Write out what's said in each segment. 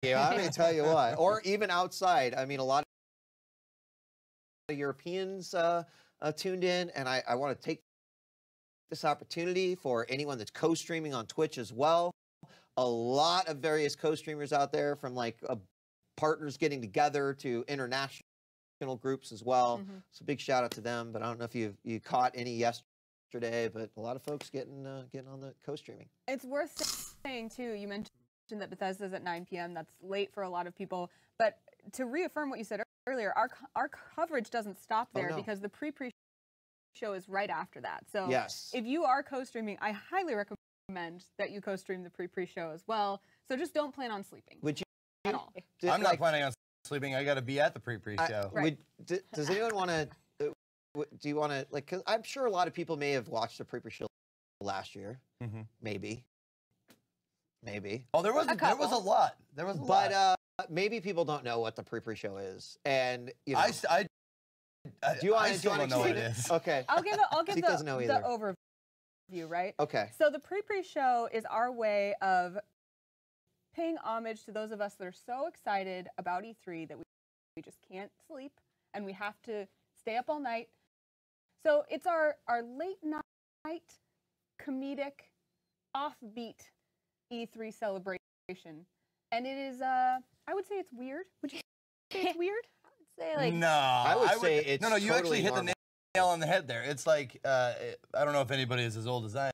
I'm going to tell you what. Or even outside. I mean, a lot of Europeans tuned in, and I want to take this opportunity for anyone that's co-streaming on Twitch as well. A lot of various co-streamers out there, from like partners getting together to international groups as well. So big shout out to them. But I don't know if you caught any yesterday, but a lot of folks getting on the co-streaming. It's worth saying too, you mentioned that Bethesda's at 9 p.m. That's late for a lot of people. But to reaffirm what you said earlier, our coverage doesn't stop there because the pre-show is right after that. So if you are co-streaming, I highly recommend that you co-stream the pre-show as well. So just don't plan on sleeping. Would you? At all. I'm not planning on sleeping. I got to be at the pre-show. Does anyone want to? Do you want to, like? Cause I'm sure a lot of people may have watched the pre-show last year. Maybe. Oh, there was a lot. There was a lot. But maybe people don't know what the pre-show is, and you know. Do you want to know what it is? Okay. I'll give the overview, right? Okay. So the pre-show is our way of paying homage to those of us that are so excited about E3 that we just can't sleep and we have to stay up all night. So it's our late night comedic offbeat E3 celebration. And it is I would say it's weird. Would you say it's weird? I would say like no. I would say it's no. You totally actually hit normal. the nail on the head there. It's like I don't know if anybody is as old as I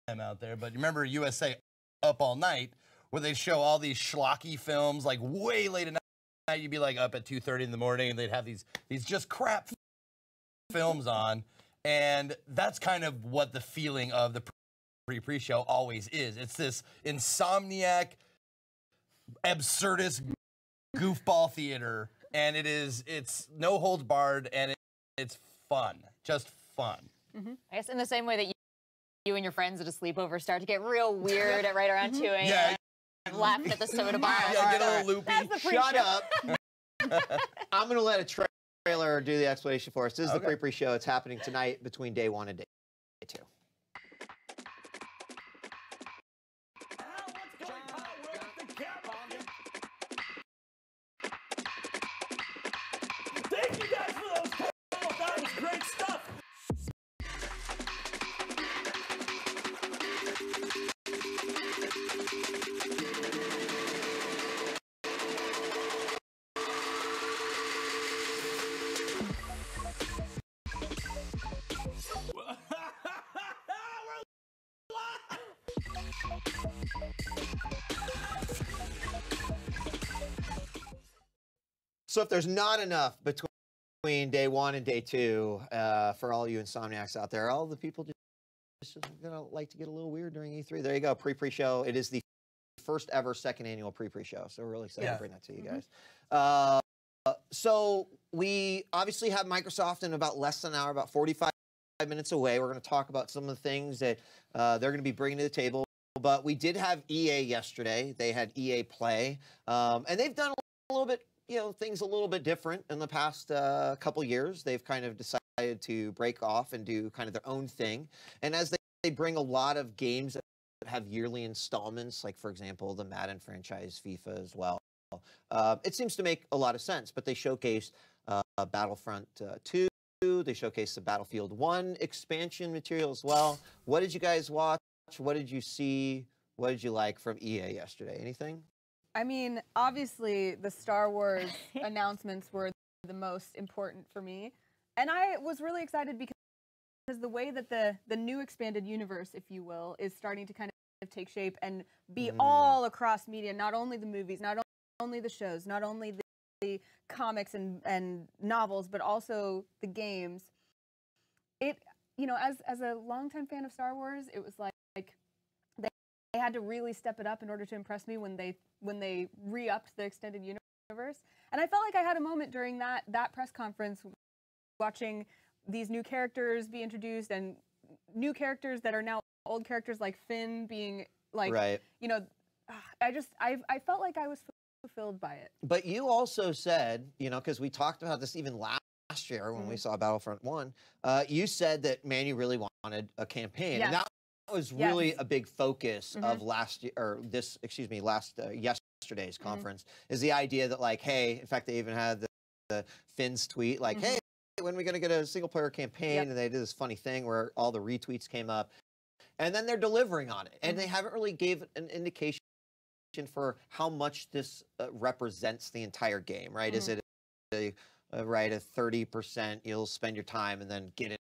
am out there, but you remember USA Up All Night, where they show all these schlocky films like way late at night. You'd be like up at 2:30 in the morning, and they'd have these just crap films on, and that's kind of what the feeling of the pre-show always is. It's this insomniac, absurdist goofball theater, and it's no holds barred, and it's fun, just fun. I guess in the same way that you and your friends at a sleepover start to get real weird at right around 2 a.m. Yeah. Left at the soda bar. Yeah, get a little loopy. That's the Shut up. I'm going to let a trailer do the explanation for us. This is the pre-show. It's happening tonight between day 1 and day 2. Thank you guys for those calls. That was great stuff. So if there's not enough between day 1 and day 2 for all you insomniacs out there, all the people just gonna like to get a little weird during E3. There you go, pre-show. It is the first ever second annual pre-show, so we're really excited to bring that to you guys. So we obviously have Microsoft in about less than an hour, about 45 minutes away. We're going to talk about some of the things that they're going to be bringing to the table. But we did have EA yesterday. They had EA Play, and they've done a little bit, things a little bit different in the past couple years. They've kind of decided to break off and do kind of their own thing. And as they bring a lot of games that have yearly installments, like, for example, the Madden franchise, FIFA as well, it seems to make a lot of sense. But they showcased Battlefront 2. They showcased the Battlefield 1 expansion material as well. What did you guys watch? What did you see? What did you like from EA yesterday? Anything? I mean, obviously, the Star Wars announcements were the most important for me. And I was really excited because the way that the new expanded universe, if you will, is starting to kind of take shape and be all across media, not only the movies, not only the shows, not only the comics and novels, but also the games. It, as a longtime fan of Star Wars, it was like they had to really step it up in order to impress me when they re-upped the extended universe. And I felt like I had a moment during that press conference watching these new characters be introduced and new characters that are now old characters like Finn being like, I felt like I was fulfilled by it. But you also said, because we talked about this even last year when we saw Battlefront 1, you said that, man, you really wanted a campaign. Yes. And that was really a big focus of last year, or last yesterday's conference, is the idea that like, hey, in fact, they even had the Finn's tweet like, hey, when are we going to get a single player campaign? And they did this funny thing where all the retweets came up, and then they're delivering on it, and they haven't really gave an indication for how much this represents the entire game, right? Is it a 30% you'll spend your time and then get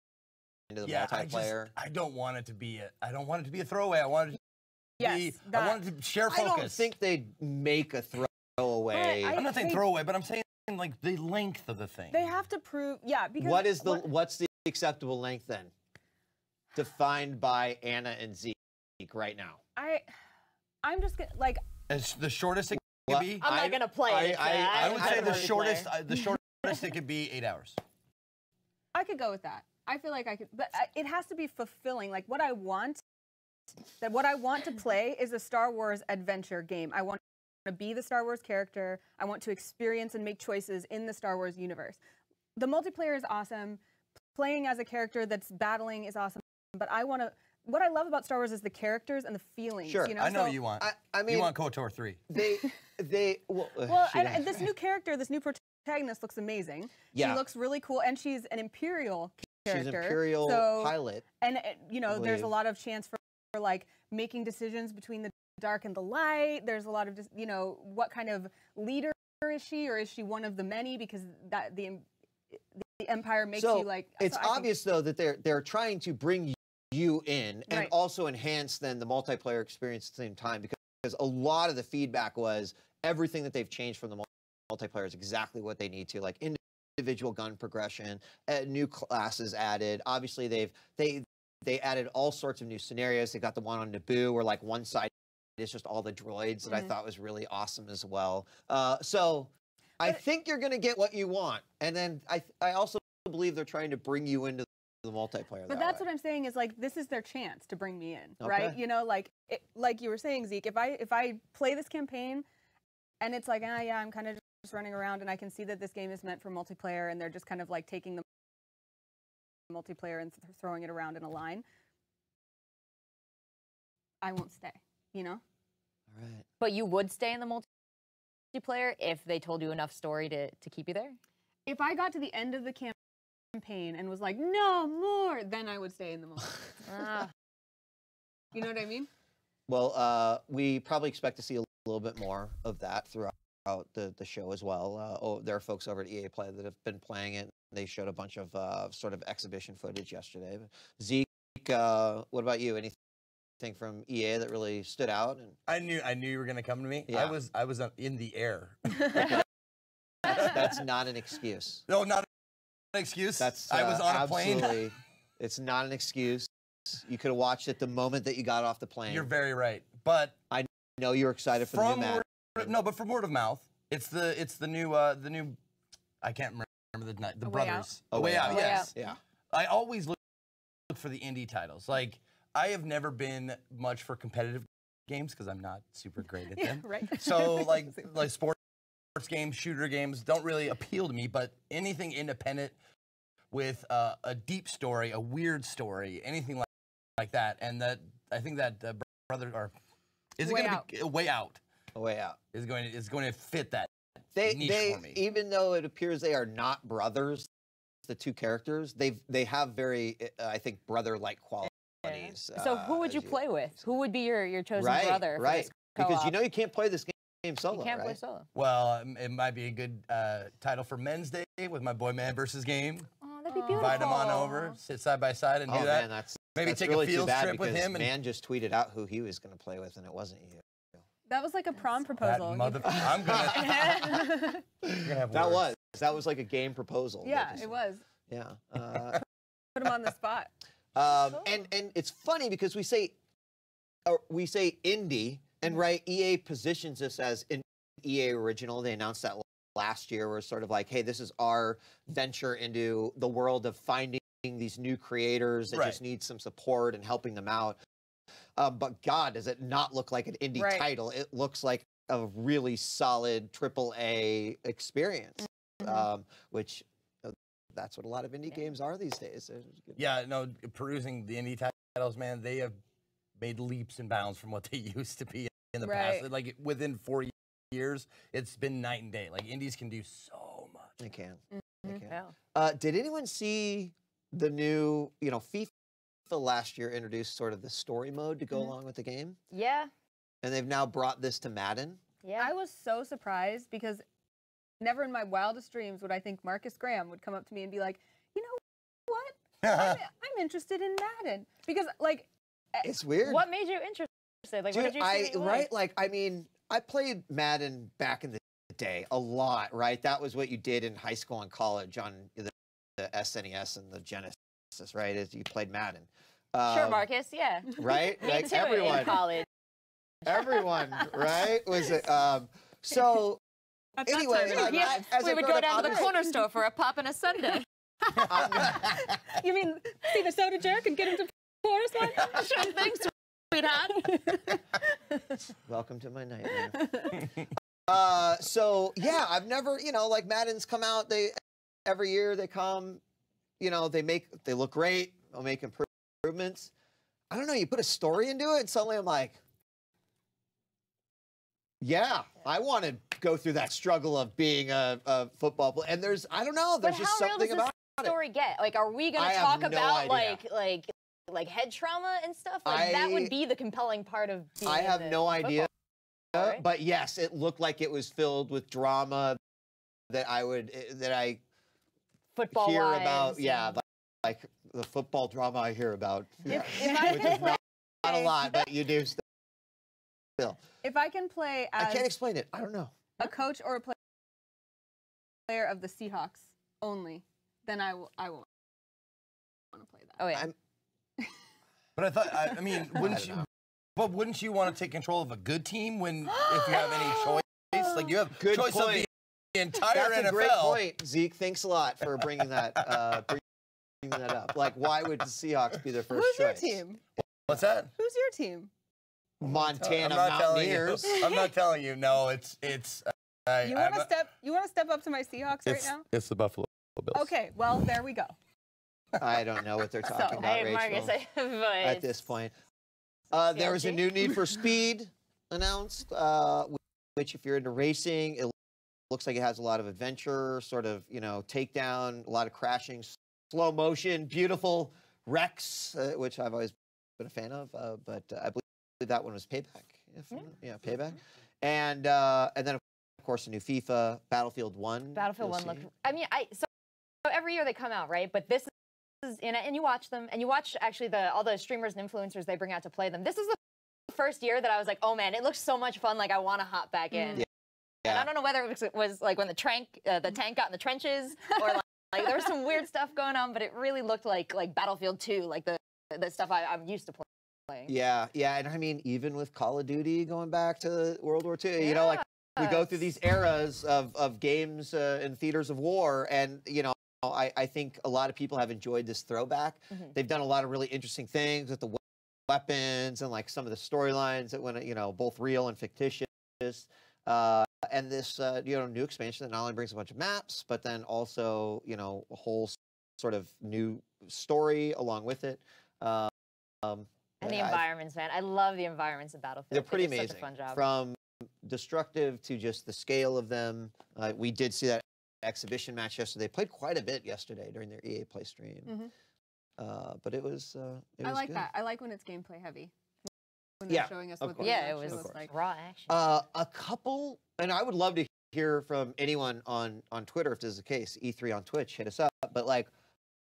into the multiplayer? I don't want it to be a throwaway. I want it to be, I want it to share focus. I don't think they'd make a throwaway. I'm not saying throwaway, but I'm saying like the length of the thing. They have to prove, because what's the acceptable length then? Defined by Anna and Zeke right now. I'm just gonna like. It's the shortest it can be. I'm not gonna play it. I would say the shortest. The shortest it could be 8 hours. I could go with that. I feel like I could, but it has to be fulfilling. Like what I want to play is a Star Wars adventure game. I want to be the Star Wars character. I want to experience and make choices in the Star Wars universe. The multiplayer is awesome. Playing as a character that's battling is awesome. But what I love about Star Wars is the characters and the feelings. Sure, you know? I know what you want. I mean, you want KOTOR 3. And this new character, this new protagonist looks amazing. Yeah. She looks really cool, and she's an Imperial character. She's an Imperial pilot. And there's a lot of chance for like making decisions between the dark and the light. There's a lot of what kind of leader is she, or is she one of the many? Because the Empire makes you like. It's obvious though that they're trying to bring you in and also enhance then the multiplayer experience at the same time, because a lot of the feedback was everything that they've changed from the multiplayer is exactly what they need to, like individual gun progression, new classes added. Obviously they added all sorts of new scenarios. They got the one on Naboo where like one side is just all the droids that I thought was really awesome as well. I think you're going to get what you want. And then I also believe they're trying to bring you into the multiplayer. But that's what I'm saying is like this is their chance to bring me in, right? Like you were saying, Zeke, if I play this campaign and it's like, I'm kind of just running around and I can see that this game is meant for multiplayer and they're just kind of like taking the multiplayer and throwing it around in a line, I won't stay, All right. But you would stay in the multiplayer if they told you enough story to keep you there? If I got to the end of the campaign and was like, no more, then I would stay in the multiplayer. You know what I mean? Well, we probably expect to see a little bit more of that throughout the show as well. There are folks over at EA Play that have been playing it. They showed a bunch of sort of exhibition footage yesterday. Zeke, what about you? Anything from EA that really stood out? And I knew you were going to come to me. Yeah. I was in the air. That's not an excuse. No, not an excuse. I was on a plane. It's not an excuse. You could have watched it the moment that you got off the plane. You're very right. But I know you're excited for the new map. No, but from word of mouth, it's the new I can't remember the brothers. A Way Out. Yes. Yeah. I always look for the indie titles. Like I have never been much for competitive games because I'm not super great at them. Right. So like sports games, shooter games don't really appeal to me. But anything independent with a deep story, a weird story, anything like that, and that I think that brother or is it going to be A Way Out? A Way Out is going to fit that niche for me. Even though it appears they are not brothers, the two characters, they have very I think brother-like qualities. So who would you play with? Who would be your chosen brother? For Right, this because you know you can't play this game solo. You can't play solo. Well, it might be a good title for Men's Day with my boy Man versus Game. Oh, that'd be beautiful. Invite him on over, sit side by side, and do that. Man, maybe that's take really a field too bad trip with him. Man just tweeted out who he was going to play with, and it wasn't you. That was like a prom proposal. I'm gonna. That was like a game proposal. Yeah, it was. Yeah. Put him on the spot. And it's funny because we say indie, and right, EA positions this as an EA original. They announced that last year. We're sort of like, hey, this is our venture into the world of finding these new creators that just need some support and helping them out. But God, does it not look like an indie title? It looks like a really solid AAA experience, which that's what a lot of indie games are these days. Yeah, no, perusing the indie titles, man, they have made leaps and bounds from what they used to be in the past. Like within 4 years, it's been night and day. Like indies can do so much. They can. They can. Yeah. Did anyone see the new, FIFA last year introduced sort of the story mode to go along with the game? Yeah. And they've now brought this to Madden. Yeah. I was so surprised because never in my wildest dreams would I think Marcus Graham would come up to me and be like, you know what? I'm interested in Madden. Because, like... It's weird. What made you interested? Like, Dude, what did you see that you liked? Like, I mean, I played Madden back in the day a lot, right? That was what you did in high school and college on the SNES and the Genesis, right? As you played Madden. Sure, Marcus, yeah. Right? Me Like too everyone. in college. Everyone, right? Was it? So anyway, We would go down to the corner store for a pop and a sundae. You mean see the soda jerk and get him to pour us one? Sure thing, sweetheart. Welcome to my nightmare. So yeah, I've never, like Madden's come out. Every year they come, they look great. They'll make improvements. I don't know. You put a story into it, and suddenly I'm like, yeah, I want to go through that struggle of being a football player. And I don't know. There's just something about But how real does this story get? Like, are we going to talk about like head trauma and stuff? Like that would be the compelling part of being I have no idea. Right? But yes, it looked like it was filled with drama that I Football hear wise about. and... Yeah, like the football drama I hear about. Yeah. If I Which can is not a lot, but you do still. If I can play I as can't explain it. I don't know. a coach or a player of the Seahawks only, then I won't want to play that. Oh yeah. But I thought, I mean, wouldn't you want to take control of a good team if you have any choice? Like you have Good choice point. of the entire That's NFL. a great point, Zeke. Thanks a lot for bringing that up. Like, why would the Seahawks be their first Who's choice? your team? What's that? Who's your team? Montana I'm not telling you. Mountaineers. I'm not telling you. No, it's. You want to step up to my Seahawks right now? It's the Buffalo Bills. Okay, well there we go. I don't know what they're talking about, Hey, Rachel, Marcus, at this point. There was a new Need for Speed announced, which if you're into racing, it looks like it has a lot of adventure, sort of, takedown, a lot of crashing, slow motion, beautiful wrecks, which I've always been a fan of. But I believe that one was Payback. Payback. And then, of course, a new FIFA, Battlefield 1. Battlefield 1 looked... I mean, so every year they come out, right? But this is... And you watch them, and you watch, actually, all the streamers and influencers they bring out to play them. This is the first year that I was like, oh, man, it looks so much fun. Like, I want to hop back in. Yeah. And I don't know whether it was like when the tank got in the trenches, or like there was some weird stuff going on, but it really looked like Battlefield 2, like the stuff I'm used to playing. Yeah, and I mean, even with Call of Duty going back to World War II, like we go through these eras of games in theaters of war, and I think a lot of people have enjoyed this throwback. They've done a lot of really interesting things with the weapons and like some of the storylines that went, both real and fictitious. And this, new expansion that not only brings a bunch of maps, but then also, a whole sort of new story along with it. And the environments, man. I love the environments in Battlefield. They're pretty amazing. Such a fun job. From destructive to just the scale of them. We did see that exhibition match yesterday. They played quite a bit yesterday during their EA Play stream. But it was I like good. that. I like when it's gameplay heavy. When they're showing us what the it action was looks like. raw action. A couple, and I would love to hear from anyone on Twitter if this is the case. E3 on Twitch, hit us up. But like,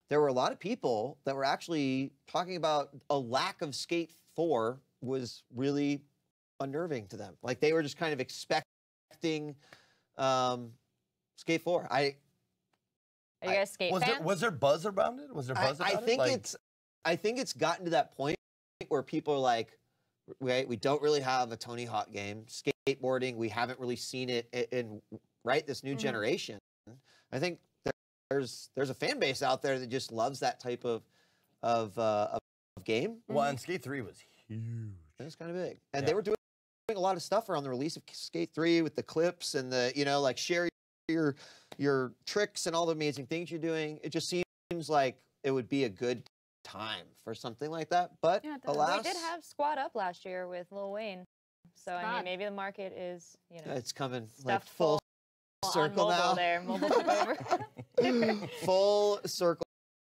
there were a lot of people that were actually talking about a lack of Skate 4 was really unnerving to them. Like they were just kind of expecting Skate 4. Are you guys Skate fans? Was there buzz around it? Was there buzz about it? I think it's gotten to that point where people are like, we don't really have a Tony Hawk game. Skateboarding, we haven't really seen it in this new generation. I think there's a fan base out there that just loves that type of game. Well, and Skate 3 was huge. It was kind of big, and they were doing a lot of stuff around the release of Skate 3 with the clips and the like share your tricks and all the amazing things you're doing. It just seems like it would be a good time for something like that, but alas, we did have Squad Up last year with Lil Wayne, So I bad. mean, maybe the market is, you know, It's coming like stuffed full on circle mobile now. there. Mobile took over. Full circle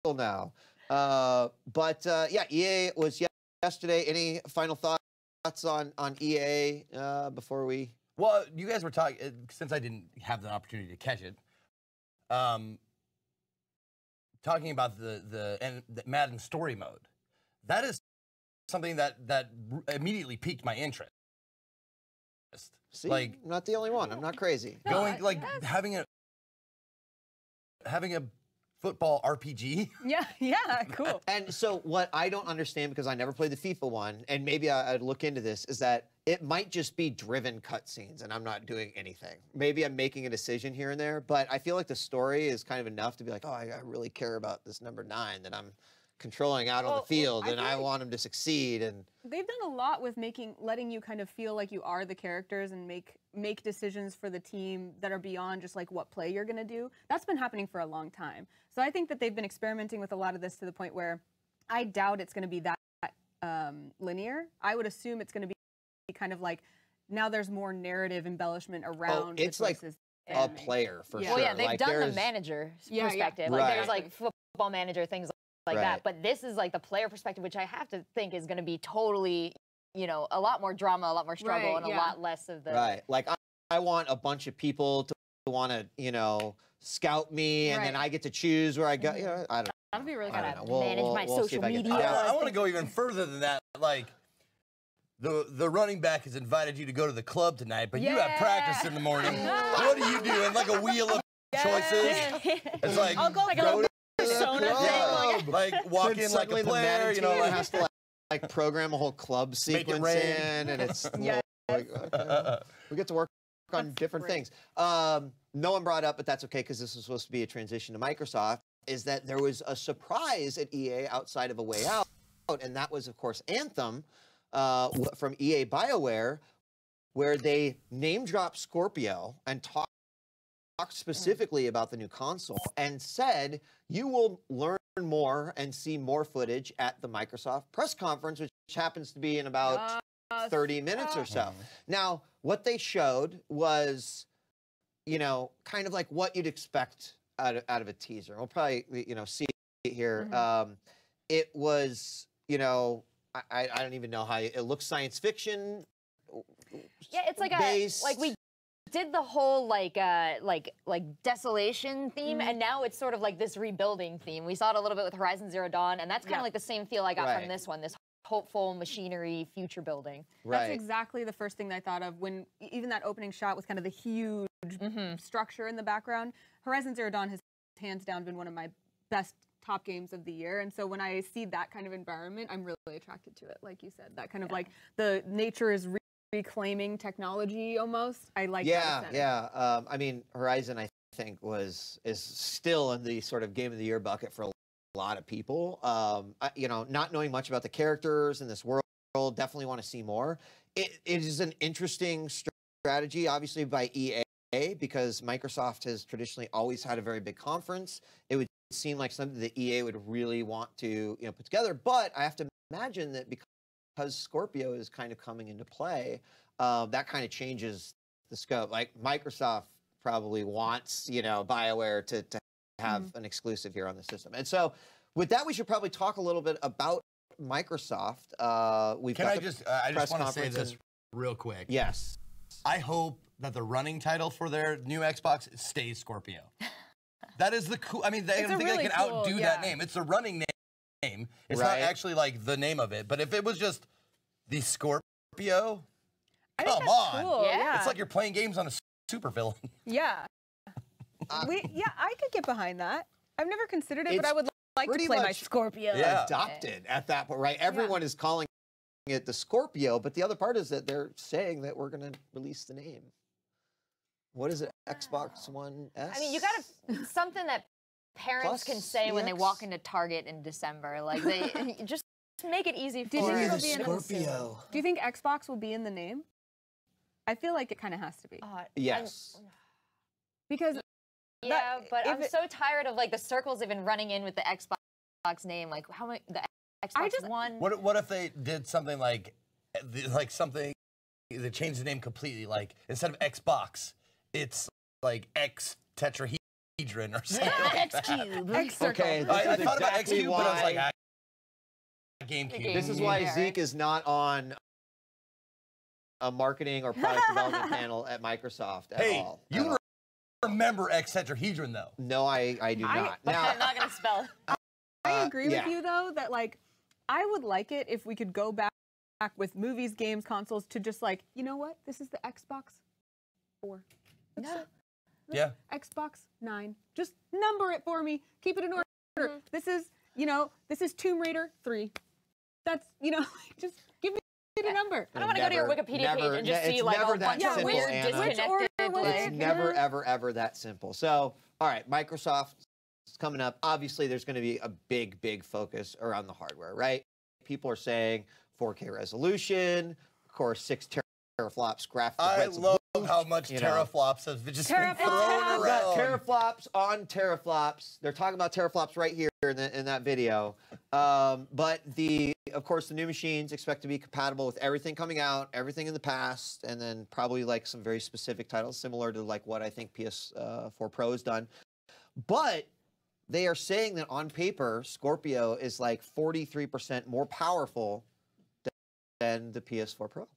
now. Yeah, EA was yesterday. Any final thoughts on EA before we? Well, you guys were talking, since I didn't have the opportunity to catch it, talking about the Madden story mode. That is something that immediately piqued my interest. See, Like, I'm not the only one. I'm not crazy. going like having a football RPG. Yeah, cool. And so what I don't understand, because I never played the FIFA one, and maybe I'd look into this, is that it might just be driven cutscenes and I'm not doing anything. Maybe I'm making a decision here and there, but I feel like the story is kind of enough to be like, oh, I really care about this number 9 that I'm controlling out on the field, and I want him to succeed. And They've done a lot with letting you kind of feel like you are the characters and make decisions for the team that are beyond just like what play you're gonna do. That's been happening for a long time. So I think that they've been experimenting with a lot of this to the point where I doubt it's gonna be that linear. I would assume it's gonna be kind of like now there's more narrative embellishment around it's the like choices a they make. player for Yeah. sure. Well, yeah, they've Like, done the there's- manager Yeah, perspective. yeah. Like there's Right. like football manager things like Right. that, but this is like the player perspective, which I have to think is going to be totally, you know, a lot more drama, a lot more struggle, Right, and yeah. a lot less of the. Right. Like I want a bunch of people to want to, you know, scout me, and then Right. I get to choose where I go. You know, I don't know. That'd be really I good. don't know. Manage my we'll see if social I get media. that. I want to go even further than that. Like, the running back has invited you to go to the club tonight, but you have practice in the morning. What are you doing? Like a wheel of choices? It's like, I'll go Like for a the Persona persona Yeah. thing. like walk Then in like suddenly a the player, Madden you know, team like, has to like program a whole club Make it sequence rain. in, and it's Yes. like, okay, well, we get to work on That's different great. things. No one brought up, but that's okay because this was supposed to be a transition to Microsoft. Is that there was a surprise at EA outside of A Way Out, and that was of course Anthem from EA BioWare, where they name dropped Scorpio and talked specifically about the new console and said you will learn more and see more footage at the Microsoft press conference, which happens to be in about 30 minutes or so. Now, what they showed was, you know, kind of like what you'd expect out of a teaser. We'll probably, you know, see it here. It was, you know, I don't even know how it looks science fiction. Yeah, it's like based. like we did the whole like desolation theme, and now it's sort of like this rebuilding theme. We saw it a little bit with Horizon Zero Dawn, and that's kind of like the same feel I got Right. from this one. This hopeful machinery future building. Right. That's exactly the first thing that I thought of when even that opening shot with kind of the huge structure in the background. Horizon Zero Dawn has hands down been one of my best top games of the year, and so when I see that kind of environment, I'm really attracted to it. Like you said, that kind of like the nature is reclaiming technology almost. I like that. Yeah, aesthetic. yeah. I mean, Horizon, I think, is still in the sort of game of the year bucket for a lot of people. You know, not knowing much about the characters in this world, definitely want to see more. It is an interesting strategy, obviously, by EA, because Microsoft has traditionally always had a very big conference. It would seem like something that EA would really want to, you know, put together. But I have to imagine that because Scorpio is kind of coming into play, that kind of changes the scope. Like Microsoft probably wants, you know, BioWare to have an exclusive here on the system. And so with that, we should probably talk a little bit about Microsoft. I just press want to say conference this and- real quick. Yes. I hope that the running title for their new Xbox stays Scorpio. That is the cool. I mean, I It's don't a think really they can cool, outdo that name. It's a running name. It's Right. not actually like the name of it. But if it was just the Scorpio, I think come that's on. cool. Yeah. It's like you're playing games on a supervillain. Yeah. I could get behind that. I've never considered it, but It's I would like to pretty play my much Scorpio. Yeah. Adopted at that point, right? Everyone is calling it the Scorpio, but the other part is that they're saying that we're going to release the name. What is it? Xbox One S? I mean, you got something that parents Plus can say when they EX? walk into Target in December. Like they just make it easy Do you for think the it'll be in Scorpio. Do you think Xbox will be in the name? I feel like it kind of has to be. Yes. Because Yeah, but if I'm it- so tired of like the circles they've been running in with the Xbox name. Like how many the Xbox just- One? What if they did something like something they changed the name completely. Like instead of Xbox, it's like X tetrahedron or something. like that. X circle. Okay, I this is thought about exactly X-Cube, but I was like, why. GameCube. This is why Yeah, Zeke right. is not on a marketing or product development panel at Microsoft at Hey, all. at you all. remember X tetrahedron though? No, I do not. But Now, I'm not gonna spell it. I agree yeah. with you though that like I would like it if we could go back with movies, games, consoles to just like, you know what? This is the Xbox 4. That's Yeah. it. Yeah. Xbox 9. Just number it for me. Keep it in order. This is, this is Tomb Raider 3. That's, just give me the number. I don't want to go to your Wikipedia page and just see like never a that bunch of simple, weird Anna. Which order disconnected. was like- it? It's never, ever, ever that simple. So, all right, Microsoft is coming up. Obviously, there's going to be a big, big focus around the hardware, right? People are saying 4K resolution, of course, 6 teraflops graphics. I love how much you know. teraflops have just been Teraflops. thrown We've got around. teraflops on teraflops. They're talking about teraflops right here in that video. But of course, the new machines expect to be compatible with everything coming out, everything in the past, and then probably like some very specific titles, similar to like what I think PS4 Pro has done. But they are saying that on paper, Scorpio is like 43% more powerful than the PS4 Pro.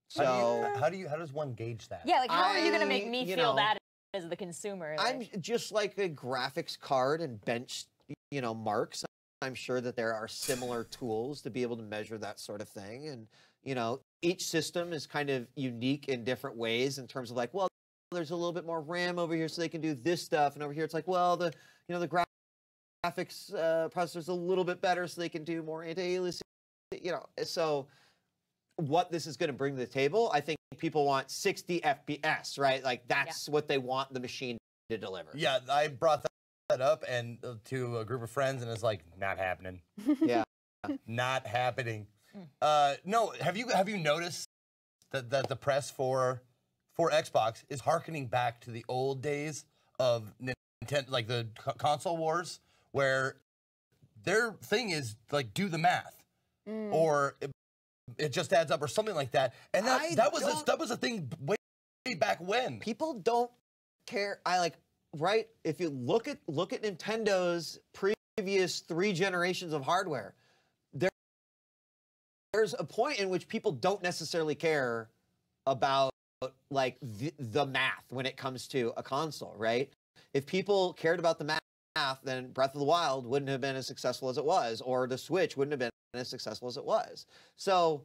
So How does one gauge that? Yeah, like how are you gonna make me you feel know, that as the consumer? I'm Like, just like a graphics card and bench, marks. I'm sure that there are similar tools to be able to measure that sort of thing. And, each system is kind of unique in different ways in terms of like, well, there's a little bit more RAM over here so they can do this stuff. And over here, it's like, well, the graphics processor's a little bit better so they can do more anti-aliasing, so what this is going to bring to the table, I think people want 60 FPS, right? Like that's what they want the machine to deliver. Yeah, I brought that up and to a group of friends, and it's like not happening. Yeah. Not happening. No, have you noticed that the press for Xbox is hearkening back to the old days of Nintendo, like the console wars, where their thing is like do the math, or it just adds up, or something like that. And that was a thing way back when. People don't care. Right? If you look at Nintendo's previous 3 generations of hardware, there's a point in which people don't necessarily care about like the math when it comes to a console, right? If people cared about the math, then Breath of the Wild wouldn't have been as successful as it was, or the Switch wouldn't have been as successful as it was. So,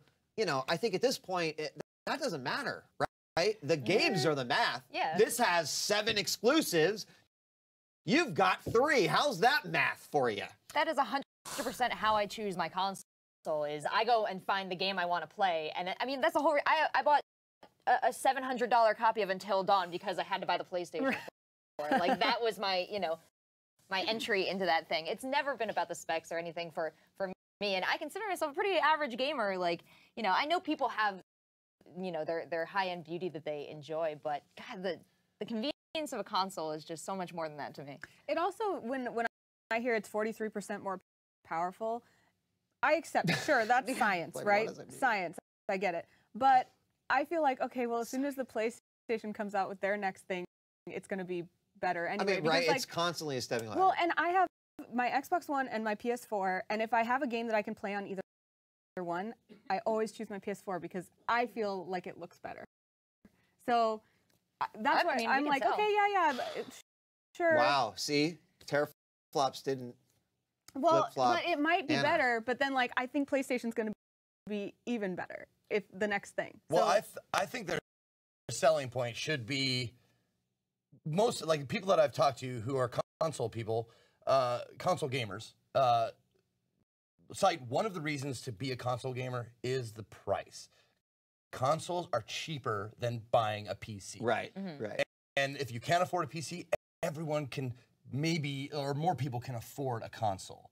I think at this point, that doesn't matter, right? The games are the math. Yeah. This has 7 exclusives. You've got 3. How's that math for you? that is 100% how I choose my console. Is I go and find the game I want to play, and I mean that's the whole. I bought a $700 copy of Until Dawn because I had to buy the PlayStation 4. Like that was my my entry into that thing. It's never been about the specs or anything for me, and I consider myself a pretty average gamer. Like I know people have their high-end beauty that they enjoy, but God, the convenience of a console is just so much more than that to me. It also, when I hear it's 43% more powerful, I accept, sure, that's science, Like, right? what does it mean? Science, I get it. But I feel like, okay, well, as soon as the PlayStation comes out with their next thing, it's going to be better anyway. I mean, right? because, It's constantly a stepping ladder. well, and I have my Xbox One and my PS4, and if I have a game that I can play on either one, I always choose my PS4 because I feel like it looks better. So that's why we I'm can like, tell. okay, yeah, sure. Wow. See, teraflops didn't. Well, flip-flop but it might be Anna. better, but then like I think PlayStation's going to be even better if the next thing. Well, So, I think their selling point should be most like people that I've talked to who are console people, console gamers, cite one of the reasons to be a console gamer is the price. Consoles are cheaper than buying a PC. Right. Mm-hmm. Right. And if you can't afford a PC, everyone can or more people can afford a console.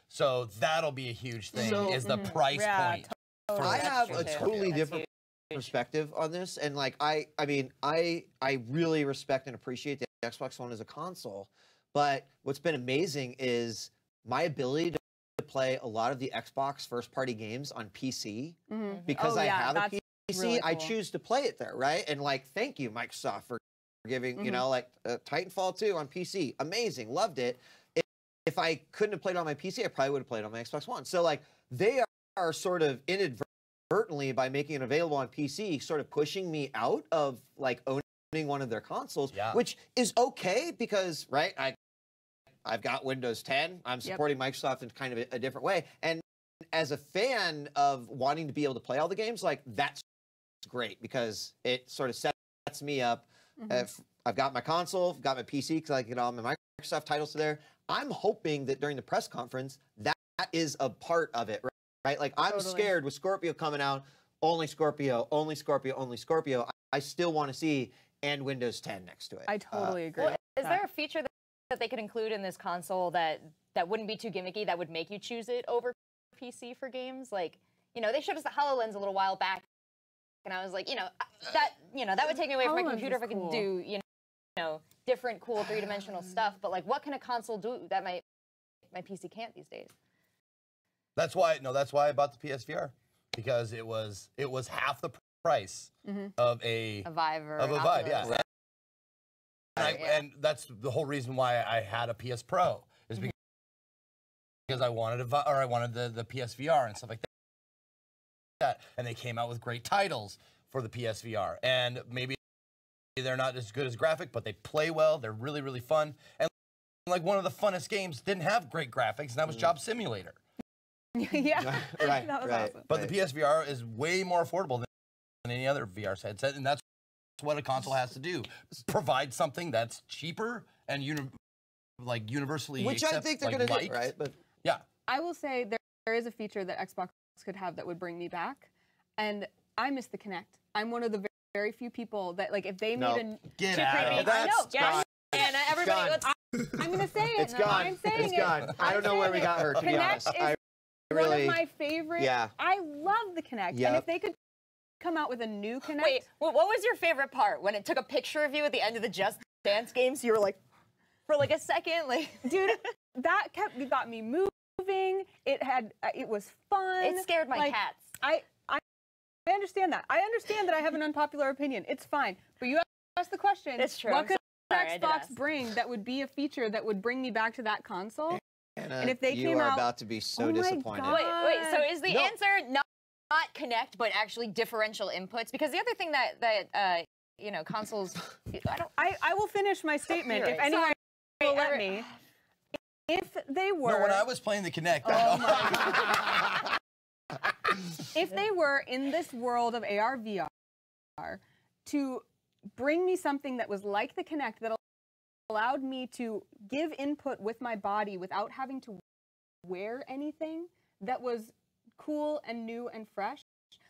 So that'll be a huge thing, So- is the price Yeah, point. totally. I That's have true a too. totally That's different perspective on this, and like I mean, I really respect and appreciate the Xbox One as a console, but what's been amazing is my ability to play a lot of the Xbox first-party games on PC Mhm. because Oh, I yeah, have a that's really I cool. choose to play it there, right? And like, thank you, Microsoft, for giving, you know, like Titanfall 2 on PC. Amazing. Loved it. If I couldn't have played on my PC, I probably would have played on my Xbox One. So like, they are sort of inadvertently, by making it available on PC, sort of pushing me out of like owning one of their consoles, which is okay because, right, I've got Windows 10. I'm supporting Microsoft in kind of a different way. And as a fan of wanting to be able to play all the games, like, that's great because it sort of sets me up. I've got my console, I've got my PC because I get all my Microsoft titles there. I'm hoping that during the press conference, that is a part of it, right? Like, I'm scared with Scorpio coming out, only Scorpio, only Scorpio, only Scorpio. I still want to see and Windows 10 next to it. I totally agree. Well, is there a feature that they could include in this console that wouldn't be too gimmicky, that would make you choose it over PC for games? Like, you know, they showed us the HoloLens a little while back, and I was like, that would take me away from my computer if I could do, you know, different cool three-dimensional stuff. But like, what can a console do that my PC can't these days? That's why I bought the PSVR, because it was half the price of a Vive or of a Vive, yeah. And that's the whole reason why I had a PS Pro, is because I wanted the PSVR and stuff like that. And they came out with great titles for the PSVR, and maybe they're not as good as graphic, but they play well. They're really, really fun. And like, one of the funnest games didn't have great graphics, and that was Job Simulator. Yeah, right, that was right. awesome. But the PSVR is way more affordable than any other VR headset, and that's what a console has to do: provide something that's cheaper and universally Which I think they're going to do, right? But yeah, I will say there is a feature that Xbox could have that would bring me back, and I miss the Kinect. I'm one of the very few people that, like, if they made a get too out creepy. of I know. gone. And everybody It's goes, I'm gonna say it. It's gone. I'm saying It's it. gone. I don't know where we got her, to be honest. Kinect is one of my favorite. Yeah. I love the Kinect. Yep. And if they could come out with a new Kinect. wait, what was your favorite part? When it took a picture of you at the end of the Just Dance games, you were like, for like a second, like, dude, that got me moving. It was fun. it scared my cats. I understand that. I understand that I have an unpopular opinion. It's fine. But you asked the question. It's true. What could Sorry, I did Xbox ask. bring that would be a feature that would bring me back to that console? And if they you came are out, about to be so oh my disappointed. God. Wait, so is the No. answer not Connect, but actually differential inputs? Because the other thing that consoles, I will finish my statement You're if right. anyone will Sorry, let me. If they were, No, when I was playing the Kinect, if they were in this world of AR VR to bring me something that was like the Kinect that allowed me to give input with my body without having to wear anything, that was cool and new and fresh.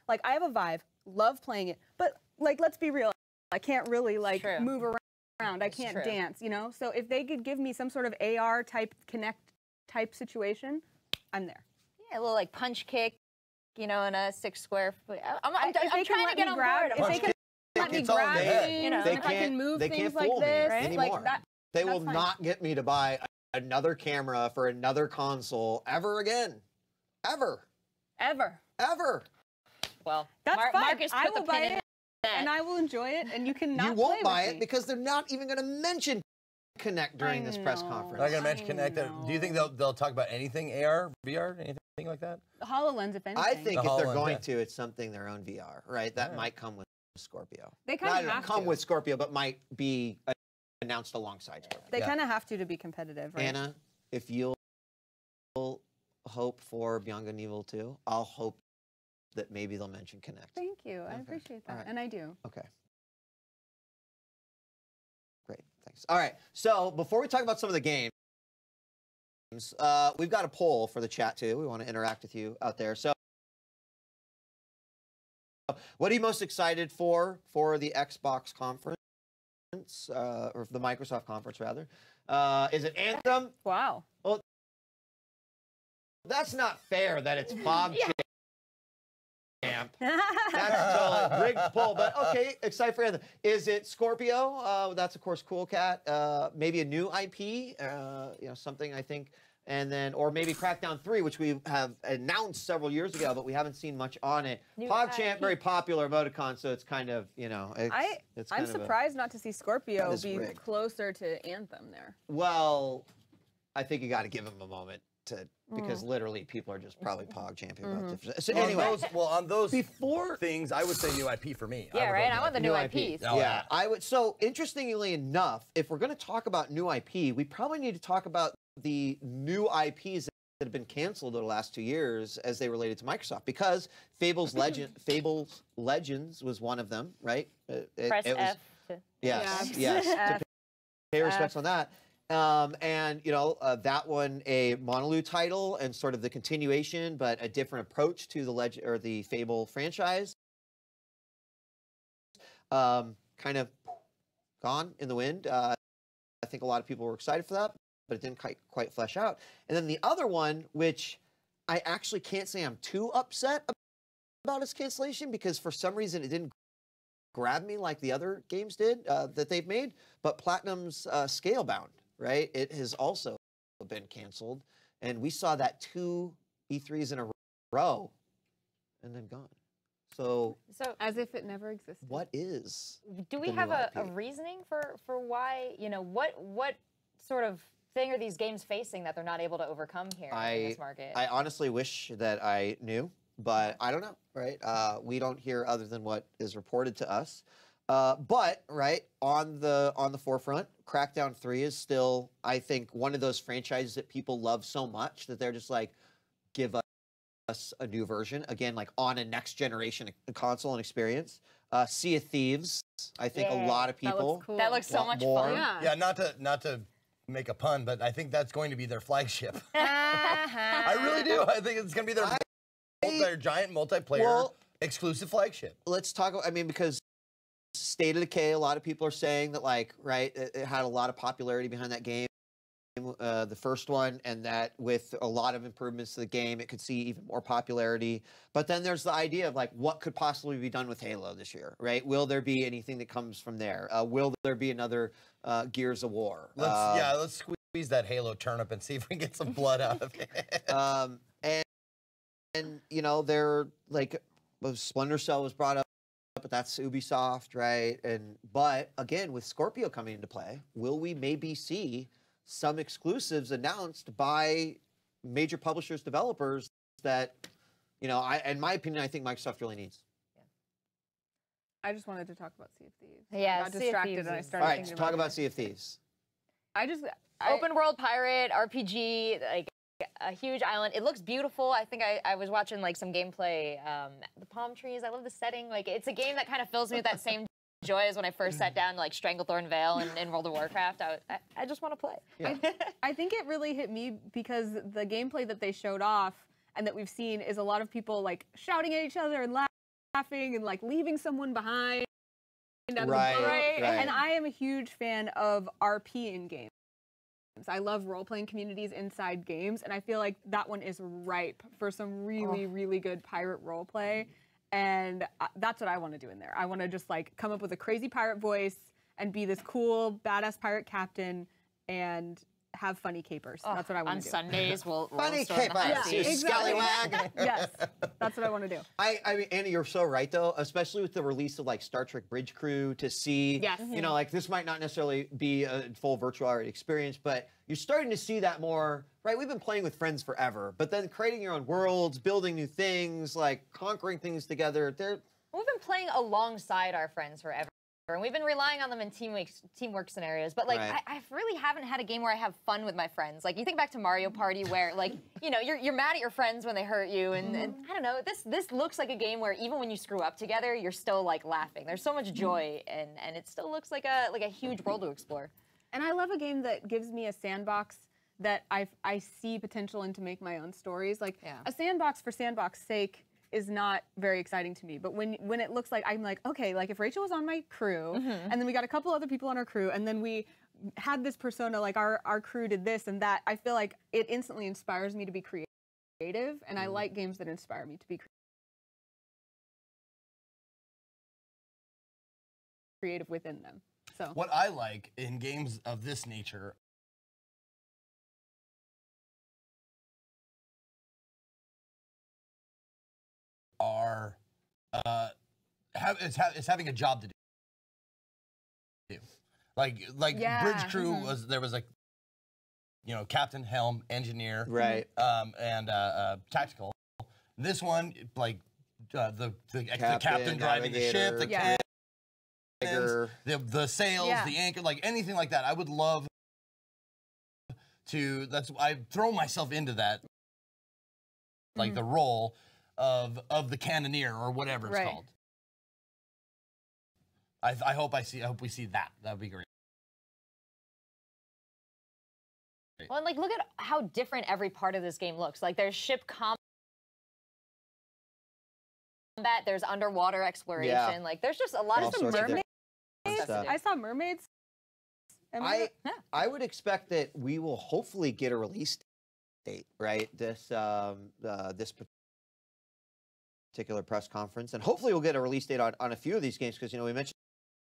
Like, I have a Vive, love playing it, but like, let's be real, I can't really like True. move around. I can't true. dance, you know? So if they could give me some sort of AR type Kinect type situation, I'm there. Yeah, a little like punch kick, in a 6 square foot. I'm If they can trying to let get me on grab, board. if they can let me It's all in grab their head. things, They if I can move they things can't like fool me this, anymore. like that. They will That's fine. not get me to buy another camera for another console ever again. Ever. Ever. Ever. Well, That's fine. Marcus I put will the buy pin in it, that. and I will enjoy it, and you can not You won't play buy with it me. because they're not even going to mention Connect during this press know. conference. I'm not gonna mention I Kinect. Do you think know. they'll talk about anything AR, VR, anything like that? The HoloLens, if anything. I think The if they're HoloLens, going yeah. to, it's something their own VR, right? That might come with Scorpio. They kind Not of have come to. with Scorpio, but might be announced alongside Scorpio. They Yeah. kind of have to be competitive, right? Anna, if you'll hope for Beyond Good and Evil 2, I'll hope that maybe they'll mention Connect. Thank you. I Okay. appreciate that, All right. and I do. Okay. Great, thanks. All right, so before we talk about some of the games, we've got a poll for the chat too. We want to interact with you out there. So what are you most excited for the Xbox conference, or the Microsoft conference rather? Is it Anthem? Wow. Well, that's not fair that it's Bob Champ. That's totally rigged poll, but okay, excited for Anthem. Is it Scorpio? That's of course Cool Cat. Maybe a new IP, something I think and then, or maybe Crackdown 3, which we have announced several years ago, but we haven't seen much on it. New PogChamp, IP. very popular emoticon, so it's kind of, you know, it's kind I'm of surprised not to see Scorpio that is be rigged. closer to Anthem there. Well, I think you got to give him a moment to, because literally people are just probably PogChamping about this. So anyway, On those before things, I would say new IP for me. Yeah, would right. vote I want the new IPs. Oh, yeah, I would. So interestingly enough, if we're going to talk about new IP, we probably need to talk about the new IPs that have been canceled over the last 2 years as they related to Microsoft, because Fables Legends was one of them, right? Press it was, F. Yes, Yeah. yes. To F, pay respects on that. And you know, that one a Monolith title and sort of the continuation, but a different approach to the Legend or the Fable franchise. Kind of gone in the wind. I think a lot of people were excited for that, but it didn't quite flesh out. And then the other one, which I actually can't say I'm too upset about its cancellation, because for some reason it didn't grab me like the other games did that they've made, but Platinum's Scalebound, right? It has also been canceled, and we saw that 2 E3s in a row and then gone. So as if it never existed. what is do we the have new a IP? reasoning for why, you know, what sort of thing are these games facing that they're not able to overcome here in this market? I honestly wish that I knew, but I don't know, right? We don't hear other than what is reported to us. But right on the forefront, Crackdown 3 is still, I think, one of those franchises that people love so much that they're just like, give us a new version again, like on a next generation console and experience. Sea of Thieves, I think a lot of That people. looks cool. That looks so want much more. fun. Yeah. Yeah, not to make a pun, but I think that's going to be their flagship. I really do. I think it's going to be their giant multiplayer exclusive flagship. Let's talk. I mean, because State of Decay, a lot of people are saying that, like, right, it had a lot of popularity behind that game, the first one, and that with a lot of improvements to the game, it could see even more popularity. But then there's the idea of, like, what could possibly be done with Halo this year, right? Will there be anything that comes from there? Will there be another Gears of War? Let's squeeze that Halo turnip and see if we can get some blood out of it. And you know, they're like, Splinter Cell was brought up, but that's Ubisoft, right? But again, with Scorpio coming into play, will we maybe see some exclusives announced by major publishers, developers that, you know, in my opinion, I think Microsoft really needs. I just wanted to talk about Sea of Thieves. Yeah, I got Sea of distracted Thieves and I is- started All right, thinking talk about it. Sea of Thieves. Open world pirate RPG, like a huge island. It looks beautiful. I think I was watching like some gameplay. The palm trees. I love the setting. Like it's a game that kind of fills me with that same joy as when I first sat down to like Stranglethorn Vale in World of Warcraft. I just want to play. Yeah. I think it really hit me because the gameplay that they showed off and that we've seen is a lot of people like shouting at each other and laughing and like leaving someone behind. Out of the Right, boat. right. And I am a huge fan of RP in games. I love role-playing communities inside games, and I feel like that one is ripe for some really, really good pirate roleplay. And that's what I want to do in there. I want to just like come up with a crazy pirate voice and be this cool, badass pirate captain and have funny capers. That's what I want On to do. Sundays, we'll Funny storm the capers, high Yeah, you seas. exactly. scallywag. Yes, that's what I want to do. I mean, Annie, you're so right, though, especially with the release of, like, Star Trek Bridge Crew, to see, Yes. you know, like, this might not necessarily be a full virtual reality experience, but you're starting to see that more, right? We've been playing with friends forever, but then creating your own worlds, building new things, like, conquering things together, We've been playing alongside our friends forever. And we've been relying on them in teamwork scenarios. But, like, Right. I really haven't had a game where I have fun with my friends. Like, you think back to Mario Party where, like, you know, you're mad at your friends when they hurt you. And I don't know, this looks like a game where even when you screw up together, you're still, like, laughing. There's so much joy, and it still looks like a huge world to explore. And I love a game that gives me a sandbox that I see potential in to make my own stories. Like, a sandbox for sandbox sake is not very exciting to me. But when it looks like, I'm like, okay, like if Rachel was on my crew, and then we got a couple other people on our crew, and then we had this persona, like our crew did this and that, I feel like it instantly inspires me to be creative, and I like games that inspire me to be creative within them. So What I like in games of this nature are it's having a job to do. Like Yeah. bridge crew was there was like, you know, captain, helm, engineer, Right. and tactical. This one, like the Captain, captain driving the ship, the Yeah. Tiger. the sails, Yeah. the anchor, like anything like that. I would love to. I throw myself into that, like the role of the cannoneer or whatever it's Right. called. I hope we see that. That would be great. Well, and like, look at how different every part of this game looks. Like, there's ship combat, there's underwater exploration. Yeah. Like, there's just a lot All of sorts of different mermaids. stuff. I saw mermaids. I would expect that we will hopefully get a release date, right? This particular press conference, and hopefully we'll get a release date on a few of these games because, you know, we mentioned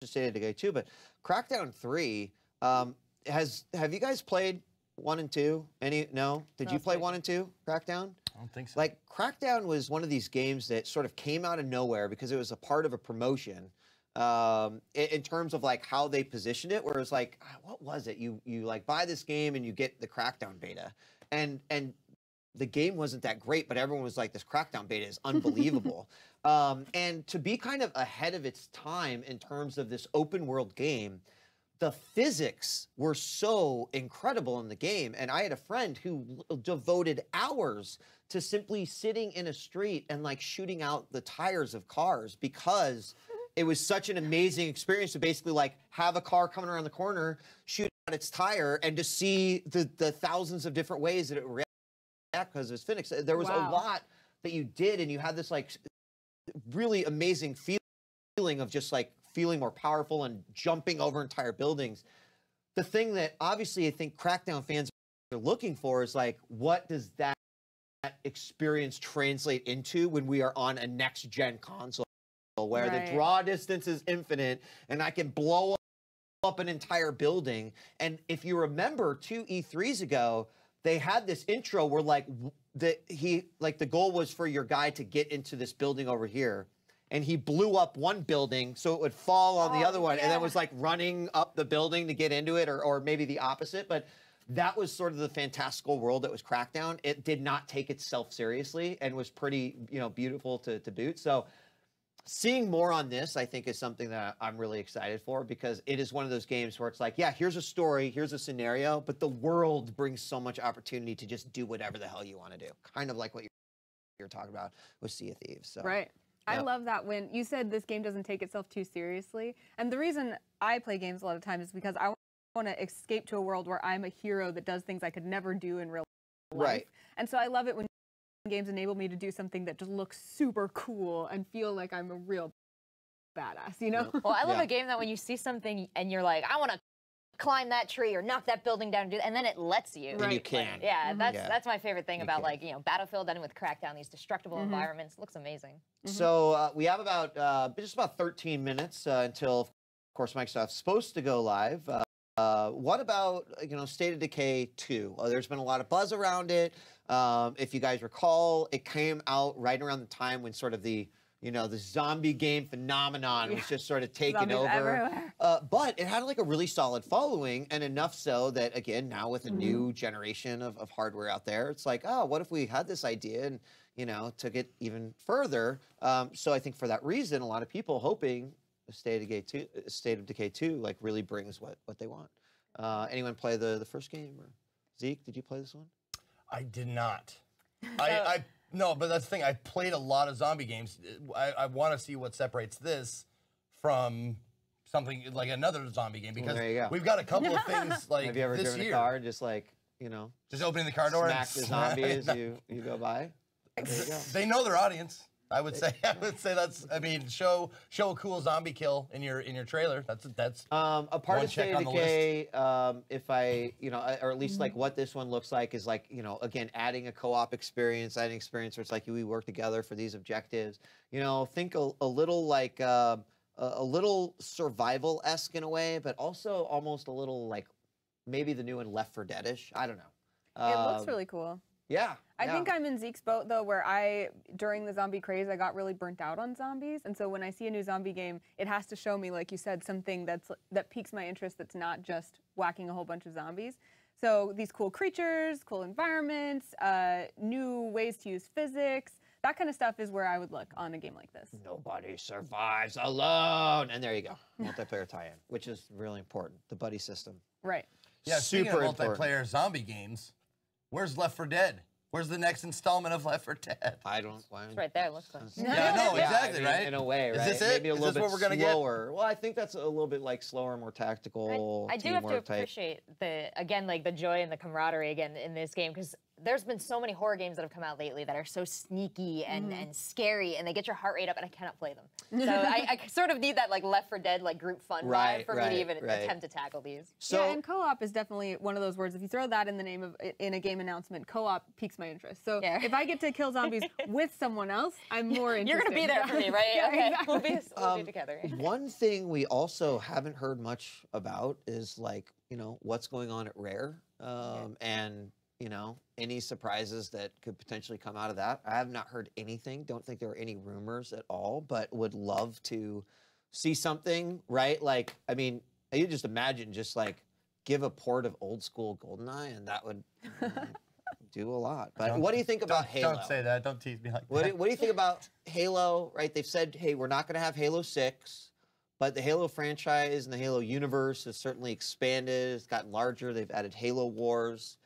State of Decay 2, but Crackdown 3. Have you guys played 1 and 2? No? Did you play 1 and 2? Crackdown? I don't think so. Like, Crackdown was one of these games that sort of came out of nowhere because it was a part of a promotion. In terms of like how they positioned it, where it was like, what was it? You like buy this game and you get the Crackdown beta, and the game wasn't that great, but everyone was like, this Crackdown beta is unbelievable. And to be kind of ahead of its time in terms of this open world game, the physics were so incredible in the game. And I had a friend who devoted hours to simply sitting in a street and like shooting out the tires of cars because it was such an amazing experience to basically like have a car coming around the corner, shoot out its tire, and to see the thousands of different ways that it reacted because of its physics. There was a lot that you did, and you had this like really amazing feeling of just like feeling more powerful and jumping over entire buildings. The thing that obviously I think Crackdown fans are looking for is like, what does that experience translate into when we are on a next-gen console where the draw distance is infinite and I can blow up an entire building? And if you remember 2 E3s ago, they had this intro where like the goal was for your guy to get into this building over here, and he blew up one building so it would fall on the other one, and then was like running up the building to get into it, or maybe the opposite. But that was sort of the fantastical world that was Crackdown. It did not take itself seriously and was pretty, you know, beautiful to boot. So seeing more on this, I think, is something that I'm really excited for, because it is one of those games where it's like, yeah, here's a story, here's a scenario, but the world brings so much opportunity to just do whatever the hell you want to do. Kind of like what you're talking about with Sea of Thieves. So. Right. I love that when you said this game doesn't take itself too seriously. And the reason I play games a lot of times is because I want to escape to a world where I'm a hero that does things I could never do in real life. Right. And so I love it when games enable me to do something that just looks super cool and feel like I'm a real badass, you know? Well, I love a game that when you see something and you're like, I want to climb that tree or knock that building down, and then it lets you. And you can. Yeah, that's my favorite thing about like, you know, Battlefield and with Crackdown, these destructible environments. It looks amazing. So we have about just about 13 minutes until, of course, Microsoft's supposed to go live. What about, you know, State of Decay 2? There's been a lot of buzz around it. If you guys recall, it came out right around the time when sort of the, you know, the zombie game phenomenon was just sort of taking over. Everywhere. But it had like a really solid following, and enough so that, again, now with a new generation of hardware out there, it's like, oh, what if we had this idea and, you know, took it even further? So I think for that reason, a lot of people hoping State of Decay 2 like really brings what they want. Anyone play the first game? Or Zeke, did you play this one? I did not. No, but that's the thing. I played a lot of zombie games. I want to see what separates this from something like another zombie game, because there you go. we've got a couple of things like Have you ever this driven year. a car and just like, you know, Just opening the car door smack and the zombie as you go by? There you go. They know their audience. I would say that's. I mean, show a cool zombie kill in your trailer. That's a part one of check State of on the Decay, if I, you know, or at least like what this one looks like is like, you know, again, adding a co-op experience, adding experience where it's like we work together for these objectives. You know, think a little like a little survival-esque in a way, but also almost a little like maybe the new one Left 4 Dead-ish. I don't know. It looks really cool. Yeah. I think I'm in Zeke's boat though, where during the zombie craze, I got really burnt out on zombies, and so when I see a new zombie game, it has to show me, like you said, something that piques my interest. That's not just whacking a whole bunch of zombies. So these cool creatures, cool environments, new ways to use physics, that kind of stuff is where I would look on a game like this. Nobody survives alone. And there you go. Multiplayer tie-in, which is really important. The buddy system. Right. Yeah, speaking Super of important. multiplayer zombie games, where's Left 4 Dead? Where's the next installment of Left 4 Dead? I don't. It's right there. It looks like. Yeah, no, Yeah, exactly, I mean, right? In a way, Is right? this it? Maybe a Is little this bit what we're gonna get? slower. Well, I think that's a little bit like slower, more tactical. I do have to teamwork type. appreciate the joy and the camaraderie again in this game, because there's been so many horror games that have come out lately that are so sneaky and scary, and they get your heart rate up, and I cannot play them. So I sort of need that like Left 4 Dead like group fun vibe for me to even attempt to tackle these. So, yeah, and co-op is definitely one of those words. If you throw that in the name of in a game announcement, co-op piques my interest. So if I get to kill zombies with someone else, I'm more interested. You're gonna be there for me, right? Yeah, Okay, exactly. we'll be together. one thing we also haven't heard much about is like, what's going on at Rare, and any surprises that could potentially come out of that. I have not heard anything. Don't think there are any rumors at all, but would love to see something, right? Like, I mean, you just imagine just like give a port of old school GoldenEye, and that would do a lot. But what do you think about Halo? Don't say that. Don't tease me like What that. do you think about Halo, right? They've said, hey, we're not going to have Halo 6, but the Halo franchise and the Halo universe has certainly expanded. It's gotten larger. They've added Halo Wars.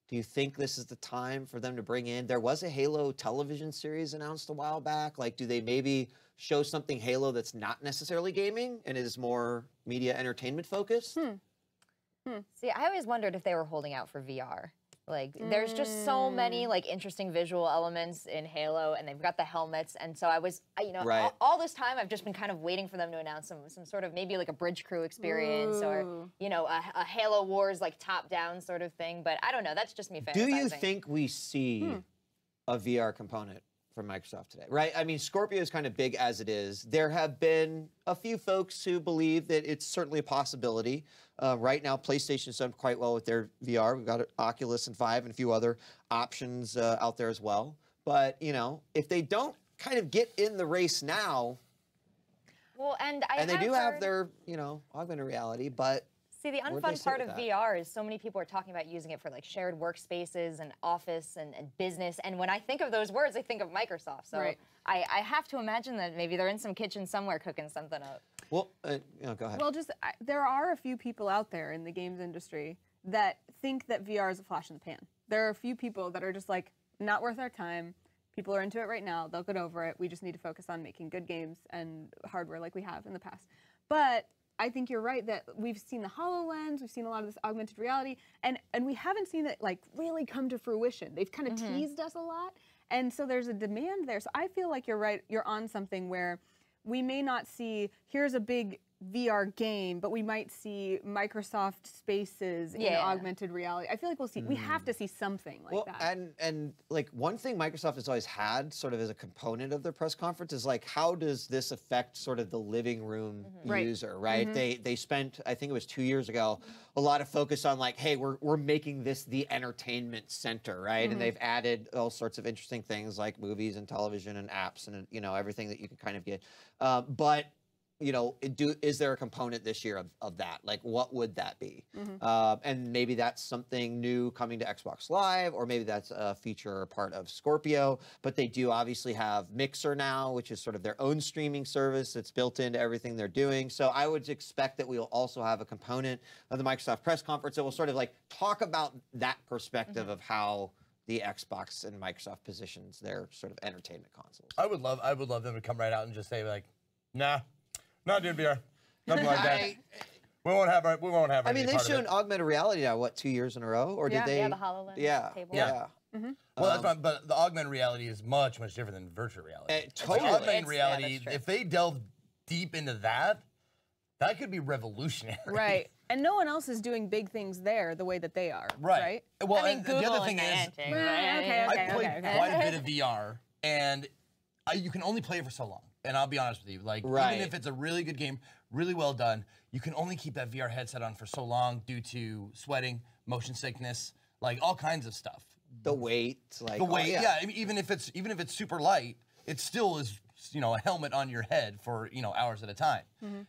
Do you think this is the time for them to bring in? There was a Halo television series announced a while back. Like, do they maybe show something Halo that's not necessarily gaming and is more media entertainment focused? See, I always wondered if they were holding out for VR. Like, there's just so many like interesting visual elements in Halo, and they've got the helmets, and so I was, Right. all this time I've just been kind of waiting for them to announce some sort of maybe like a bridge crew experience or a Halo Wars like top down sort of thing. But I don't know. That's just me fantasizing. Do you think we see a VR component from Microsoft today? Right? I mean, Scorpio is kind of big as it is. There have been a few folks who believe that it's certainly a possibility. Right now, PlayStation's done quite well with their VR. We've got Oculus and Vive and a few other options out there as well. But, if they don't kind of get in the race now, well, and they do have their, augmented reality, but see, the where'd they unfun sit part with of that? VR is so many people are talking about using it for like shared workspaces and office and business. And when I think of those words, I think of Microsoft. So Right. I have to imagine that maybe they're in some kitchen somewhere cooking something up. well, go ahead. Well, there are a few people out there in the games industry that think that VR is a flash in the pan. There are a few people that are just like, not worth our time. People are into it right now. They'll get over it. We just need to focus on making good games and hardware like we have in the past. But I think you're right that we've seen the HoloLens, we've seen a lot of this augmented reality, and we haven't seen it like really come to fruition. They've kind of teased us a lot, and so there's a demand there. So I feel like you're right, you're on something where we may not see, here's a big VR game, but we might see Microsoft Spaces in augmented reality. I feel like we'll see, we have to see something like that. And like one thing Microsoft has always had sort of as a component of their press conference is like, how does this affect sort of the living room user, right? They spent, I think it was 2 years ago, a lot of focus on like, hey, we're making this the entertainment center, right? And they've added all sorts of interesting things like movies and television and apps and, everything that you can kind of get. But is there a component this year of that? Like, what would that be? And maybe that's something new coming to Xbox Live, or maybe that's a feature or part of Scorpio. But they do obviously have Mixer now, which is sort of their own streaming service. It's built into everything they're doing. So I would expect that we will also have a component of the Microsoft press conference that will sort of like talk about that perspective of how the Xbox and Microsoft positions their sort of entertainment consoles. I would love them to come right out and just say like, nah. Not doing VR. Nothing like that. We won't have. I mean, they've shown augmented reality now. What, 2 years in a row, or did they? Yeah, the HoloLens table. Yeah. Well, that's fine, but the augmented reality is much different than virtual reality. Totally. Like, augmented It's- reality, that's true. if they delve deep into that, that could be revolutionary. Right. And no one else is doing big things there the way that they are. Right. Well, I mean, and Google the other thing and is, Niantic, okay, right? I played quite a bit of VR, and you can only play it for so long. And I'll be honest with you, like even if it's a really good game, really well done, you can only keep that VR headset on for so long due to sweating, motion sickness, like all kinds of stuff. the weight, like The weight, oh, yeah. I mean, even if it's super light, it still is, a helmet on your head for, hours at a time.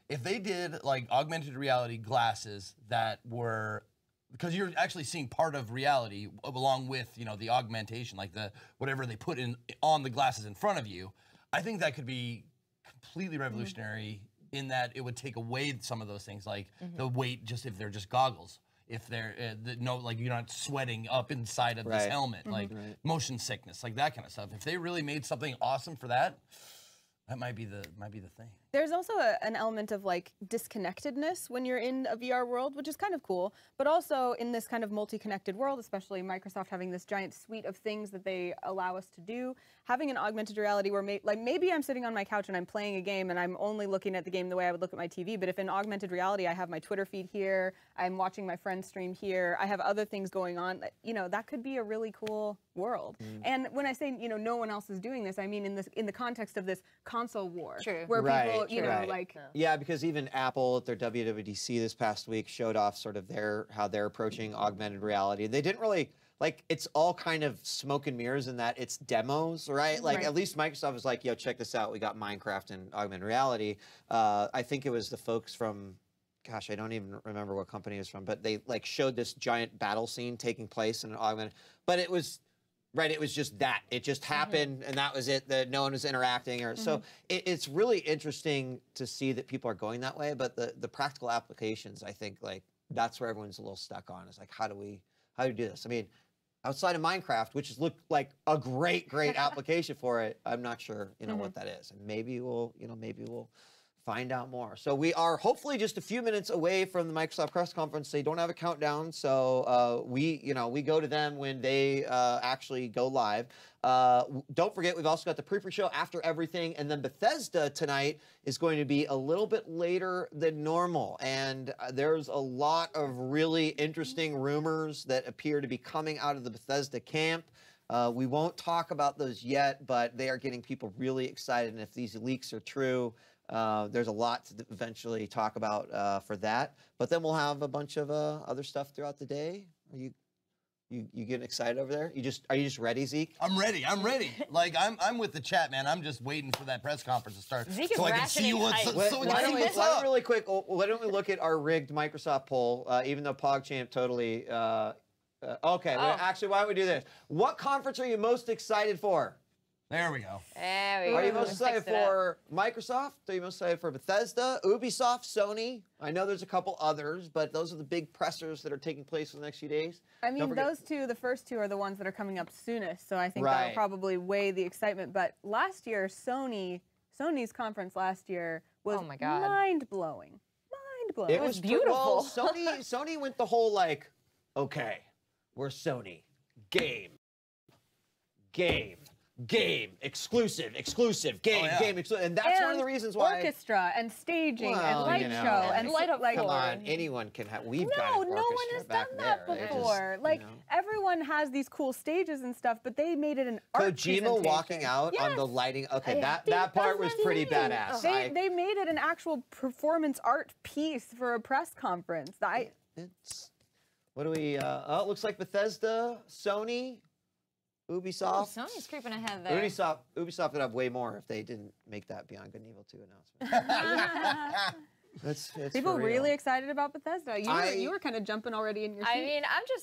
If they did like augmented reality glasses that were, because you're actually seeing part of reality along with, the augmentation, like the whatever they put on the glasses in front of you, I think that could be completely revolutionary in that it would take away some of those things, like the weight, just if they're just goggles. If they're like you're not sweating up inside of this helmet, like motion sickness, like that kind of stuff. If they really made something awesome for that, that might be the thing. There's also an element of like disconnectedness when you're in a VR world, which is kind of cool, but also in this kind of multi-connected world, especially Microsoft having this giant suite of things that they allow us to do, having an augmented reality where maybe I'm sitting on my couch and I'm playing a game and I'm only looking at the game the way I would look at my TV, but if in augmented reality I have my Twitter feed here, I'm watching my friends stream here, I have other things going on, that could be a really cool world. And when I say, no one else is doing this, I mean in the context of this console war, where people, yeah, because even Apple at their WWDC this past week showed off sort of how they're approaching augmented reality. They didn't really it's all kind of smoke and mirrors in that it's demos, right? At least Microsoft was like, yo, check this out. We got Minecraft and augmented reality. I think it was the folks from, gosh, I don't even remember what company it was from, but they showed this giant battle scene taking place in an augmented, but it was. Right, it was just that. It just happened, and that was it. That no one was interacting, so it's really interesting to see that people are going that way. But the practical applications, I think, that's where everyone's a little stuck on. Is how do we do this? I mean, outside of Minecraft, which has looked like a great application for it, I'm not sure what that is, and maybe we'll find out more. So we are hopefully just a few minutes away from the Microsoft press conference. They don't have a countdown, so we go to them when they actually go live. Don't forget, we've also got the pre-show after everything, and then Bethesda tonight is going to be a little bit later than normal, and there's a lot of really interesting rumors that appear to be coming out of the Bethesda camp. We won't talk about those yet, but they are getting people really excited, and if these leaks are true, there's a lot to eventually talk about for that. But then we'll have a bunch of other stuff throughout the day. Are you getting excited over there? Are you just ready, Zeke? I'm ready. I'm with the chat, man. I'm just waiting for that press conference to start Zeke so is I can see what's what's up. Really quick, why don't we look at our rigged Microsoft poll? Even though PogChamp totally. Okay, actually, why don't we do this? What conference are you most excited for? There we go. There we go. Are you most excited for Microsoft? Are you most excited for Bethesda, Ubisoft, Sony? I know there's a couple others, but those are the big pressers that are taking place in the next few days. I mean, those two, the first two are the ones that are coming up soonest, so I think that'll probably weigh the excitement. But last year, Sony's conference last year was mind-blowing. Mind-blowing. It was beautiful. Well, Sony went the whole okay, we're Sony. Game. Exclusive, game, and that's one of the reasons why. Orchestra and staging and light show and light up. Come on, anyone can have. We've got an orchestra no one has done that before. Everyone has these cool stages and stuff, but they made it an art presentation. Kojima walking out on the lighting. Okay, that part was pretty badass. They made it an actual performance art piece for a press conference. What do we? It looks like Bethesda, Sony. Ubisoft. Sony's creeping ahead there. Ubisoft would have way more if they didn't make that Beyond Good and Evil 2 announcement. It's people really excited about Bethesda. You were kind of jumping already in your seat. I mean,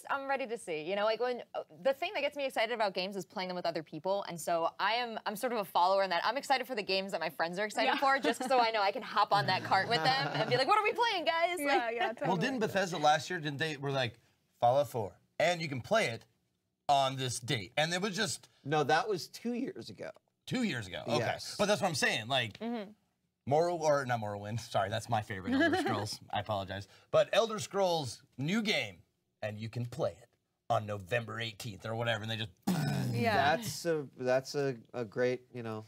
I'm ready to see. When the thing that gets me excited about games is playing them with other people, and so I'm sort of a follower in that. I'm excited for the games that my friends are excited for, just so I know I can hop on that cart with them and be like, "What are we playing, guys?" Totally. Well, didn't Bethesda last year? Were like Fallout 4, and you can play it on this date, and it was just no. That was 2 years ago. 2 years ago. Okay, yes. But that's what I'm saying. Not Morrowind. Sorry, that's my favorite Elder Scrolls. I apologize, but Elder Scrolls new game, and you can play it on November 18th or whatever, and they just That's a great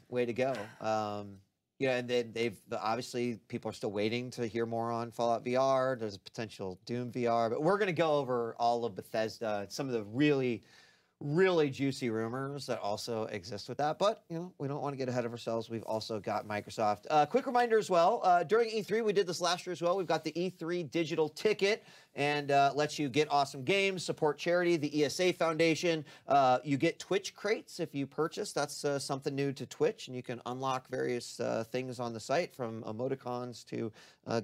way to go. And they've obviously people are still waiting to hear more on Fallout VR. There's a potential Doom VR, but we're going to go over all of Bethesda, some of the really juicy rumors that also exist with that. But we don't want to get ahead of ourselves. We've also got Microsoft. Quick reminder as well. During E3, we did this last year as well. We've got the E3 digital ticket. and lets you get awesome games, support charity, the ESA Foundation. You get Twitch crates if you purchase. That's something new to Twitch, and you can unlock various things on the site, from emoticons to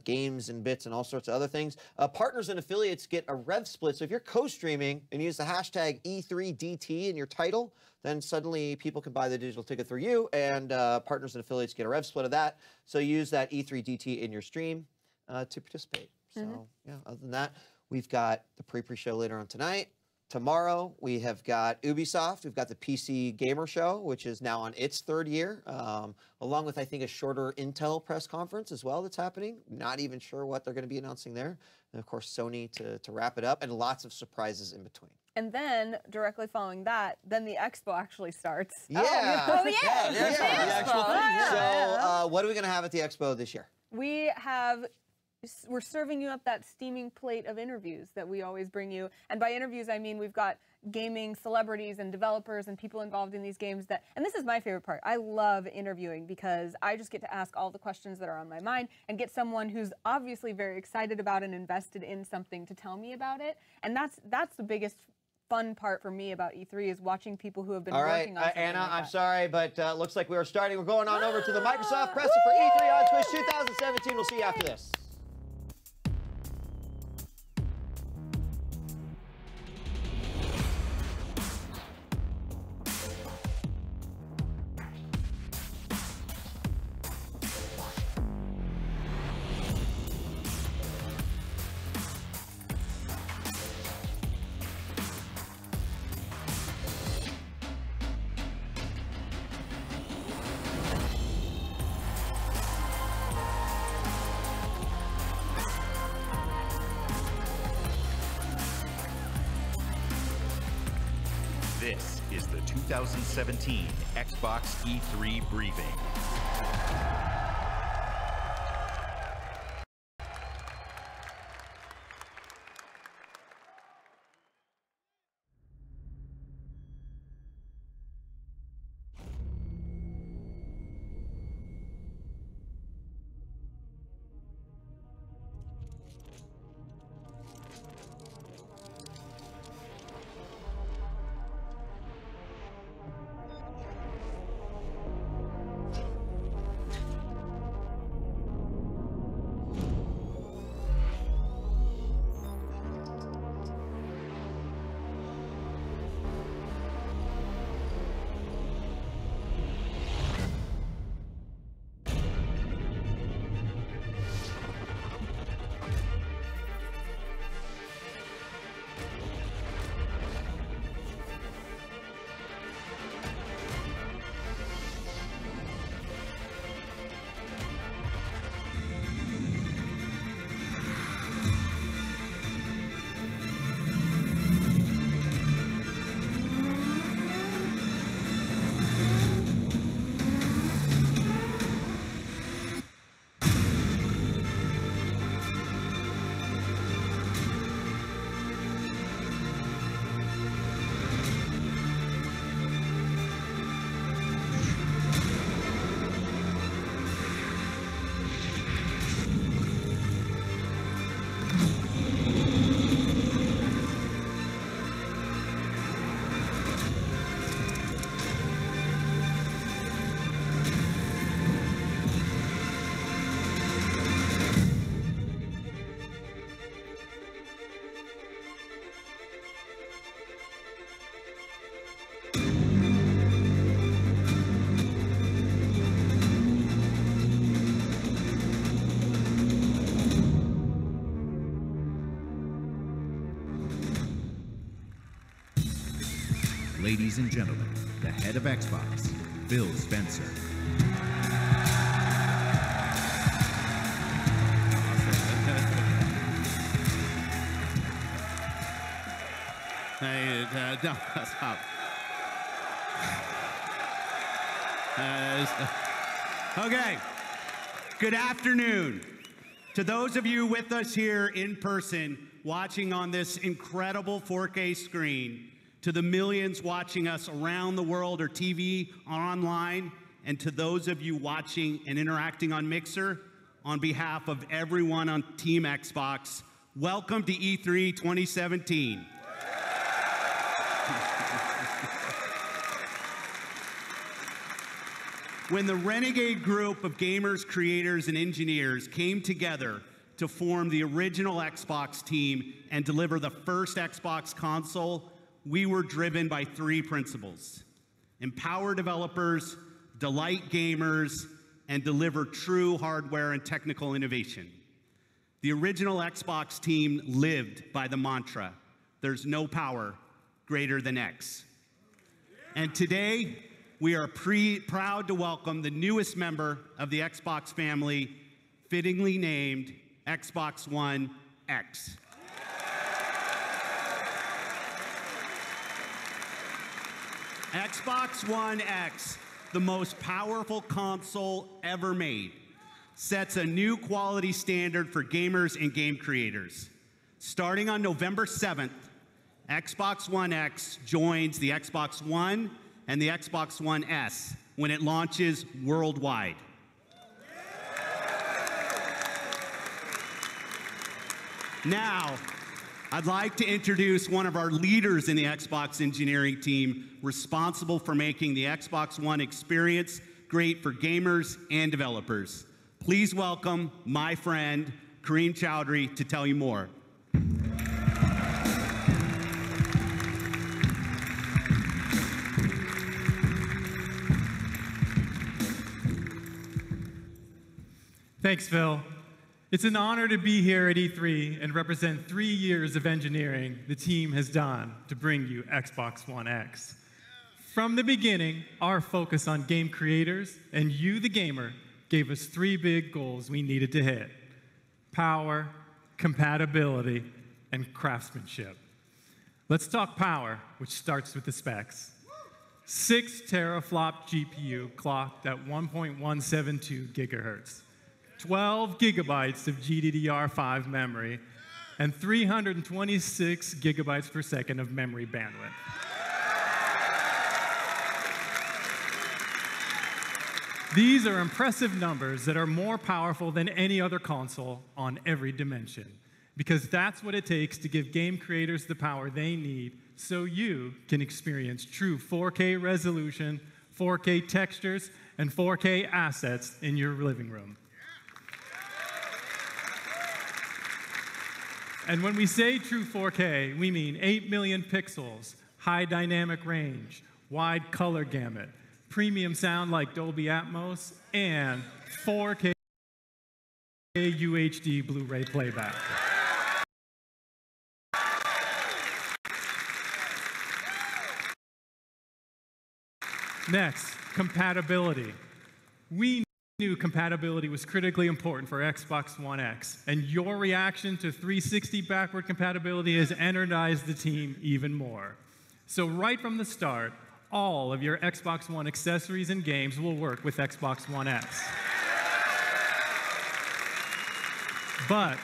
games and bits and all sorts of other things. Partners and affiliates get a rev split. So if you're co-streaming and use the hashtag E3DT in your title, then suddenly people can buy the digital ticket through you, and partners and affiliates get a rev split of that. So use that E3DT in your stream to participate. So yeah, other than that, we've got the pre-show later on tonight. Tomorrow, we have got Ubisoft. We've got the PC Gamer Show, which is now on its 3rd year, along with, I think, a shorter Intel press conference as well that's happening. Not even sure what they're going to be announcing there. And, of course, Sony to wrap it up, and lots of surprises in between. And then, directly following that, then the expo actually starts. Yeah. Oh, yeah. The actual thing. So what are we going to have at the expo this year? We're serving you up that steaming plate of interviews that we always bring you. And by interviews, I mean we've got gaming celebrities and developers and people involved in these games and this is my favorite part. I love interviewing because I just get to ask all the questions that are on my mind and get someone who's obviously very excited about and invested in something to tell me about it. And that's the biggest fun part for me about E3 is watching people who have been working on something Anna, like I'm that. sorry, but looks like we are starting. We're going on over to the Microsoft presser for E3 on Twitch 2017. We'll see you after this. This is the 2017 Xbox E3 briefing. Ladies and gentlemen, the head of Xbox, Phil Spencer. Hey, no, stop. Okay. Good afternoon. To those of you with us here in person, watching on this incredible 4K screen, to the millions watching us around the world or TV online, and to those of you watching and interacting on Mixer, on behalf of everyone on Team Xbox, welcome to E3 2017. When the renegade group of gamers, creators, and engineers came together to form the original Xbox team and deliver the first Xbox console, we were driven by three principles: empower developers, delight gamers, and deliver true hardware and technical innovation. The original Xbox team lived by the mantra, there's no power greater than X. And today, we are proud to welcome the newest member of the Xbox family, fittingly named Xbox One X. Xbox One X, the most powerful console ever made, sets a new quality standard for gamers and game creators. Starting on November 7th, Xbox One X joins the Xbox One and the Xbox One S when it launches worldwide. Now, I'd like to introduce one of our leaders in the Xbox engineering team responsible for making the Xbox One experience great for gamers and developers. Please welcome my friend, Kareem Chowdhury, to tell you more. Thanks, Phil. It's an honor to be here at E3 and represent 3 years of engineering the team has done to bring you Xbox One X. From the beginning, our focus on game creators and you, the gamer, gave us 3 big goals we needed to hit: power, compatibility, and craftsmanship. Let's talk power, which starts with the specs. 6 teraflop GPU clocked at 1.172 gigahertz. 12 gigabytes of GDDR5 memory, and 326 gigabytes per second of memory bandwidth. These are impressive numbers that are more powerful than any other console on every dimension, because that's what it takes to give game creators the power they need so you can experience true 4K resolution, 4K textures, and 4K assets in your living room. And when we say true 4K, we mean 8 million pixels, high dynamic range, wide color gamut, premium sound like Dolby Atmos, and 4K UHD Blu-ray playback. Next, compatibility. We knew compatibility was critically important for Xbox One X, and your reaction to 360 backward compatibility has energized the team even more. So right from the start, all of your Xbox One accessories and games will work with Xbox One X. But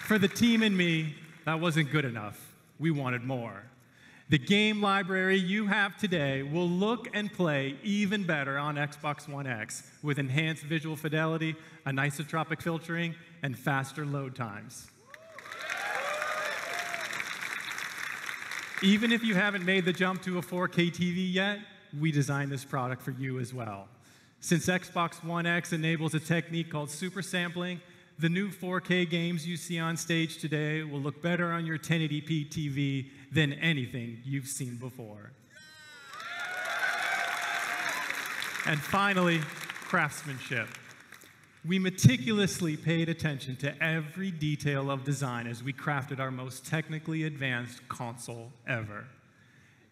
for the team and me, that wasn't good enough. We wanted more. The game library you have today will look and play even better on Xbox One X with enhanced visual fidelity, anisotropic filtering, and faster load times. Even if you haven't made the jump to a 4K TV yet, we designed this product for you as well. Since Xbox One X enables a technique called super sampling, the new 4K games you see on stage today will look better on your 1080p TV than anything you've seen before. And finally, craftsmanship. We meticulously paid attention to every detail of design as we crafted our most technically advanced console ever.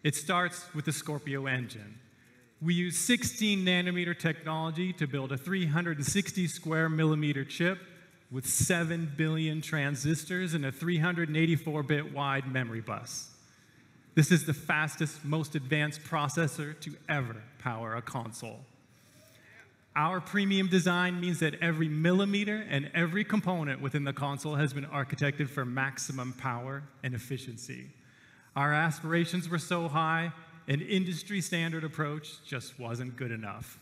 It starts with the Scorpio engine. We use 16 nanometer technology to build a 360 square millimeter chip with 7 billion transistors and a 384-bit wide memory bus. This is the fastest, most advanced processor to ever power a console. Our premium design means that every millimeter and every component within the console has been architected for maximum power and efficiency. Our aspirations were so high, an industry standard approach just wasn't good enough.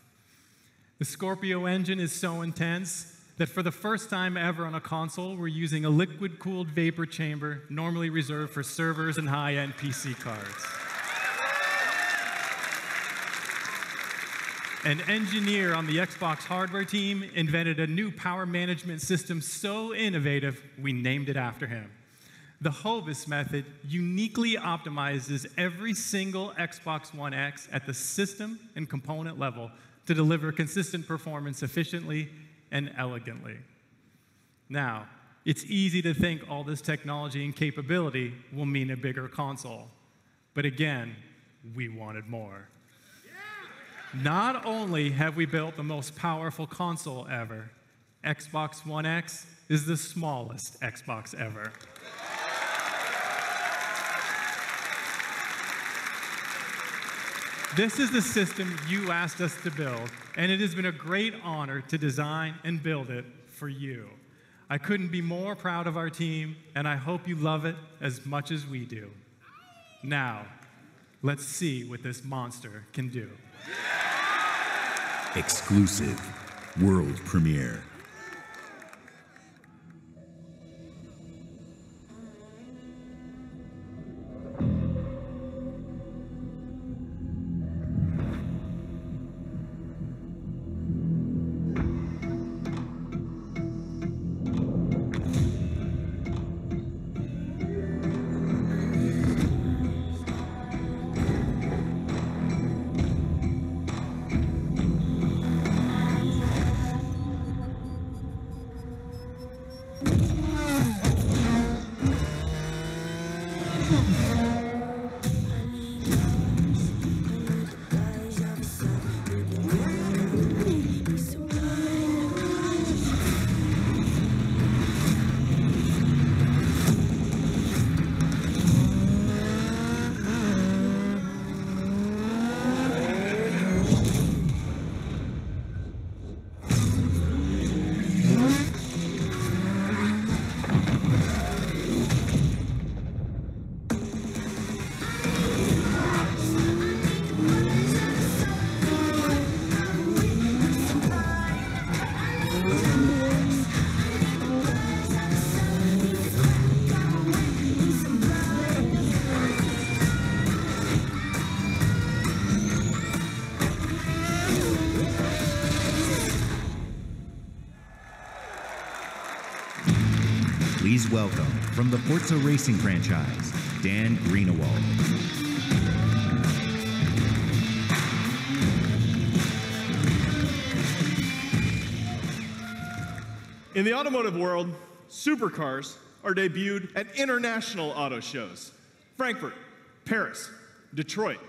The Scorpio engine is so intense, that for the first time ever on a console, we're using a liquid-cooled vapor chamber normally reserved for servers and high-end PC cards. An engineer on the Xbox hardware team invented a new power management system so innovative, we named it after him. The Hovis method uniquely optimizes every single Xbox One X at the system and component level to deliver consistent performance efficiently and elegantly. Now, it's easy to think all this technology and capability will mean a bigger console. But again, we wanted more. Not only have we built the most powerful console ever, Xbox One X is the smallest Xbox ever. This is the system you asked us to build, and it has been a great honor to design and build it for you. I couldn't be more proud of our team, and I hope you love it as much as we do. Now, let's see what this monster can do. Exclusive world premiere. Please welcome, from the Forza Racing franchise, Dan Greenewald. In the automotive world, supercars are debuted at international auto shows: Frankfurt, Paris, Detroit.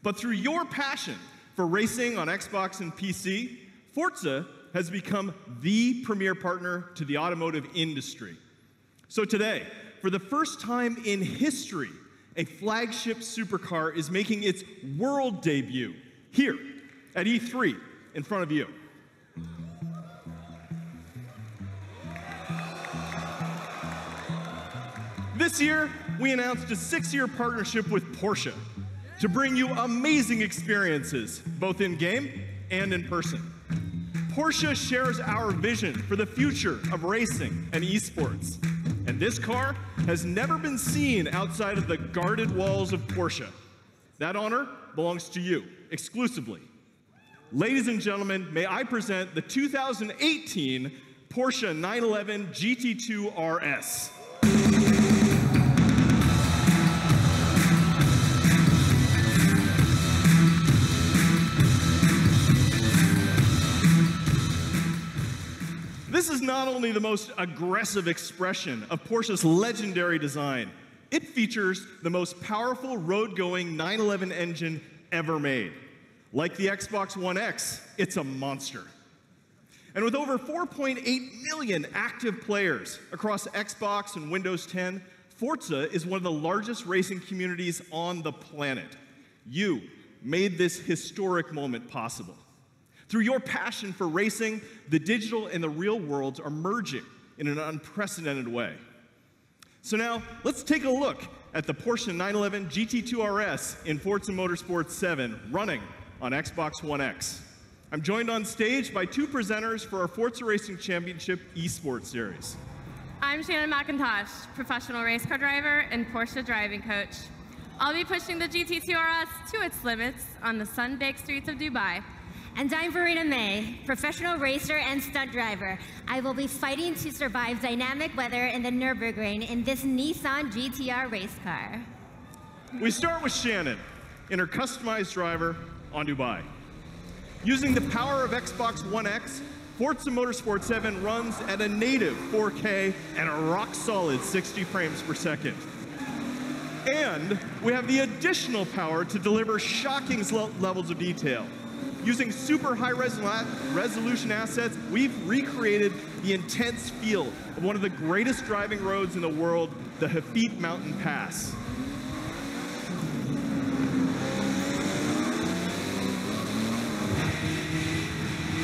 But through your passion for racing on Xbox and PC, Forza has become the premier partner to the automotive industry. So today, for the first time in history, a flagship supercar is making its world debut here at E3 in front of you. This year, we announced a 6-year partnership with Porsche to bring you amazing experiences, both in-game and in person. Porsche shares our vision for the future of racing and esports. And this car has never been seen outside of the guarded walls of Porsche. That honor belongs to you, exclusively. Ladies and gentlemen, may I present the 2018 Porsche 911 GT2 RS. This is not only the most aggressive expression of Porsche's legendary design, it features the most powerful road-going 911 engine ever made. Like the Xbox One X, it's a monster. And with over 4.8 million active players across Xbox and Windows 10, Forza is one of the largest racing communities on the planet. You made this historic moment possible. Through your passion for racing, the digital and the real worlds are merging in an unprecedented way. So now, let's take a look at the Porsche 911 GT2 RS in Forza Motorsport 7 running on Xbox One X. I'm joined on stage by two presenters for our Forza Racing Championship Esports Series. I'm Shannon McIntosh, professional race car driver and Porsche driving coach. I'll be pushing the GT2 RS to its limits on the sun-baked streets of Dubai. And I'm Verena May, professional racer and stunt driver. I will be fighting to survive dynamic weather in the Nürburgring in this Nissan GTR race car. We start with Shannon in her customized driver on Dubai. Using the power of Xbox One X, Forza Motorsport 7 runs at a native 4K and a rock-solid 60 frames per second. And we have the additional power to deliver shocking levels of detail. Using super high resolution assets, we've recreated the intense feel of one of the greatest driving roads in the world, the Hafid Mountain Pass.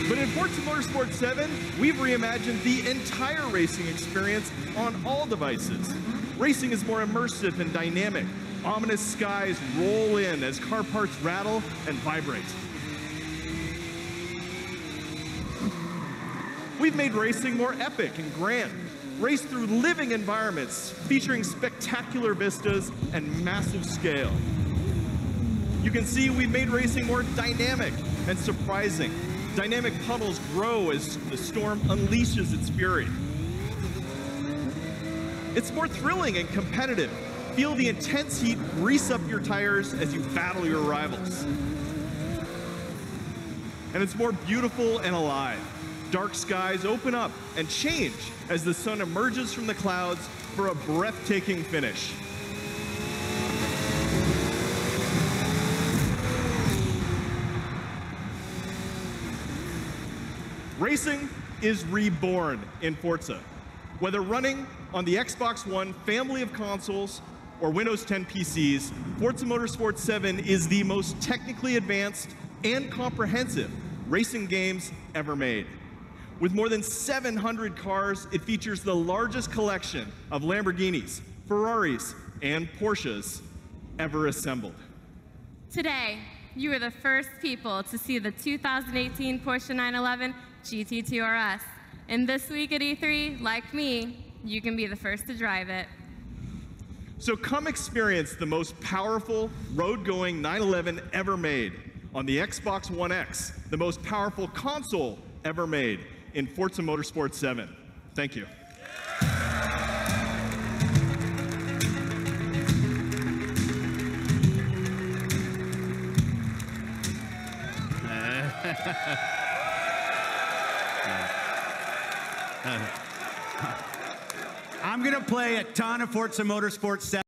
But in Forza Motorsport 7, we've reimagined the entire racing experience on all devices. Racing is more immersive and dynamic. Ominous skies roll in as car parts rattle and vibrate. We've made racing more epic and grand. Race through living environments featuring spectacular vistas and massive scale. You can see we've made racing more dynamic and surprising. Dynamic puddles grow as the storm unleashes its fury. It's more thrilling and competitive. Feel the intense heat grease up your tires as you battle your rivals. And it's more beautiful and alive. Dark skies open up and change as the sun emerges from the clouds for a breathtaking finish. Racing is reborn in Forza. Whether running on the Xbox One family of consoles or Windows 10 PCs, Forza Motorsport 7 is the most technically advanced and comprehensive racing games ever made. With more than 700 cars, it features the largest collection of Lamborghinis, Ferraris, and Porsches ever assembled. Today, you are the first people to see the 2018 Porsche 911 GT2 RS. And this week at E3, like me, you can be the first to drive it. So come experience the most powerful road-going 911 ever made on the Xbox One X, the most powerful console ever made in Forza Motorsport 7. Thank you. I'm going to play a ton of Forza Motorsport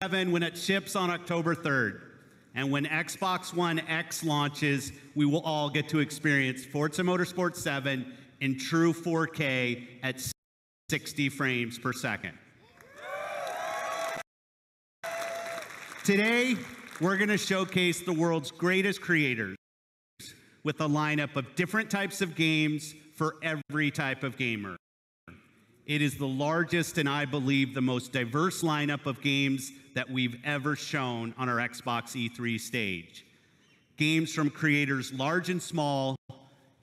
7 when it ships on October 3rd. And when Xbox One X launches, we will all get to experience Forza Motorsport 7 in true 4K at 60 frames per second. Today, we're going to showcase the world's greatest creators with a lineup of different types of games for every type of gamer. It is the largest and I believe the most diverse lineup of games that we've ever shown on our Xbox E3 stage. Games from creators large and small,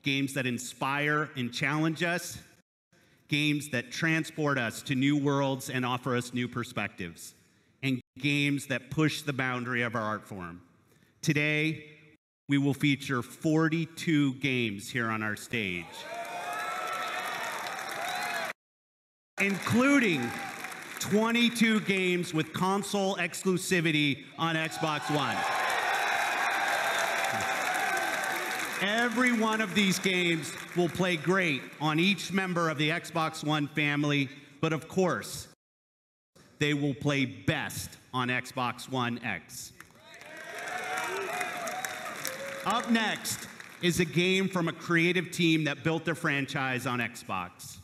games that inspire and challenge us, games that transport us to new worlds and offer us new perspectives, and games that push the boundary of our art form. Today, we will feature 42 games here on our stage, including 22 games with console exclusivity on Xbox One. Every one of these games will play great on each member of the Xbox One family, but of course, they will play best on Xbox One X. Up next is a game from a creative team that built their franchise on Xbox.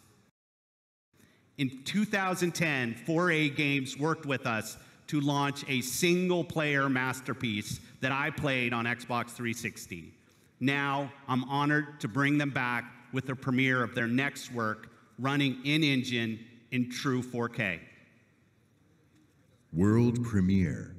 In 2010, 4A Games worked with us to launch a single-player masterpiece that I played on Xbox 360. Now, I'm honored to bring them back with the premiere of their next work, running in-engine in true 4K. World premiere.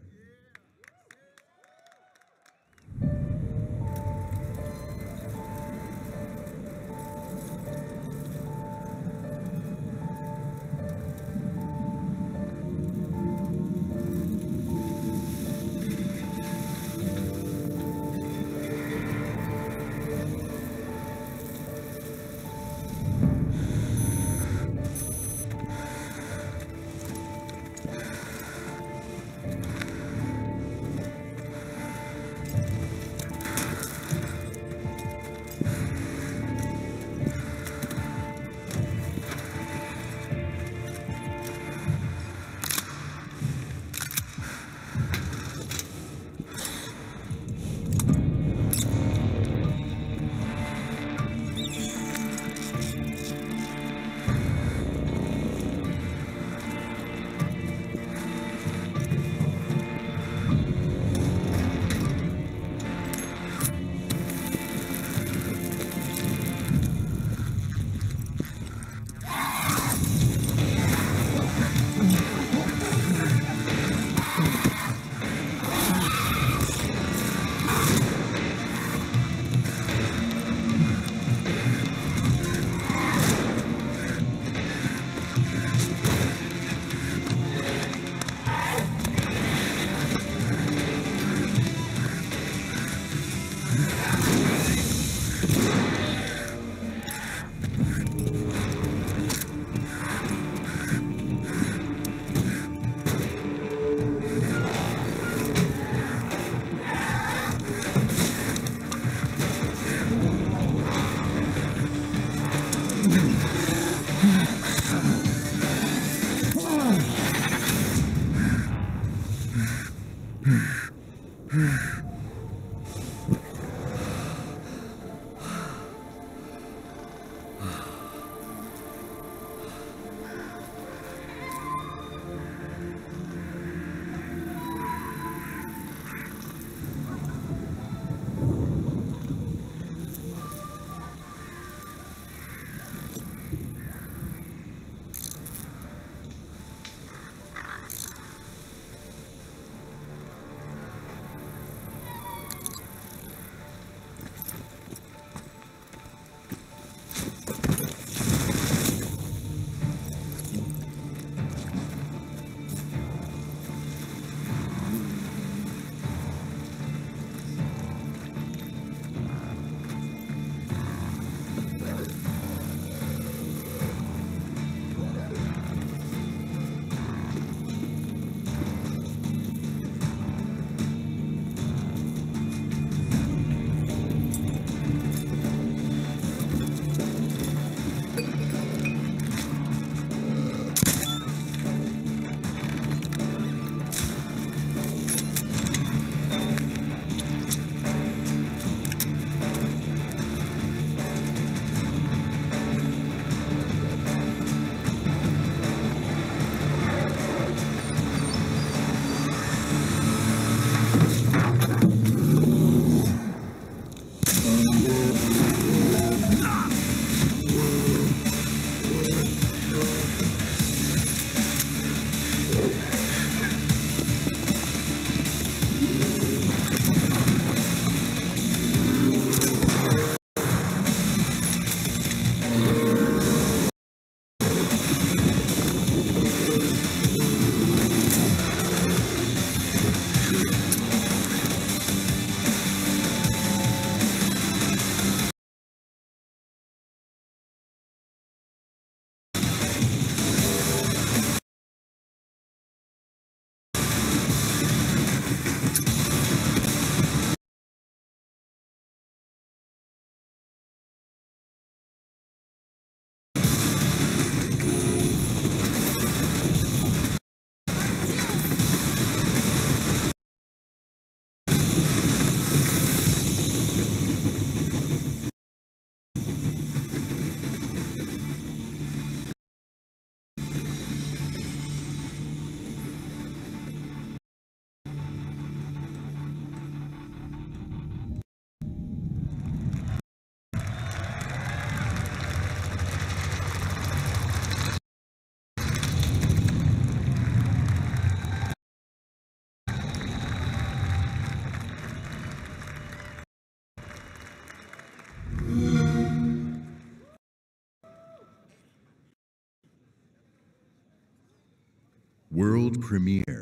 World premiere.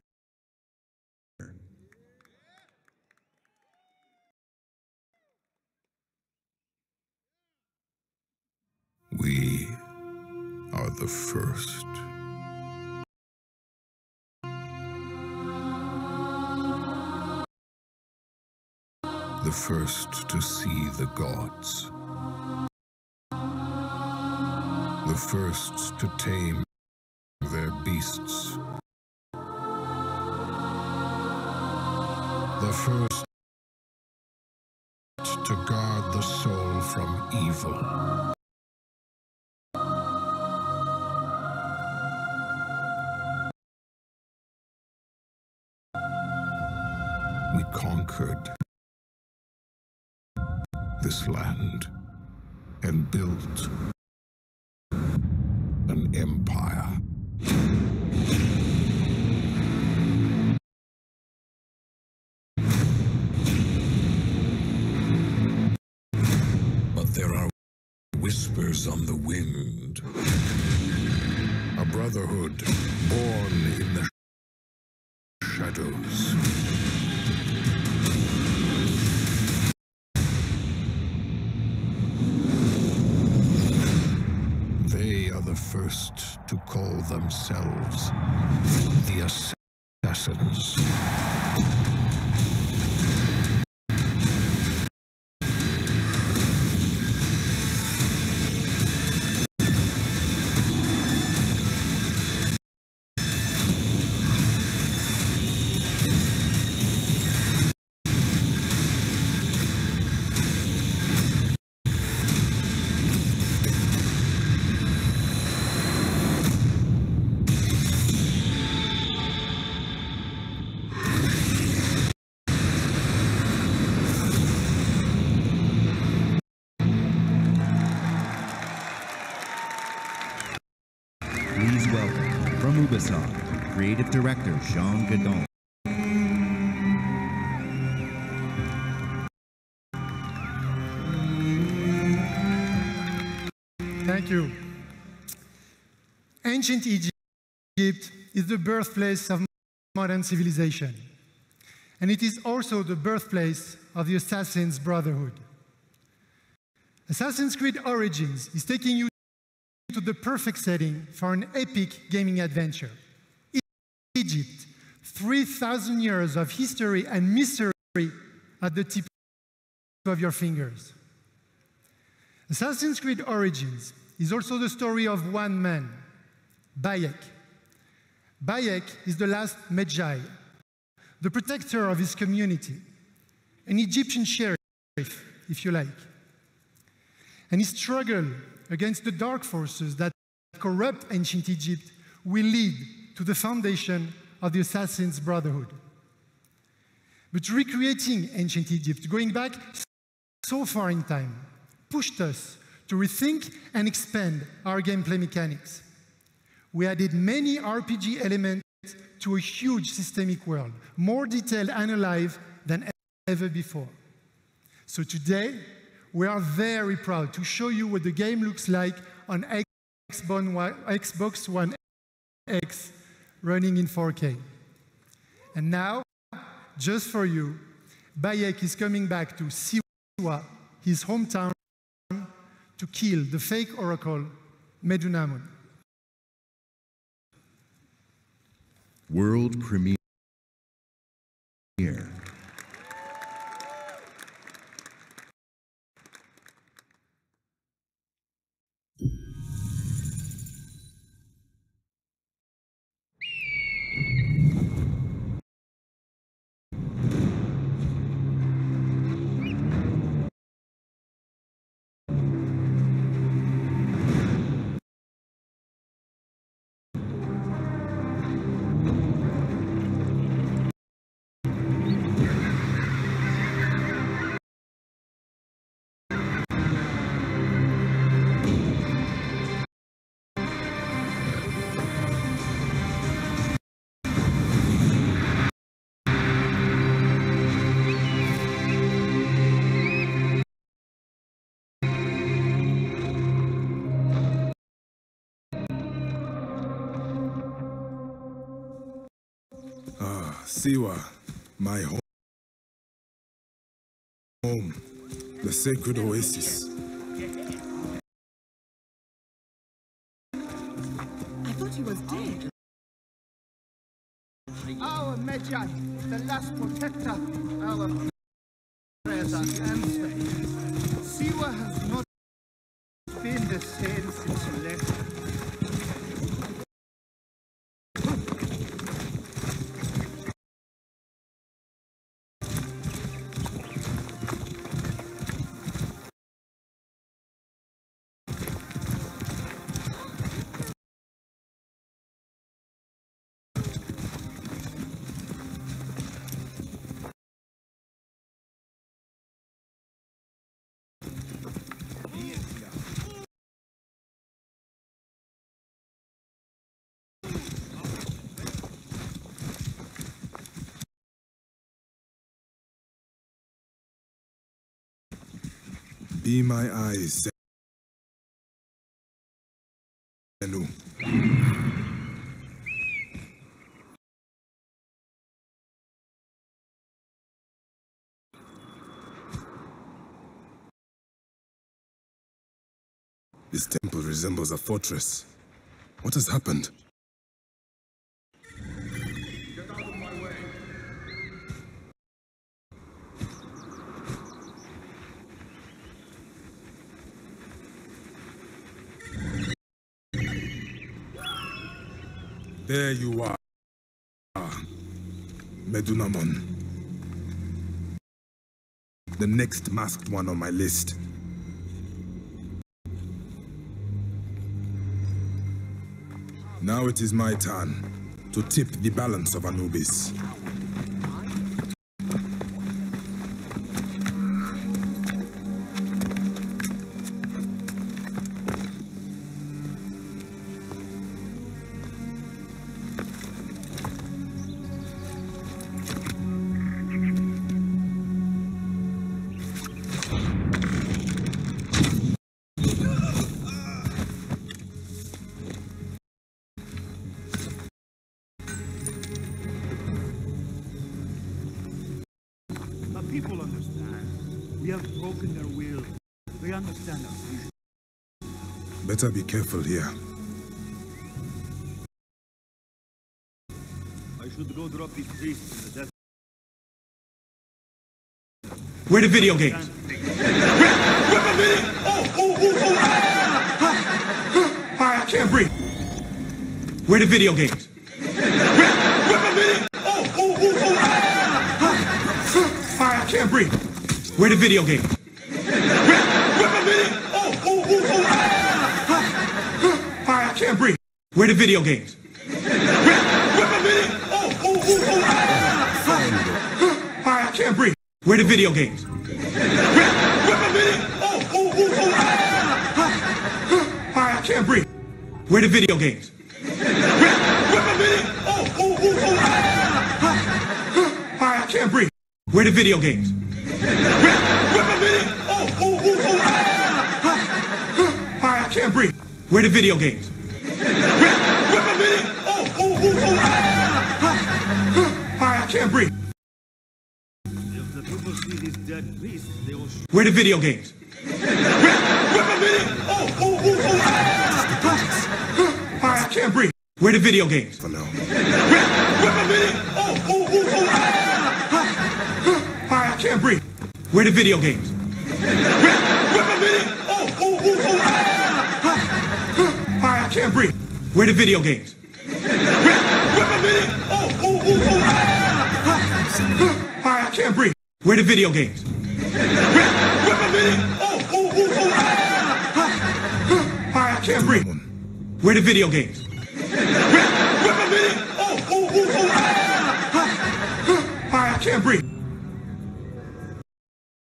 We are the first. The first to see the gods. The first to tame their beasts. The first to guard the soul from evil. We conquered this land and built an empire. But there are whispers on the wind. A brotherhood born in the shadows. They are the first to call themselves the Assassins. Ubisoft, creative director Jean Gadon. Thank you. Ancient Egypt is the birthplace of modern civilization. And it is also the birthplace of the Assassin's Brotherhood. Assassin's Creed Origins is taking you to the perfect setting for an epic gaming adventure. Egypt, 3,000 years of history and mystery at the tip of your fingers. Assassin's Creed Origins is also the story of one man, Bayek. Bayek is the last Magi, the protector of his community, an Egyptian sheriff, if you like. And his struggle against the dark forces that corrupt ancient Egypt will lead to the foundation of the Assassin's Brotherhood. But recreating ancient Egypt, going back so far in time, pushed us to rethink and expand our gameplay mechanics. We added many RPG elements to a huge systemic world, more detailed and alive than ever before. So today, we are very proud to show you what the game looks like on Xbox One X running in 4K. And now, just for you, Bayek is coming back to Siwa, his hometown, to kill the fake oracle, Medunamun. World premiere. Siwa, my home, the sacred oasis. I thought he was dead. Our Magi, the last protector, our prayers are answered. Siwa has not been the same since he left. Be my eyes, Zenu. This temple resembles a fortress. What has happened? Get out of my way. There you are, Medunamun. The next masked one on my list. Now it is my turn to tip the balance of Anubis. people understand. We have broken their will. They understand our vision. Better be careful here. I should go drop these priests in the desert. Where the video games? I can't breathe. Where the video games? I can't breathe. Where the video games? I can't breathe. Where the video games? I can't breathe. Where the video games? I can't breathe. Where the video games? I can't breathe. Where the video games? I can't breathe. Where the video games? I can't breathe. If the people see these dead priests, they will shoot. Where the video games? I can't breathe. Where the video games? For now. I can't breathe. Where the video games? I can't breathe. Where the video games? I can't breathe. Where the video games? I can't breathe. Where the video games? I can't breathe.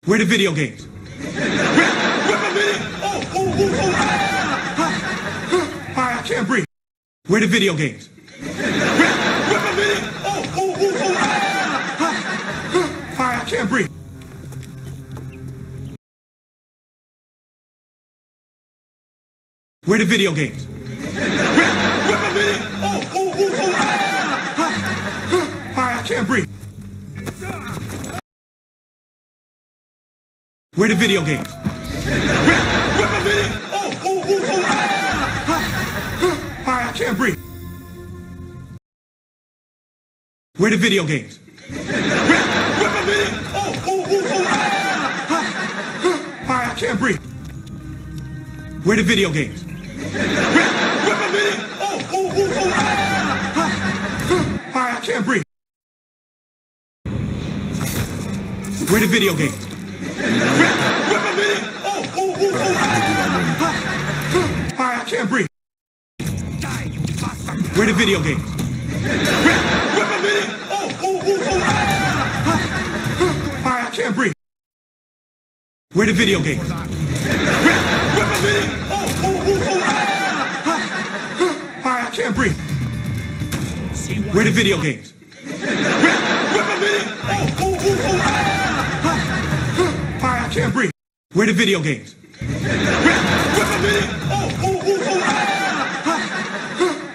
Where the video games? I can't breathe. Where the video games? I can't breathe. Where the video games? I can't breathe. Where the video games? I can't breathe. Where the video games? I can't breathe. Where the video games? I can't breathe. Where the video games? I can't breathe. Where the video games? I can't breathe. Where the video games? I can't breathe. Where the video games? I can't breathe. Where the video games?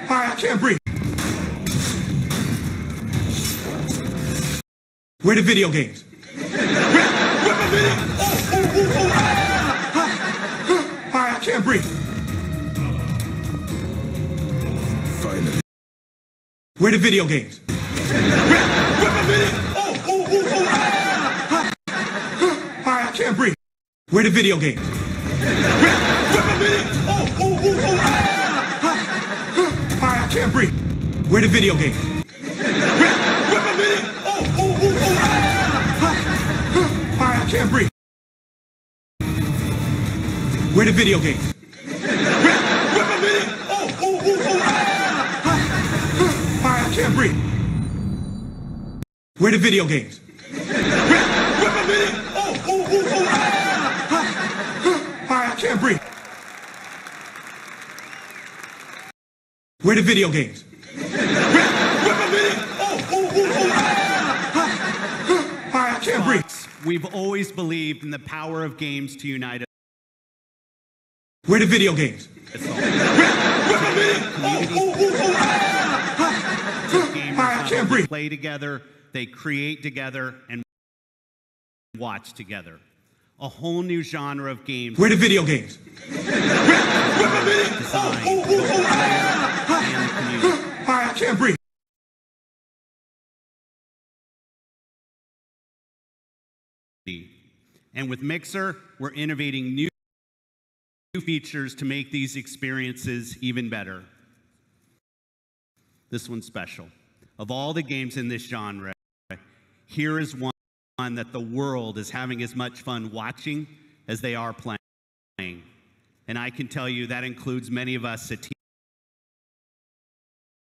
I can't breathe. Where the video games? I can't breathe. Finally. Where the video games? I can't breathe. Where the video games? I can't breathe. Where the video games? I can't breathe. Where the video games? I can't breathe. Where the video games? I can't breathe. Where the video games? I can't breathe. We've always believed in the power of games to unite us. Where the video games? I can't breathe. Play together, they create together, and watch together. A whole new genre of games. Where the video games? I can't breathe. And with Mixer, we're innovating new features to make these experiences even better. This one's special. Of all the games in this genre, here is one that the world is having as much fun watching as they are playing. And I can tell you that includes many of us at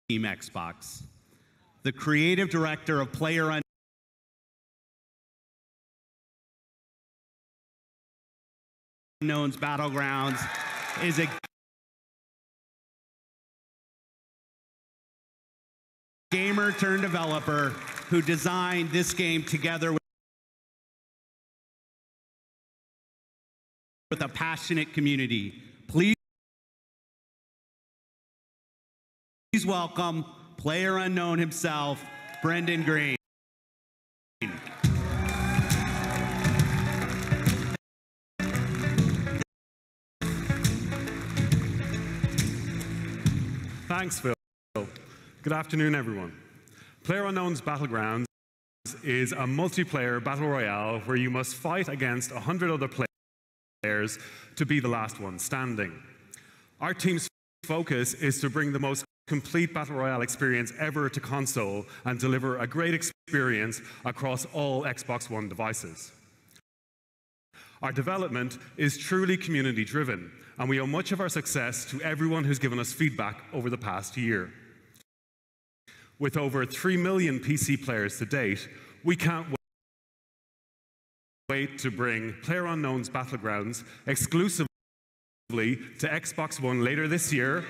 Team Xbox. The creative director of PlayerUnknown's Battlegrounds is a gamer turned developer who designed this game together with a passionate community. Please welcome PlayerUnknown himself, Brendan Green. Thanks, Phil. Good afternoon, everyone. PlayerUnknown's Battlegrounds is a multiplayer battle royale where you must fight against 100 other players to be the last one standing. Our team's focus is to bring the most complete battle royale experience ever to console and deliver a great experience across all Xbox One devices. Our development is truly community-driven, and we owe much of our success to everyone who's given us feedback over the past year. With over 3 million PC players to date, we can't wait to bring PlayerUnknown's Battlegrounds exclusively to Xbox One later this year,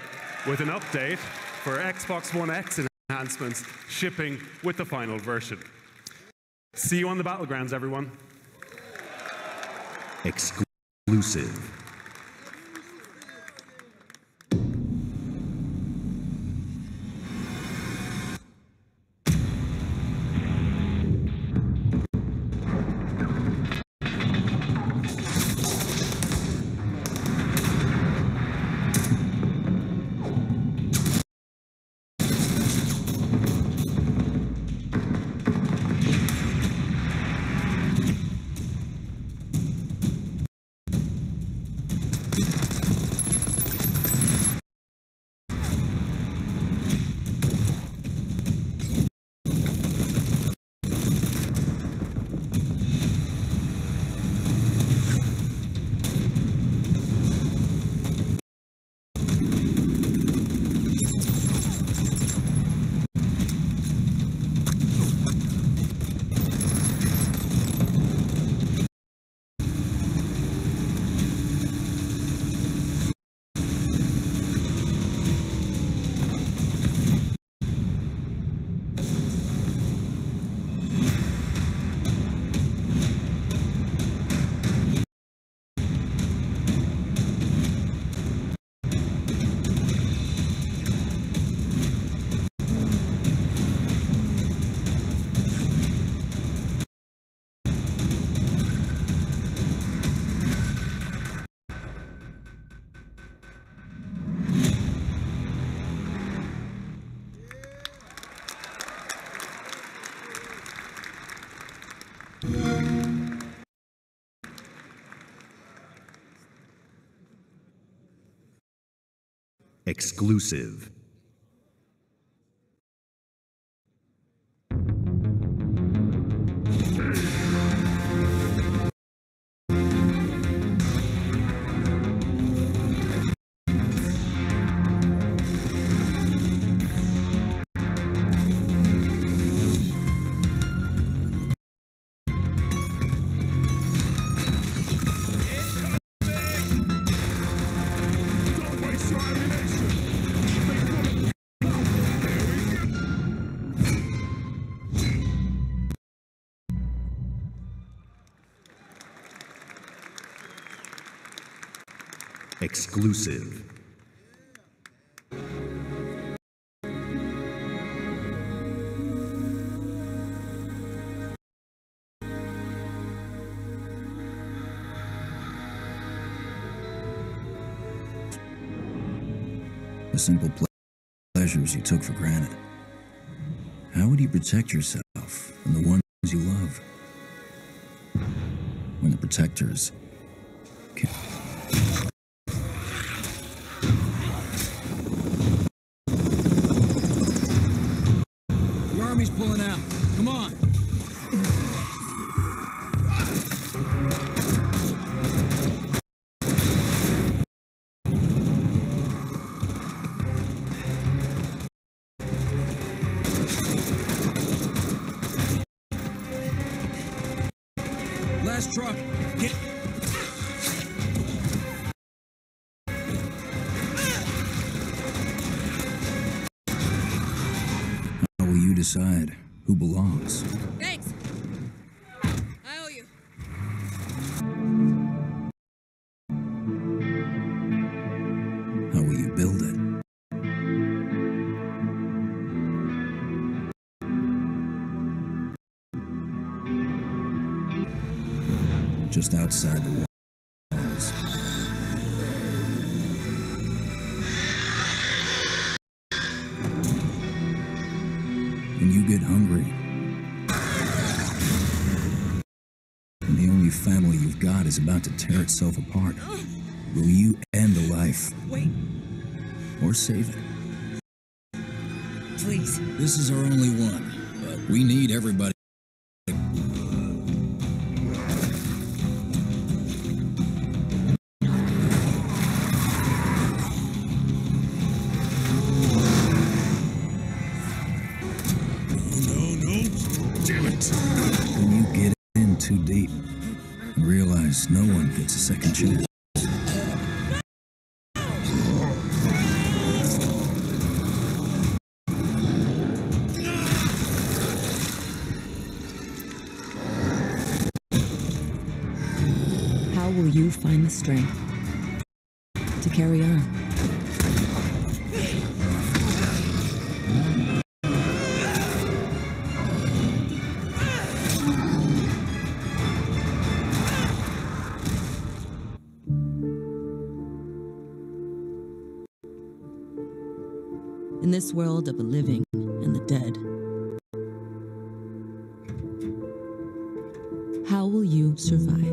with an update for Xbox One X enhancements shipping with the final version. See you on the Battlegrounds, everyone. Exclusive. Exclusive. Exclusive. the simple pleasures you took for granted. How would you protect yourself and the ones you love when the protectors can't? The army's pulling out. Come on. Last truck. Get. How will you decide who belongs? Thanks. I owe you. How will you build it? Just outside the walls. When you get hungry, and the only family you've got is about to tear itself apart, will you end a life? Wait. Or save it? Please. This is our only one, but we need everybody. When you get in too deep and realize no one gets a second chance. How will you find the strength to carry on? In this world of the living and the dead, how will you survive?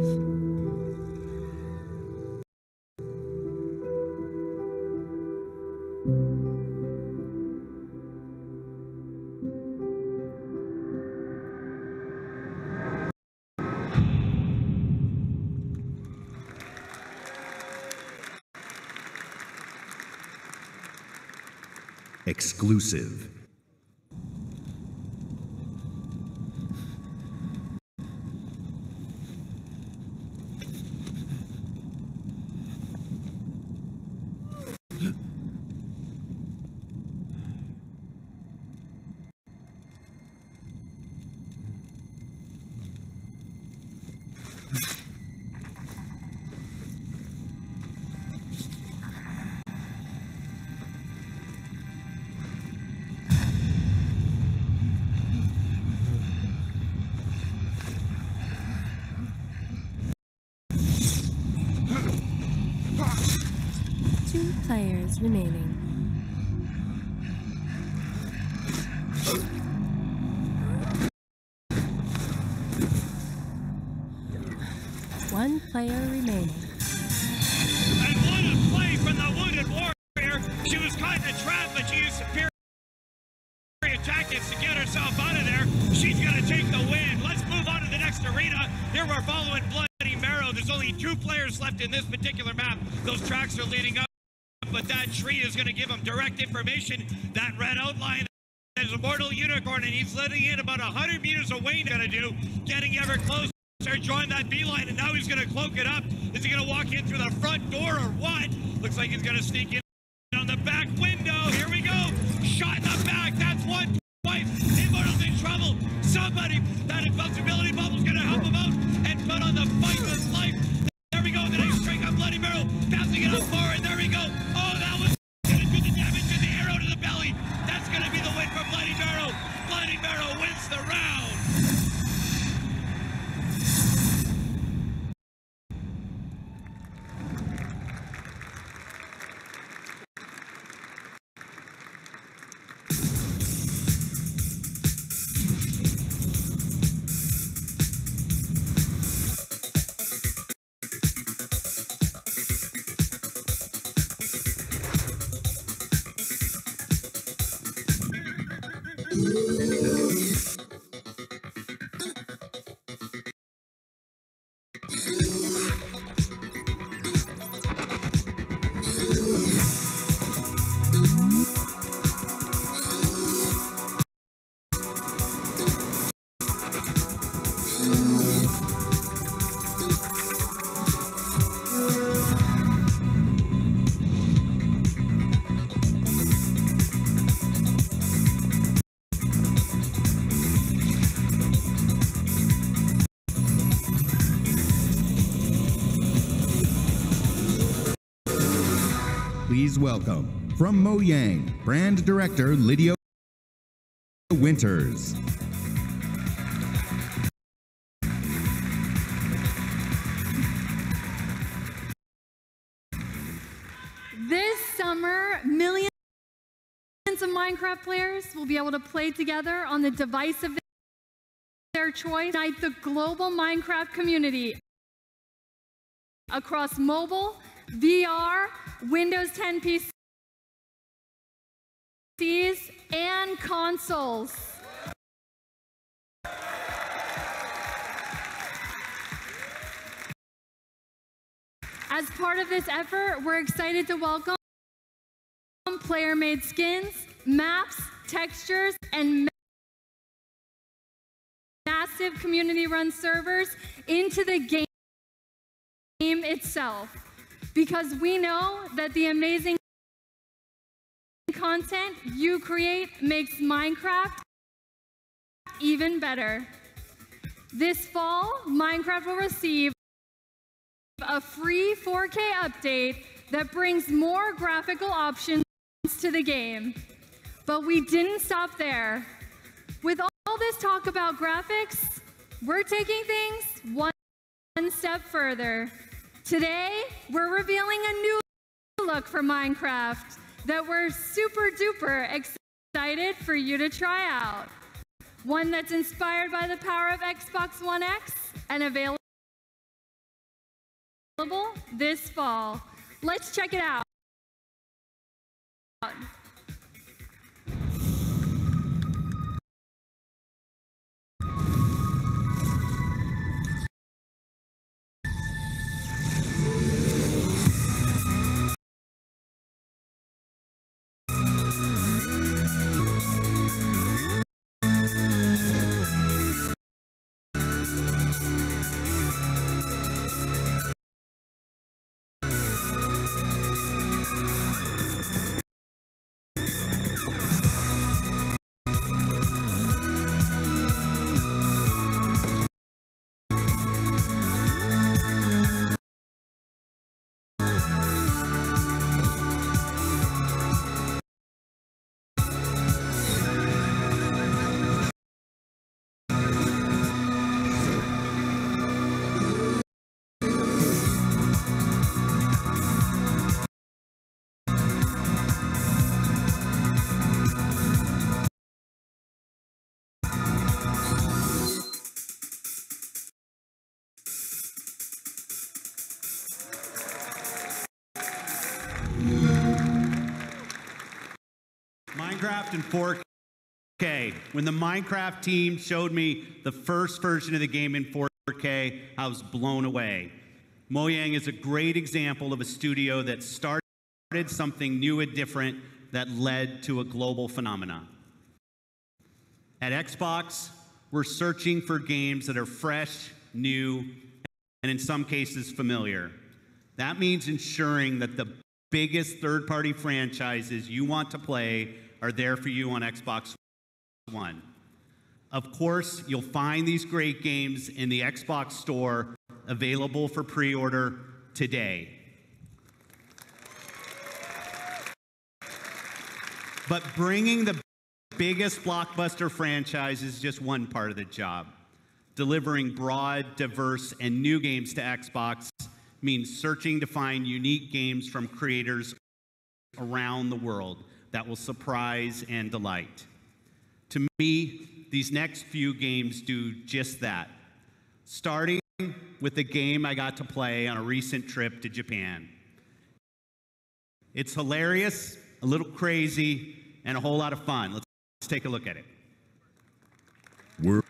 Exclusive. Two players remaining. One player remaining. And what a play from the wounded warrior. She was caught in a trap, but she used superior tactics to get herself out of there. She's going to take the win. Let's move on to the next arena. Here we're following Bloody Marrow. There's only 2 players left in this particular map. Those tracks are leading up, but that tree is going to give them direct information. That red outline, there's a mortal unicorn, and he's letting in about 100 meters away. Going to do, getting ever closer, drawing that beeline, and now he's going to cloak it up. Is he going to walk in through the front door or what? Looks like he's going to sneak in on the back window. Here we go. Shot in the back. That's one, twice. Immortal's in trouble. Somebody, that invincibility bubble's going to help him out and put on the fight of his life. There we go. The next strike on Bloody Marrow. Passing it up forward. There we go. Oh, that was going to do the damage to the arrow to the belly. That's going to be the win for Bloody Marrow. Bloody Marrow wins the round. Please welcome, from Mojang, Brand Director Lydia Winters. This summer, millions of Minecraft players will be able to play together on the device of their choice, unite the global Minecraft community across mobile, VR, Windows 10 PCs, and consoles. As part of this effort, we're excited to welcome player-made skins, maps, textures, and massive community-run servers into the game itself, because we know that the amazing content you create makes Minecraft even better. This fall, Minecraft will receive a free 4K update that brings more graphical options to the game. But we didn't stop there. With all this talk about graphics, we're taking things one step further. Today, we're revealing a new look for Minecraft that we're super duper excited for you to try out. One that's inspired by the power of Xbox One X and available this fall. Let's check it out. Minecraft in 4K. When the Minecraft team showed me the first version of the game in 4K, I was blown away. Mojang is a great example of a studio that started something new and different that led to a global phenomenon. At Xbox, we're searching for games that are fresh, new, and in some cases familiar. That means ensuring that the biggest third-party franchises you want to play are there for you on Xbox One. Of course, you'll find these great games in the Xbox Store, available for pre-order today. But bringing the biggest blockbuster franchise is just one part of the job. Delivering broad, diverse, and new games to Xbox means searching to find unique games from creators around the world that will surprise and delight. To me, these next few games do just that. Starting with the game I got to play on a recent trip to Japan. It's hilarious, a little crazy, and a whole lot of fun. Let's take a look at it. World.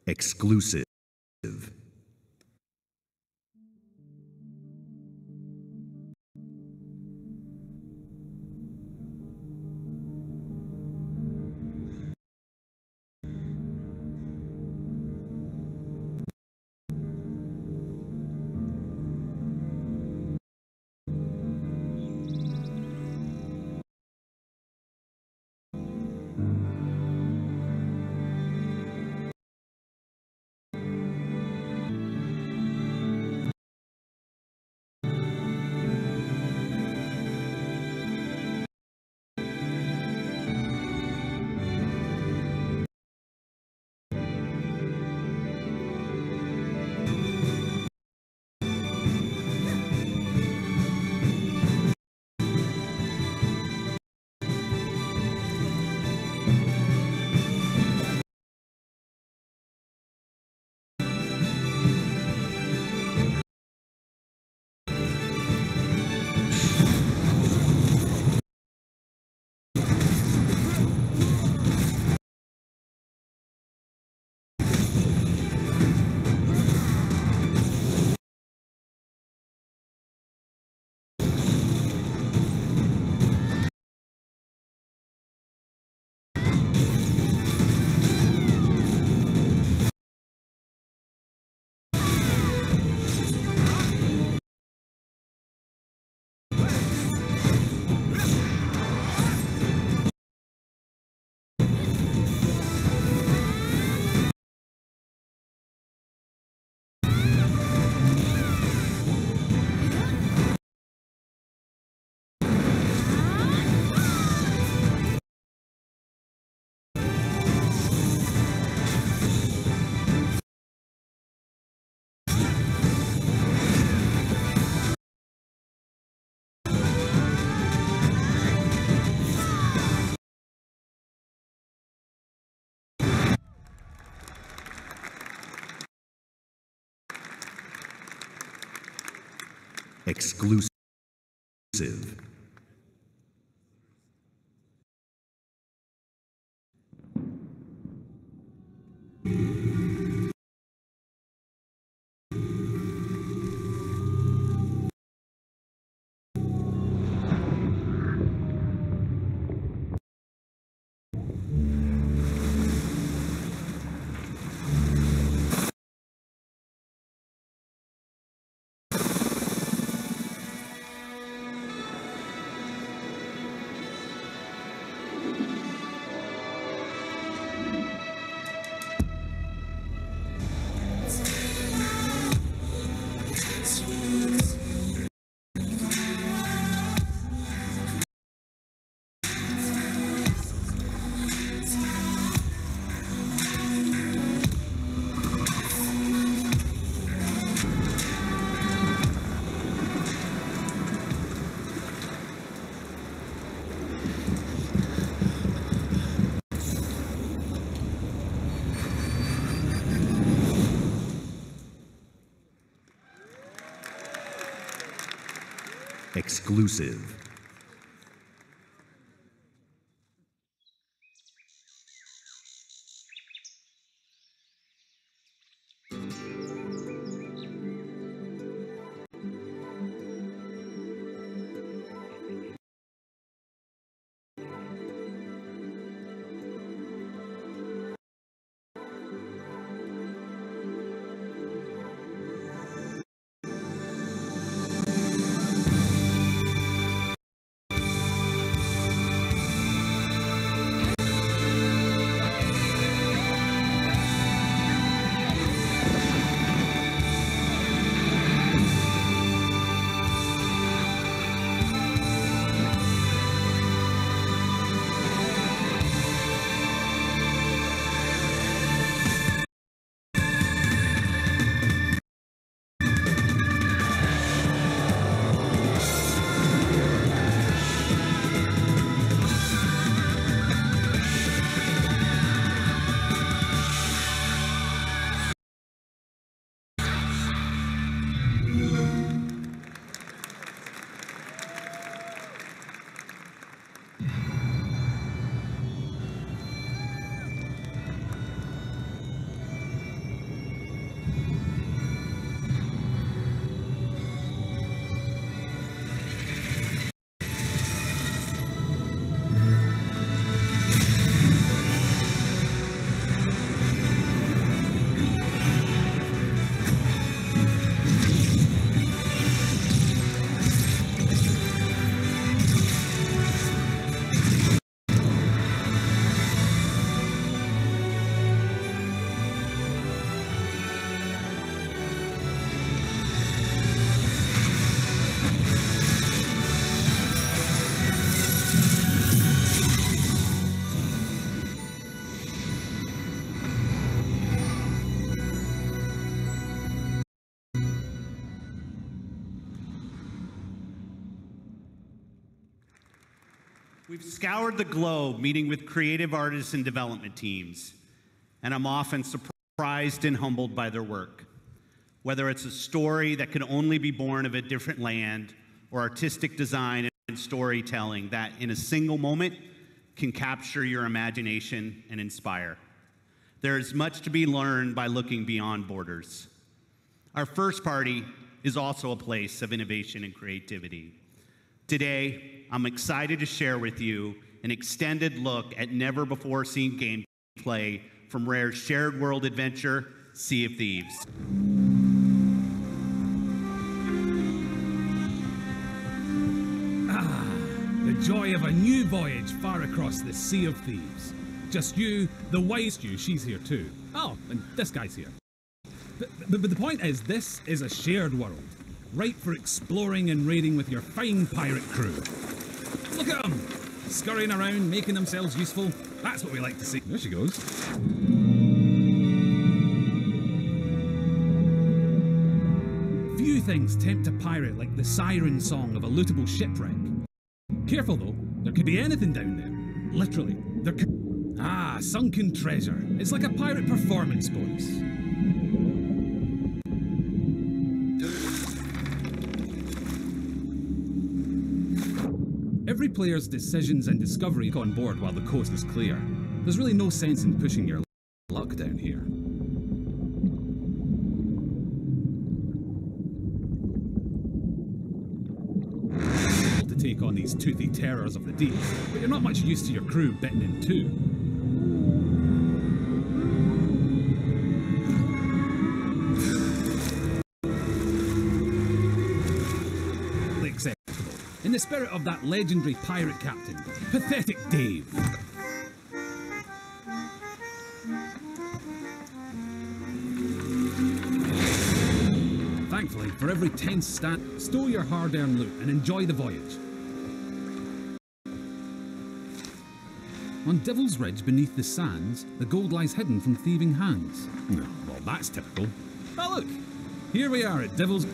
Exclusive. Exclusive. Exclusive. We've scoured the globe meeting with creative artists and development teams, and I'm often surprised and humbled by their work. Whether it's a story that can only be born of a different land, or artistic design and storytelling that in a single moment can capture your imagination and inspire. There is much to be learned by looking beyond borders. Our first party is also a place of innovation and creativity. Today, I'm excited to share with you an extended look at never-before-seen gameplay from Rare's shared world adventure, Sea of Thieves. The joy of a new voyage far across the Sea of Thieves. Just you, the wise you, she's here too. Oh, and this guy's here. But the point is, this is a shared world, ripe for exploring and raiding with your fine pirate crew. Look at them, scurrying around, making themselves useful. That's what we like to see. There she goes. Few things tempt a pirate like the siren song of a lootable shipwreck. Careful though, there could be anything down there. Literally, there could... Ah, sunken treasure. It's like a pirate performance bonus. Every player's decisions and discovery on board while the coast is clear. There's really no sense in pushing your luck down here. To take on these toothy terrors of the deep, but you're not much used to your crew bitten in two. Acceptable. In the spirit of that legendary pirate captain, Pathetic Dave. Thankfully, for every tense stand, stow your hard-earned loot and enjoy the voyage. On Devil's Ridge beneath the sands, the gold lies hidden from thieving hands. Well, that's typical. Oh look, here we are at Devil's...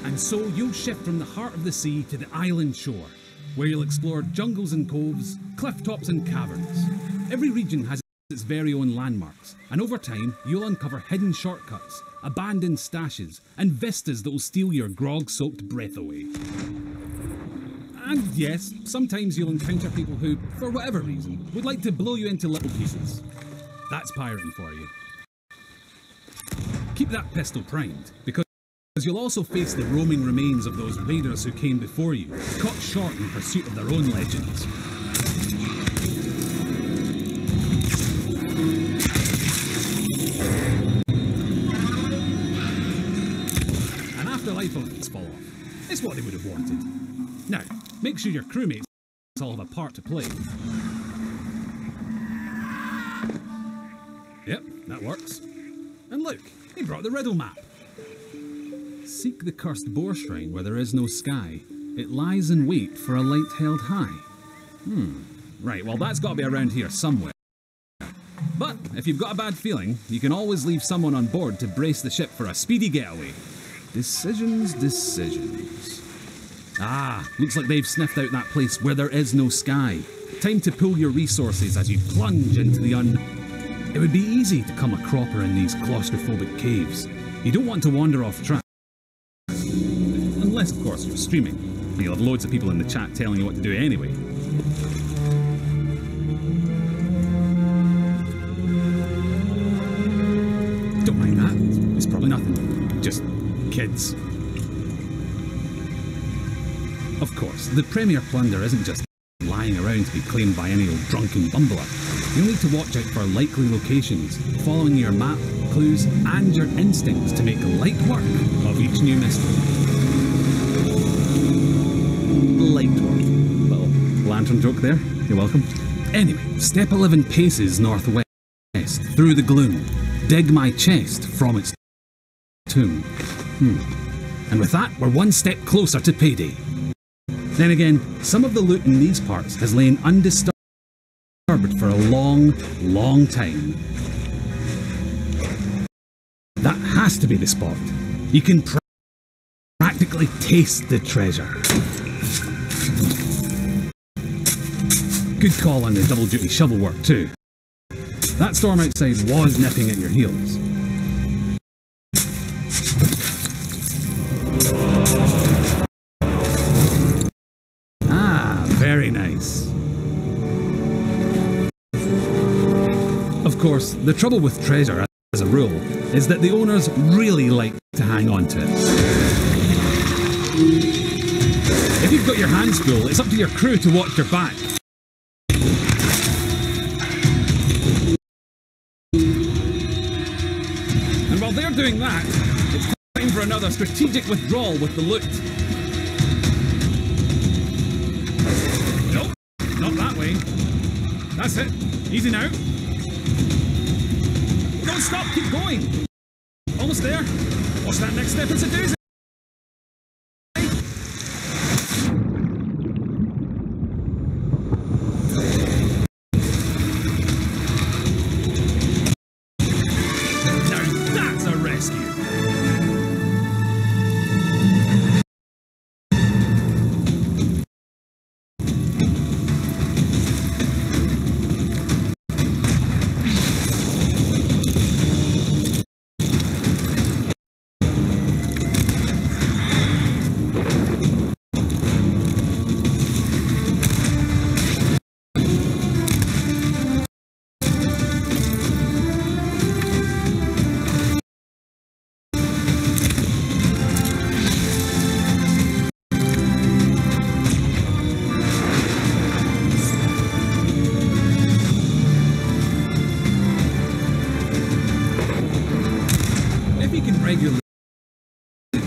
And so you'll shift from the heart of the sea to the island shore, where you'll explore jungles and coves, cliff tops and caverns. Every region has its very own landmarks, and over time you'll uncover hidden shortcuts, abandoned stashes, and vistas that will steal your grog-soaked breath away. And yes, sometimes you'll encounter people who, for whatever reason, would like to blow you into little pieces. That's pirating for you. Keep that pistol primed, because you'll also face the roaming remains of those raiders who came before you, caught short in pursuit of their own legends. An afterlife of fall off. It's what they would have wanted. Now, make sure your crewmates all have a part to play. Yep, that works. And look, he brought the riddle map. Seek the cursed boar shrine where there is no sky. It lies in wait for a light held high. Right, well that's got to be around here somewhere. But if you've got a bad feeling, you can always leave someone on board to brace the ship for a speedy getaway. Decisions, decisions. Ah, looks like they've sniffed out that place where there is no sky. Time to pool your resources as you plunge into the unknown. It would be easy to come a cropper in these claustrophobic caves. You don't want to wander off track. Unless, of course, you're streaming. You'll have loads of people in the chat telling you what to do anyway. Don't mind that. It's probably nothing. Just kids. Of course, the premier plunder isn't just lying around to be claimed by any old drunken bumbler. You'll need to watch out for likely locations, following your map, clues, and your instincts to make light work of each new mystery. Light work. Little lantern joke there. You're welcome. Anyway, step 11 paces northwest, through the gloom. Dig my chest from its tomb. And with that, we're one step closer to payday. Then again, some of the loot in these parts has lain undisturbed for a long, long time. That has to be the spot. You can practically taste the treasure. Good call on the double-duty shovel work, too. That storm outside was nipping at your heels. Ah, very nice. Of course, the trouble with treasure, as a rule, is that the owners really like to hang on to it. If you've got your hands full, it's up to your crew to watch your back. And while they're doing that, it's time for another strategic withdrawal with the loot. Nope, not that way. That's it. Easy now. Don't stop, keep going. Almost there. Watch that next step, it's a doozy. Now that's a rescue.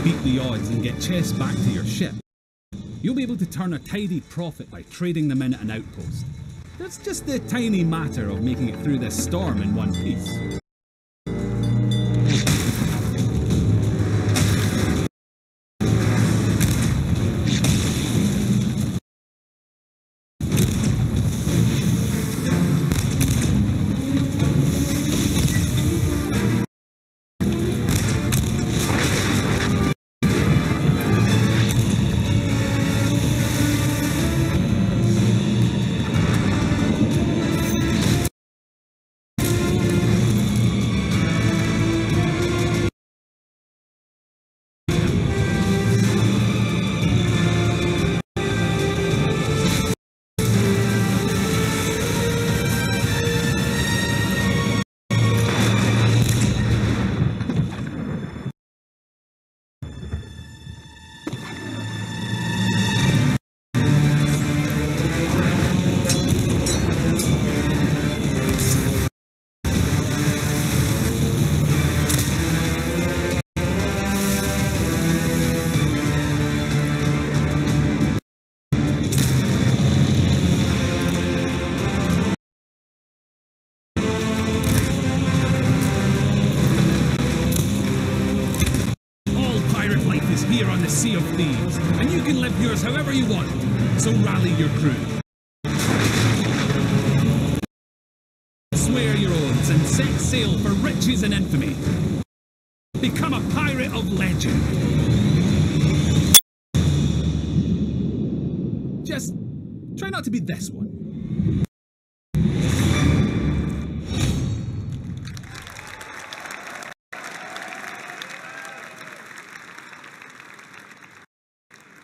Beat the odds and get chests back to your ship, you'll be able to turn a tidy profit by trading them in at an outpost. That's just the tiny matter of making it through this storm in one piece. Here on the Sea of Thieves, and you can live yours however you want, so rally your crew. Swear your oaths and set sail for riches and infamy. Become a pirate of legend. Just try not to be this one.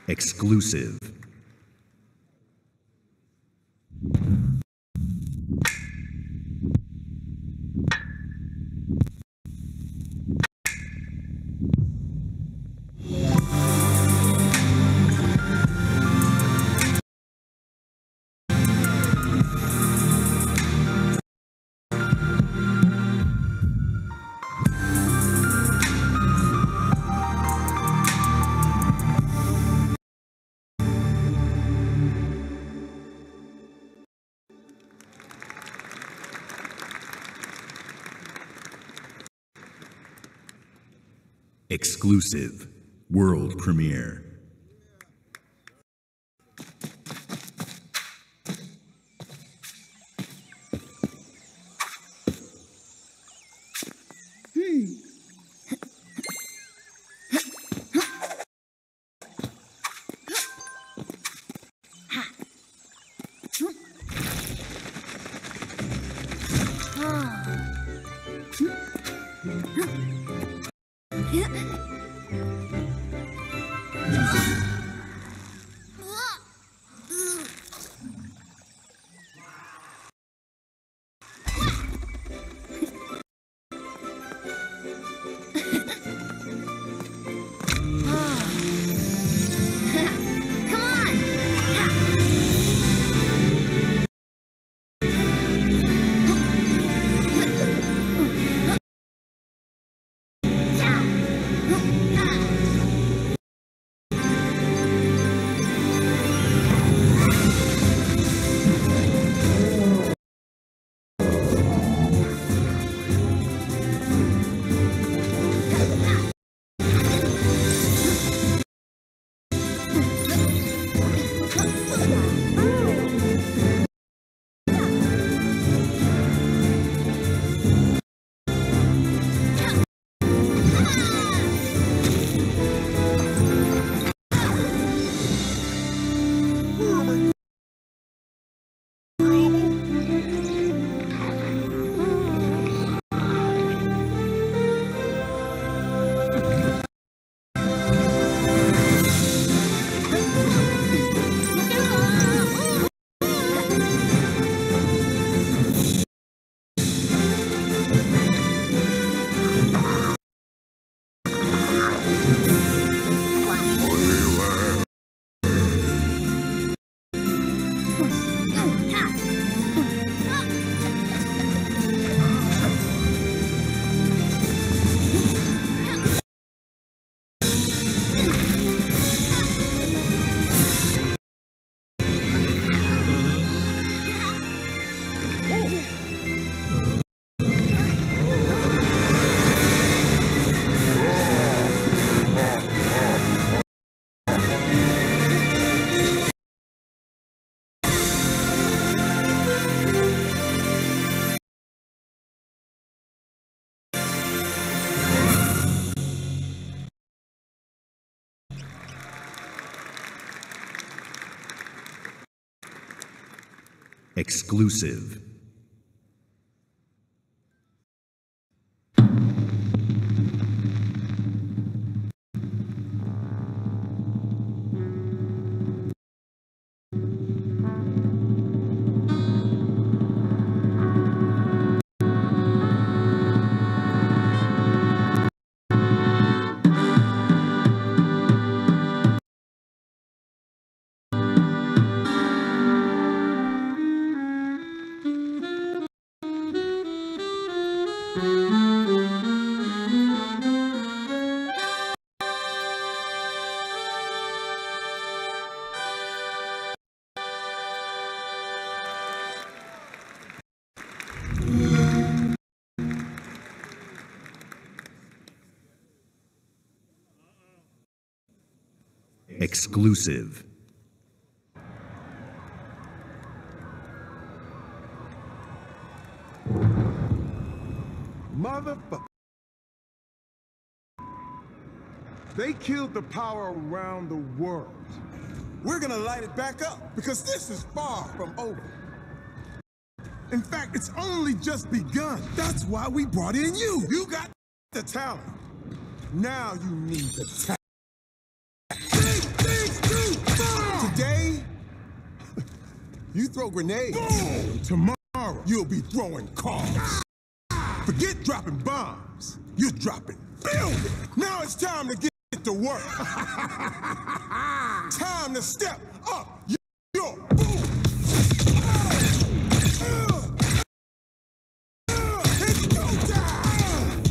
Exclusive. Exclusive. World premiere. Exclusive. Exclusive. Motherfucker. They killed the power around the world. We're gonna light it back up because this is far from over. In fact, it's only just begun. That's why we brought in you. You got the talent. Now you need the talent. Big things do bomb! Today, you throw grenades. Boom! Tomorrow, you'll be throwing cars. Forget dropping bombs. You're dropping buildings. Now it's time to get to work. Time to step up your boom. It's go time.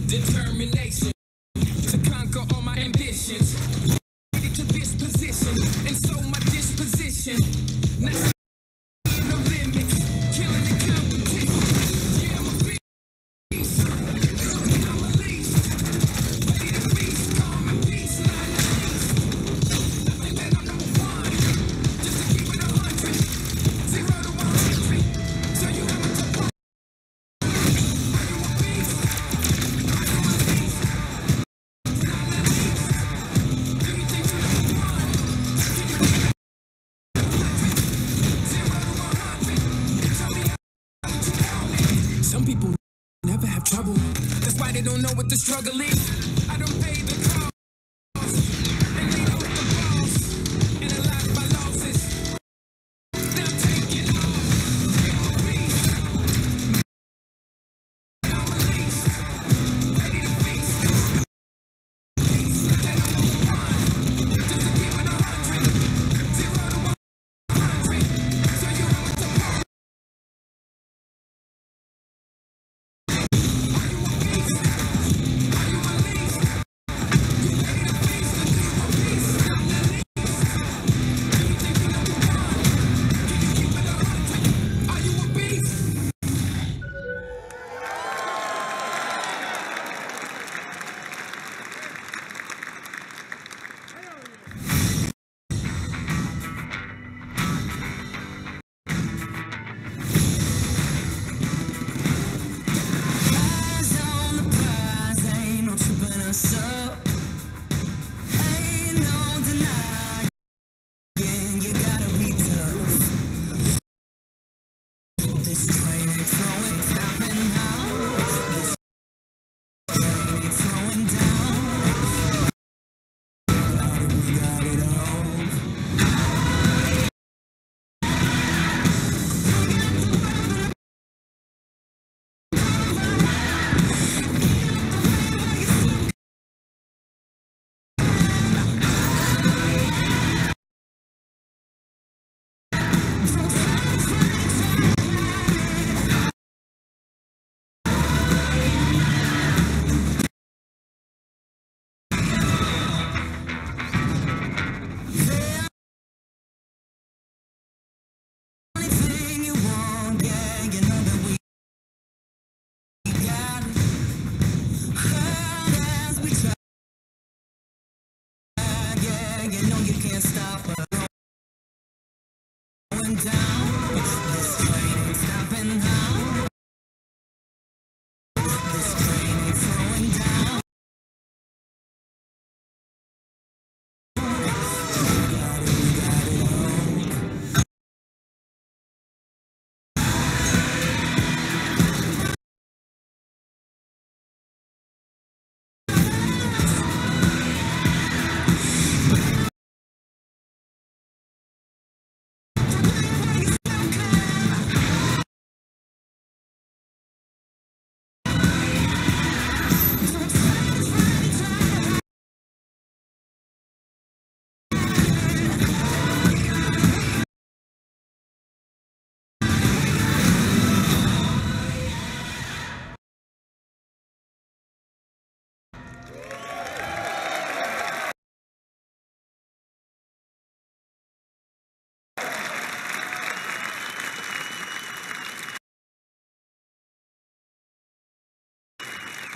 Determination to conquer all my ambitions. To this position, and so my disposition. Not no limits, killing the competition. Yeah, I'm a beast. I'm a least. Ready to feast, call my peace, not least. Nothing that I'm number one. Just to keep it 100. 0 to 100. So you have a top. Are you a beast? Are you a beast? Not a least. Do you think you're number one? Some people never have trouble. That's why they don't know what the struggle is. I don't pay the cost. And they know the balls. And a lot of my losses. They'll take it off. I'm a beast. I'm a least. Ready to feast. Then I'm on one. Just to keep it 100. 0 to 100. So you have to pop.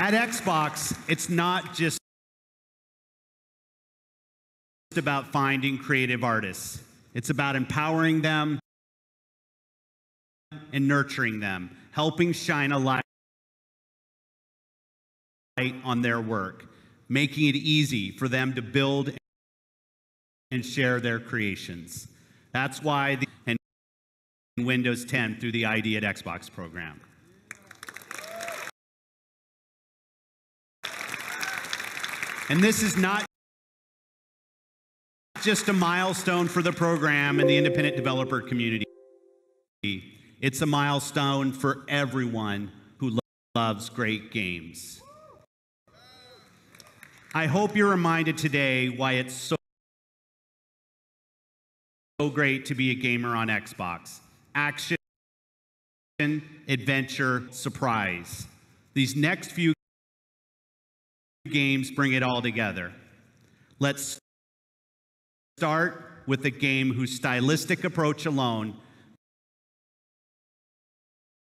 At Xbox, it's not just about finding creative artists. It's about empowering them and nurturing them, helping shine a light on their work, making it easy for them to build and share their creations. That's why the Windows 10 through the ID at Xbox program. And this is not just a milestone for the program and the independent developer community. It's a milestone for everyone who loves great games. I hope you're reminded today why it's so great to be a gamer on Xbox. Action, adventure, surprise. These next few games bring it all together. Let's start with a game whose stylistic approach alone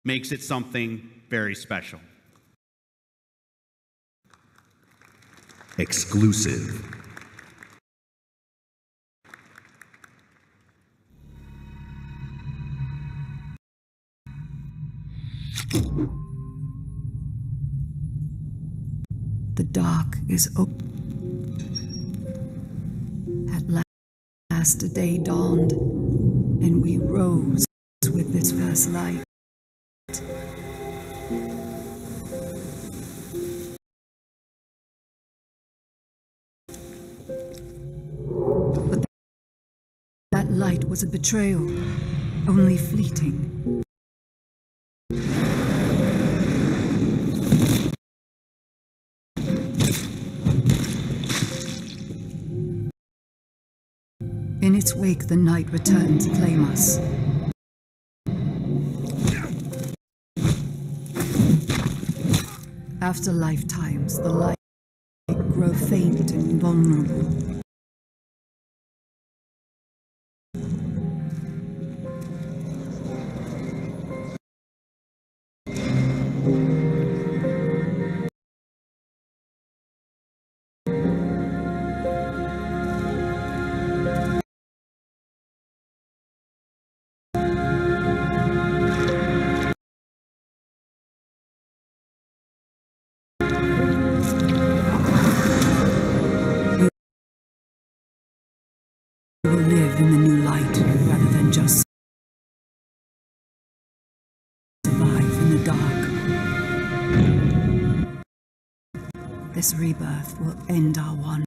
makes it something very special. Exclusive. The dark is open. At last a day dawned, and we rose with its first light. But that light was a betrayal, only fleeting. In its wake, the night returned to claim us. After lifetimes, the light grew faint and vulnerable. We will live in the new light rather than just survive in the dark. This rebirth will end our wandering.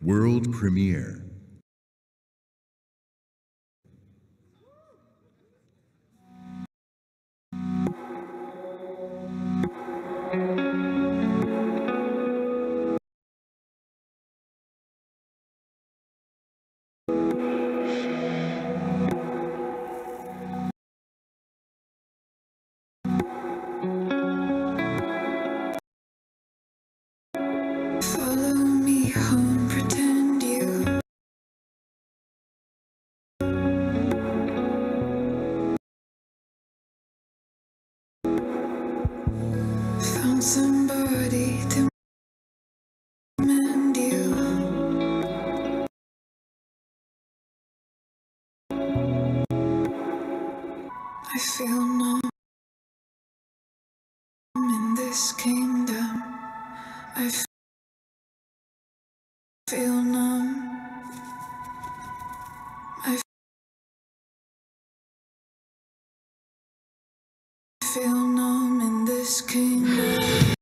World premiere. Follow me home, pretend you found somebody to mend you. I feel numb in this kingdom. I feel numb. I this kingdom.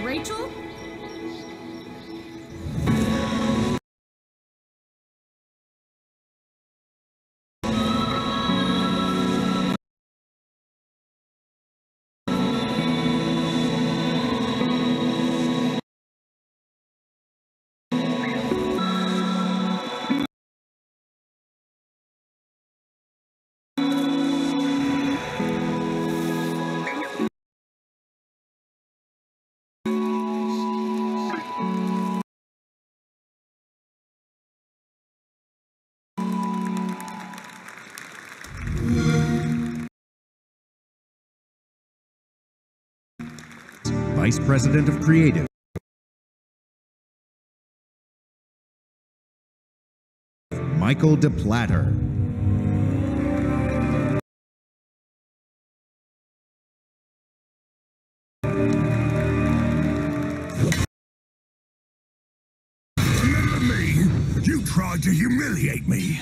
Rachel? Vice President of Creative, Michael DePlatter. Remember me? You tried to humiliate me.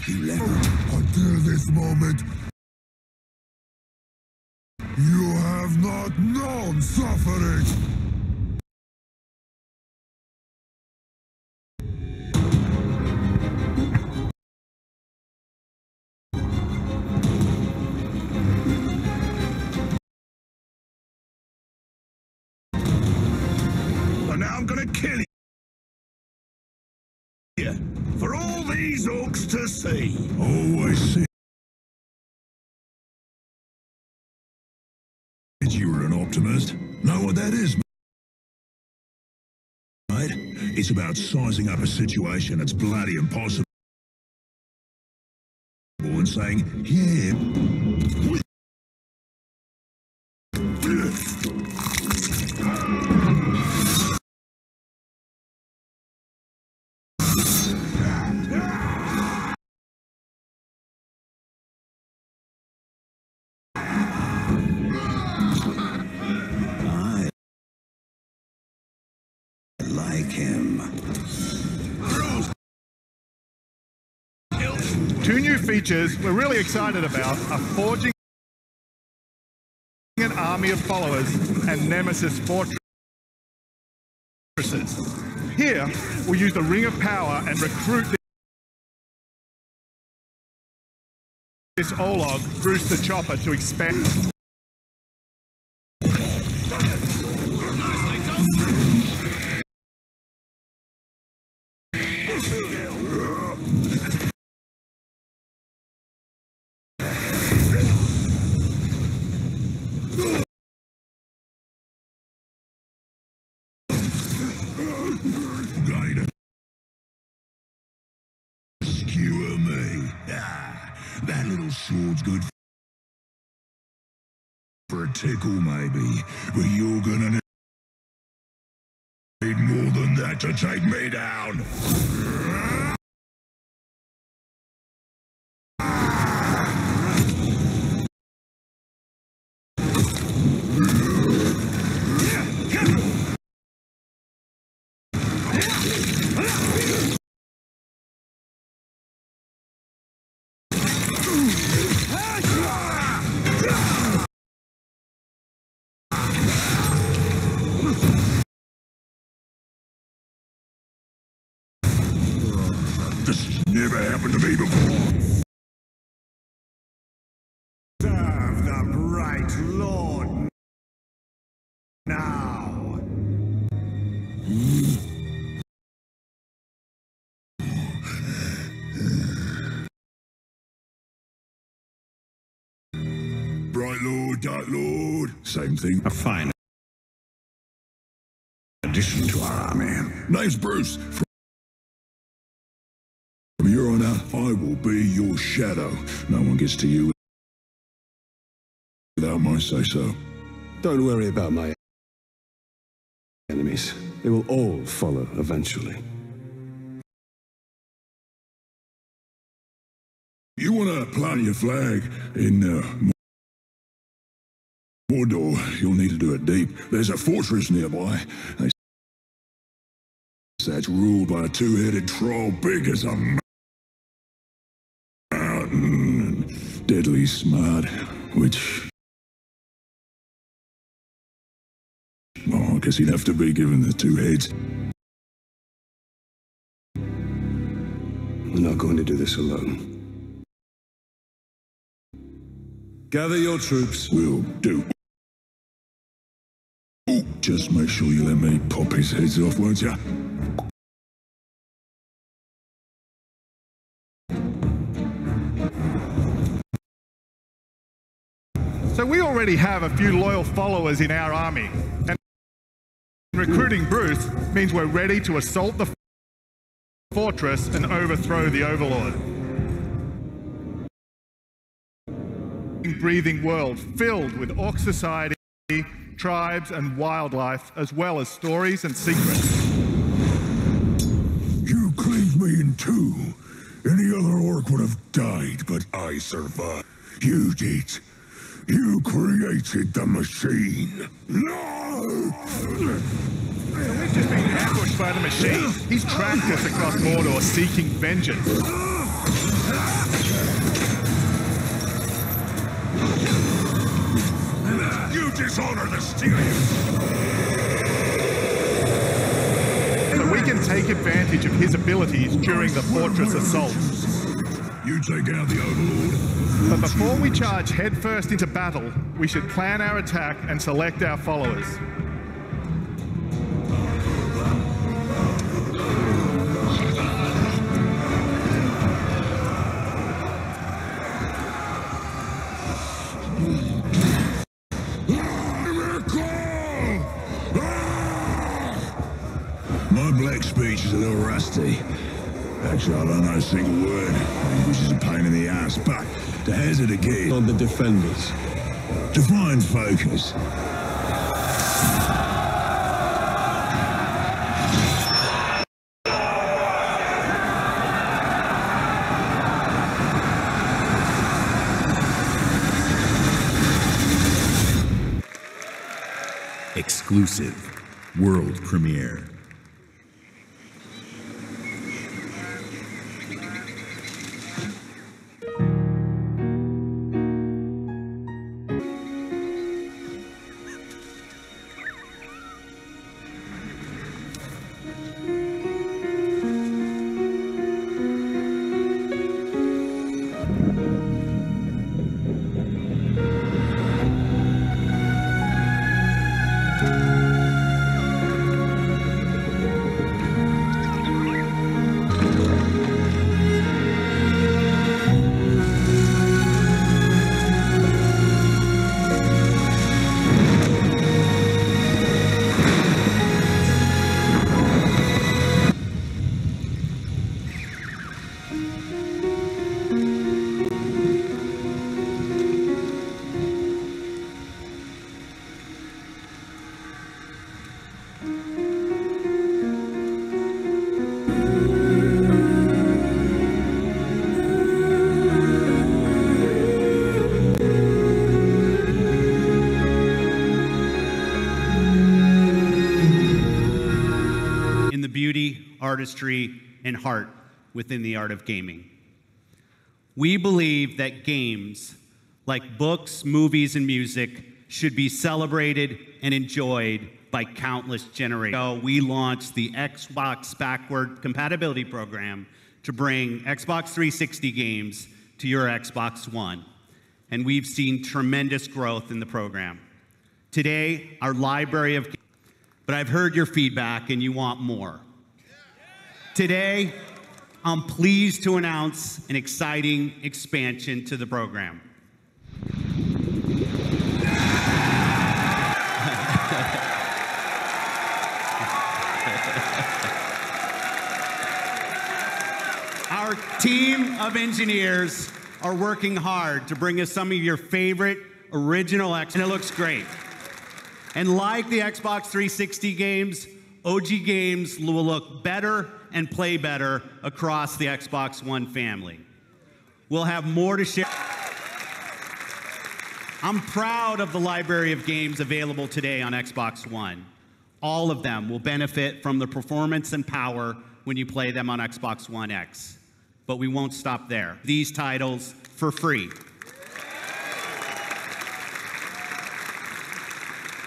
You left until this moment. You have not known suffering. And now I'm gonna kill you for all these orcs to see. Oh, I see. You were an optimist. Know what that is, mate? It's about sizing up a situation that's bloody impossible and saying, yeah. Like him. Two new features we're really excited about are forging an army of followers and Nemesis fortresses. Here, we'll use the Ring of Power and recruit this Olog, Bruce the Chopper, to expand. Skewer me. That little sword's good for a tickle, maybe, but you're gonna need more than that to take me down. This never happened to me before. Serve the bright Lord now. Bright Lord, Dark Lord, same thing. A fine addition to our army. Name's Bruce. From here on out, I will be your shadow. No one gets to you without my say-so. Don't worry about my enemies. They will all follow eventually. You want to plant your flag in Mordor, you'll need to do it deep. There's a fortress nearby. They say it's ruled by a two-headed troll big as a mountain and deadly smart, which... well, I guess he'd have to be given the two heads. We're not going to do this alone. Gather your troops. Will do. Just make sure you let me pop his heads off, won't ya? So we already have a few loyal followers in our army, and recruiting Bruce means we're ready to assault the fortress and overthrow the Overlord. Breathing world filled with orc society, tribes and wildlife, as well as stories and secrets. You cleaved me in two. Any other orc would have died, but I survived. You did. You created the machine. No! We've just been ambushed by the machine. He's tracked us across Mordor seeking vengeance. You dishonor the Styrians! So we can take advantage of his abilities during the fortress assault. You take out the Overlord. But before we charge headfirst into battle, we should plan our attack and select our followers. My black speech is a little rusty. Actually, I don't know a single word, which is a pain in the ass, but to hazard a guess... On the defenders. To find focus. Exclusive world premiere. Artistry, and heart within the art of gaming. We believe that games, like books, movies, and music, should be celebrated and enjoyed by countless generations. So we launched the Xbox Backward Compatibility Program to bring Xbox 360 games to your Xbox One, and we've seen tremendous growth in the program. Today, our library of games, but I've heard your feedback and you want more. Today, I'm pleased to announce an exciting expansion to the program. team of engineers are working hard to bring us some of your favorite original X, and it looks great. And like the Xbox 360 games, OG games will look better and play better across the Xbox One family. We'll have more to share. I'm proud of the library of games available today on Xbox One. All of them will benefit from the performance and power when you play them on Xbox One X. But we won't stop there. These titles for free.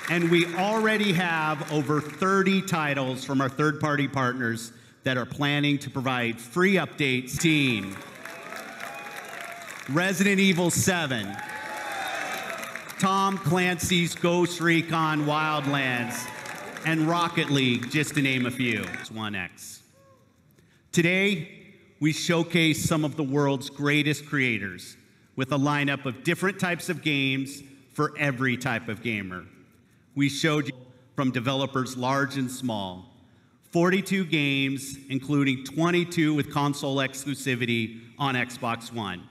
And we already have over 30 titles from our third-party partners that are planning to provide free updates. Resident Evil 7, Tom Clancy's Ghost Recon Wildlands, and Rocket League, just to name a few. It's One X. Today, we showcase some of the world's greatest creators with a lineup of different types of games for every type of gamer. We showed you from developers large and small, 42 games, including 22 with console exclusivity on Xbox One.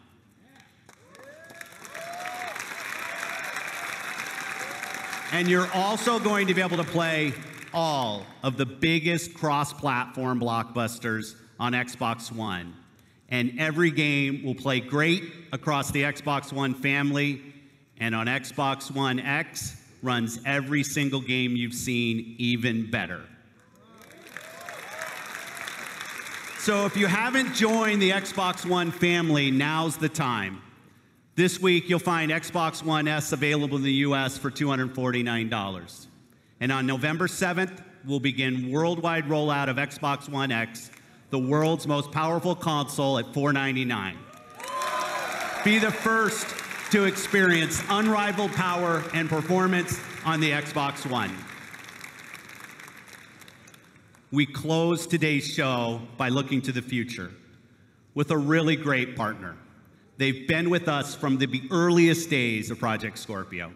And you're also going to be able to play all of the biggest cross-platform blockbusters on Xbox One. And every game will play great across the Xbox One family, and on Xbox One X, runs every single game you've seen even better. So if you haven't joined the Xbox One family, now's the time. This week, you'll find Xbox One S available in the US for $249. And on November 7th, we'll begin worldwide rollout of Xbox One X, the world's most powerful console, at $499. Be the first to experience unrivaled power and performance on the Xbox One. We close today's show by looking to the future with a really great partner. They've been with us from the earliest days of Project Scorpio,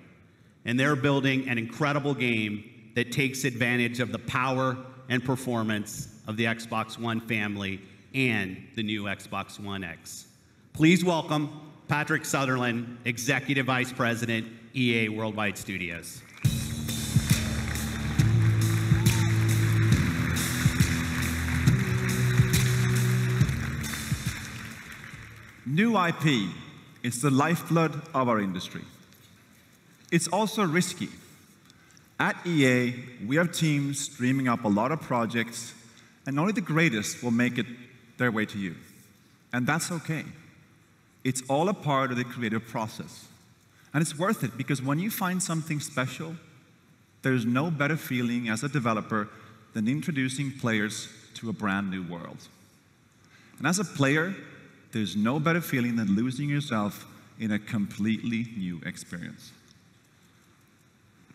and they're building an incredible game that takes advantage of the power and performance of the Xbox One family and the new Xbox One X. Please welcome Patrick Sutherland, Executive Vice President, EA Worldwide Studios. New IP is the lifeblood of our industry. It's also risky. At EA, we have teams dreaming up a lot of projects, and only the greatest will make it their way to you. And that's okay. It's all a part of the creative process. And it's worth it, because when you find something special, there's no better feeling as a developer than introducing players to a brand new world. And as a player, there's no better feeling than losing yourself in a completely new experience.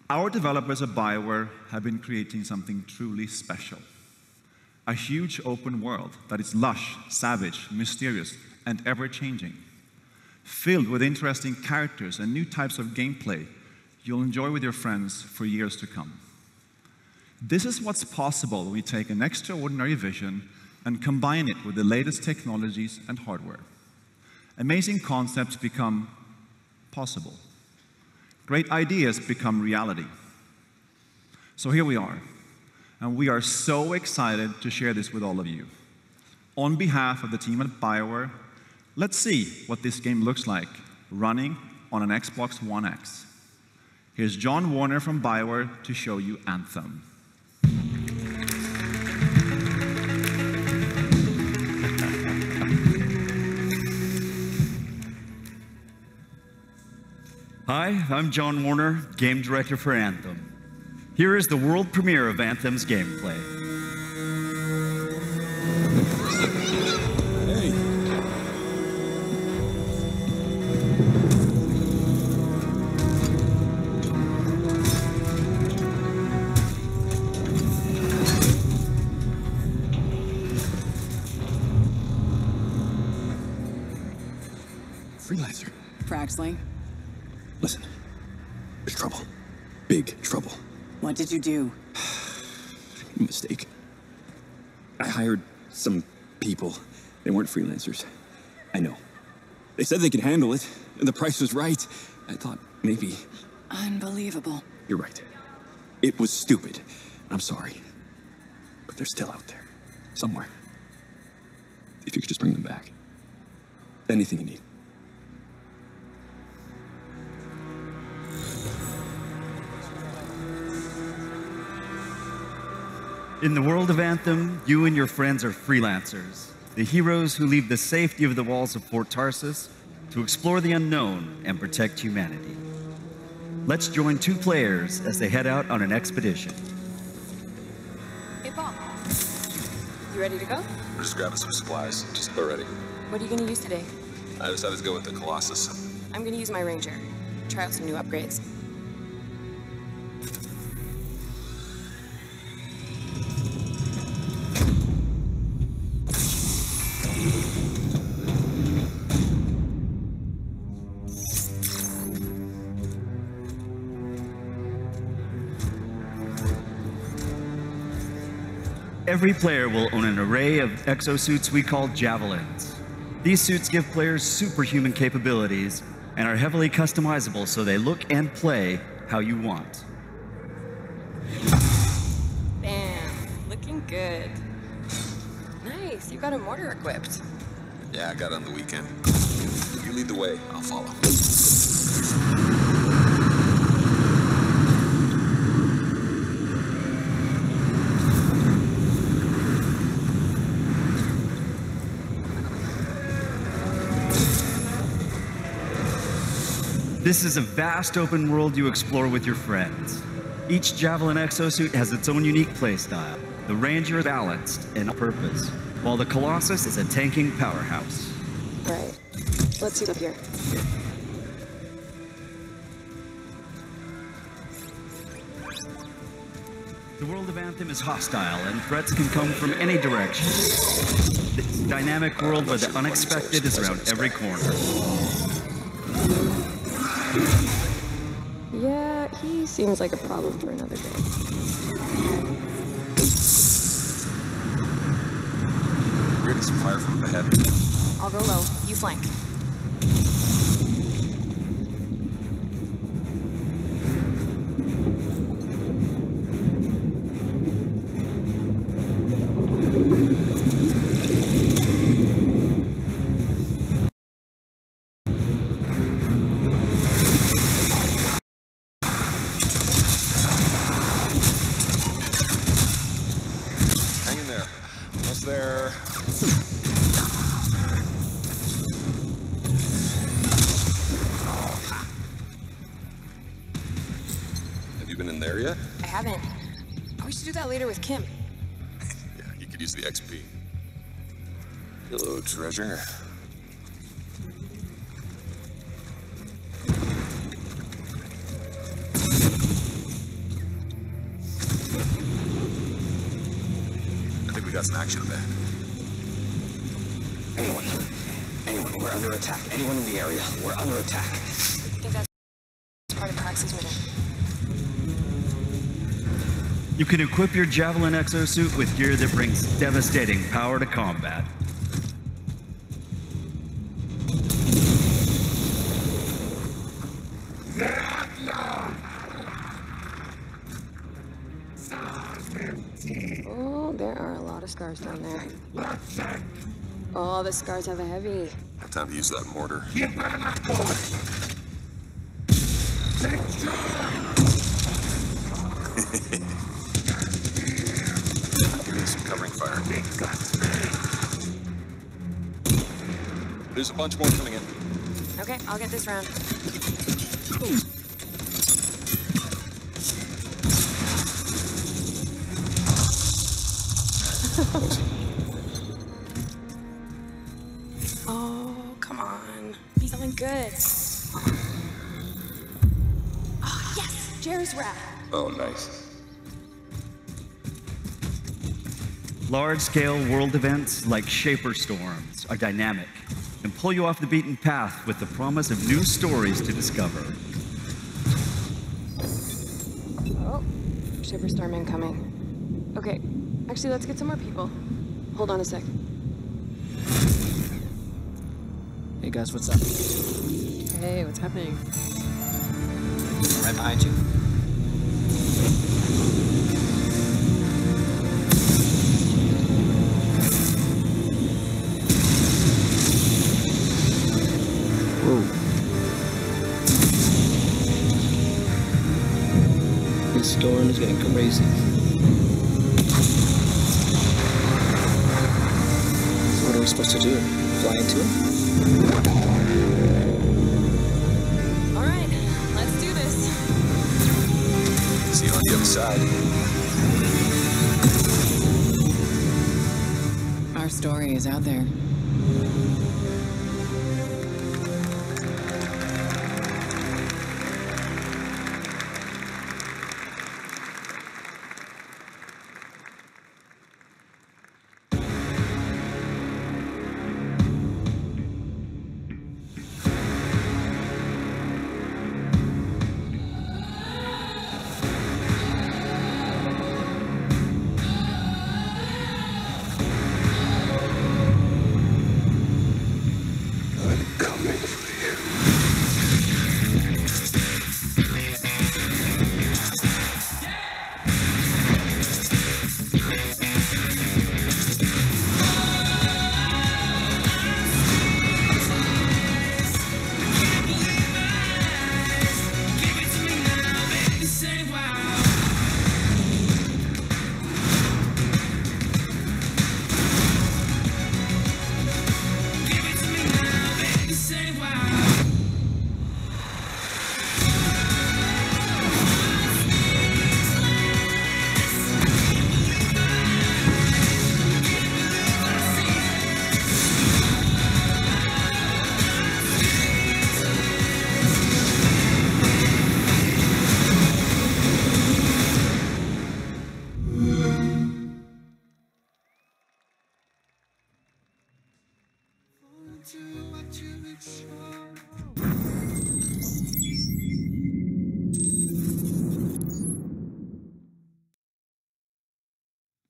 Our developers at BioWare have been creating something truly special. A huge open world that is lush, savage, mysterious, and ever-changing. Filled with interesting characters and new types of gameplay you'll enjoy with your friends for years to come. This is what's possible when we take an extraordinary vision and combine it with the latest technologies and hardware. Amazing concepts become possible. Great ideas become reality. So here we are, and we are so excited to share this with all of you. On behalf of the team at BioWare, let's see what this game looks like running on an Xbox One X. Here's John Warner from BioWare to show you Anthem. Hi, I'm John Warner, Game Director for Anthem. Here is the world premiere of Anthem's gameplay. Freelancer. Fraxley, Listen, there's trouble. Big trouble. what did you do? I made a mistake. I hired some people. They weren't freelancers. I know. They said they could handle it, and the price was right. I thought maybe... Unbelievable. You're right. It was stupid. I'm sorry. But they're still out there. Somewhere. If you could just bring them back. Anything you need. In the world of Anthem, you and your friends are freelancers, the heroes who leave the safety of the walls of Fort Tarsus to explore the unknown and protect humanity. Let's join 2 players as they head out on an expedition. Hey, Paul. You ready to go? We're just grabbing some supplies. Just about ready. What are you going to use today? I decided to go with the Colossus. I'm going to use my Ranger. Try out some new upgrades. Every player will own an array of exosuits we call Javelins. These suits give players superhuman capabilities and are heavily customizable so they look and play how you want. Bam, looking good. Nice, you got a mortar equipped. Yeah, I got it on the weekend. You lead the way, I'll follow. This is a vast open world you explore with your friends. Each Javelin exosuit has its own unique playstyle. The Ranger is balanced and on purpose, while the Colossus is a tanking powerhouse. Right. Let's see up here. The world of Anthem is hostile, and threats can come from any direction. It's a dynamic world where the unexpected is around every corner. Yeah, he seems like a problem for another day. We're getting some fire from ahead. I'll go low. You flank. There. Have you been in there yet? I haven't. We should do that later with Kim. Yeah, you could use the XP. Hello, treasure. Got some action back. Anyone, we're under attack. Anyone in the area, we're under attack. I think that's part of Praxis' mission. You can equip your Javelin exosuit with gear that brings devastating power to combat. Oh, there are a lot of scars down there. Oh, the scars have a heavy. Have time to use that mortar. Give me some covering fire. There's a bunch more coming in. Okay, I'll get this round. Oh, come on. Be something good. Oh, yes! Jerry's wrap. Oh, nice. Large-scale world events like Shaper Storms are dynamic and pull you off the beaten path with the promise of new stories to discover. Oh, Shaper Storm incoming. Okay, actually, let's get some more people. Hold on a sec. Hey guys, what's up? Hey, what's happening? Right behind you. Whoa. This storm is getting crazy. So what are we supposed to do? Fly into it? All right, let's do this. See you on the other side. Our story is out there.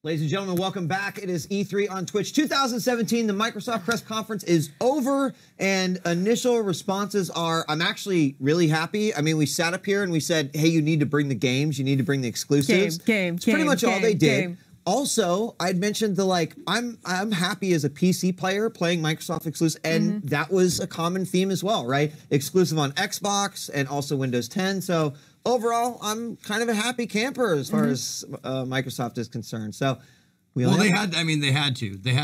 Ladies and gentlemen, welcome back. It is E3 on Twitch 2017. The Microsoft press conference is over, and initial responses are, I'm actually really happy. I mean, we sat up here and we said, hey, you need to bring the games, you need to bring the exclusives. It's pretty much all they did. Also, I'd mentioned the I'm happy as a PC player playing Microsoft exclusive, and that was a common theme as well, right? Exclusive on Xbox and also Windows 10. So overall, I'm kind of a happy camper as far as Microsoft is concerned. So they had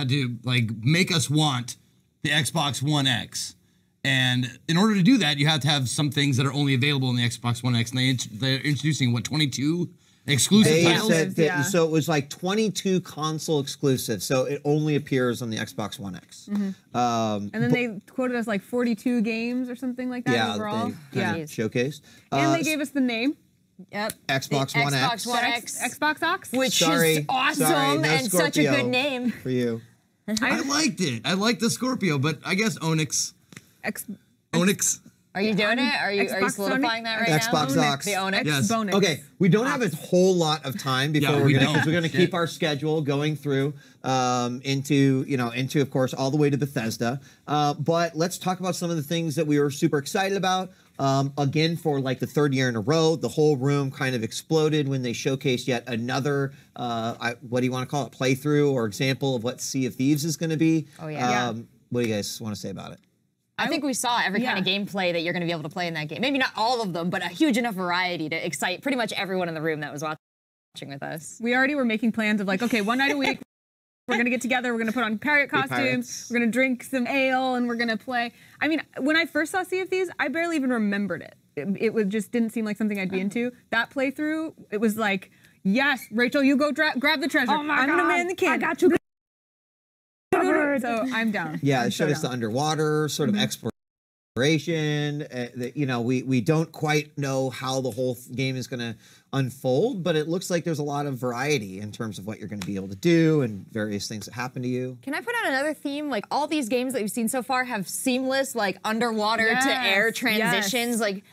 to like make us want the Xbox One X. And in order to do that, you have to have some things that are only available in the Xbox One X. And they're introducing, what, 22 exclusive titles? Said that, so it was like 22 console exclusives. So it only appears on the Xbox One X. And then they quoted us like 42 games or something like that overall. They kind of showcased. And they gave us the name. Yep. Xbox One X. One X. Xbox Ox. Which is awesome and such a good name. For you. I liked it. I liked the Scorpio, but I guess Onyx. Onyx. Are you doing it? Are you solidifying that right now? Xbox Ox. The Onyx? Yes. Bonix. Okay, we don't have a whole lot of time before we're going to keep our schedule going through into of course all the way to Bethesda. But let's talk about some of the things that we were super excited about. Again, for like the third year in a row, the whole room kind of exploded when they showcased yet another, what do you want to call it, playthrough or example of what Sea of Thieves is going to be. Oh yeah. What do you guys want to say about it? I think we saw every kind of gameplay that you're going to be able to play in that game. Maybe not all of them, but a huge enough variety to excite pretty much everyone in the room that was watching with us. We already were making plans of like, okay, one night a week, we're going to get together, we're going to put on pirate costumes, we're going to drink some ale, and we're going to play. I mean, when I first saw Sea of Thieves, I barely even remembered it. It just didn't seem like something I'd be into. That playthrough, it was like, yes, Rachel, you go grab the treasure. Oh my God. I'm going to man the can. I got you. So I'm down. Yeah, it showed us the underwater sort of exploration. We don't quite know how the whole game is going to unfold, but it looks like there's a lot of variety in terms of what you're going to be able to do and various things that happen to you. Can I put out another theme? Like all these games that we've seen so far have seamless like underwater to air transitions. Like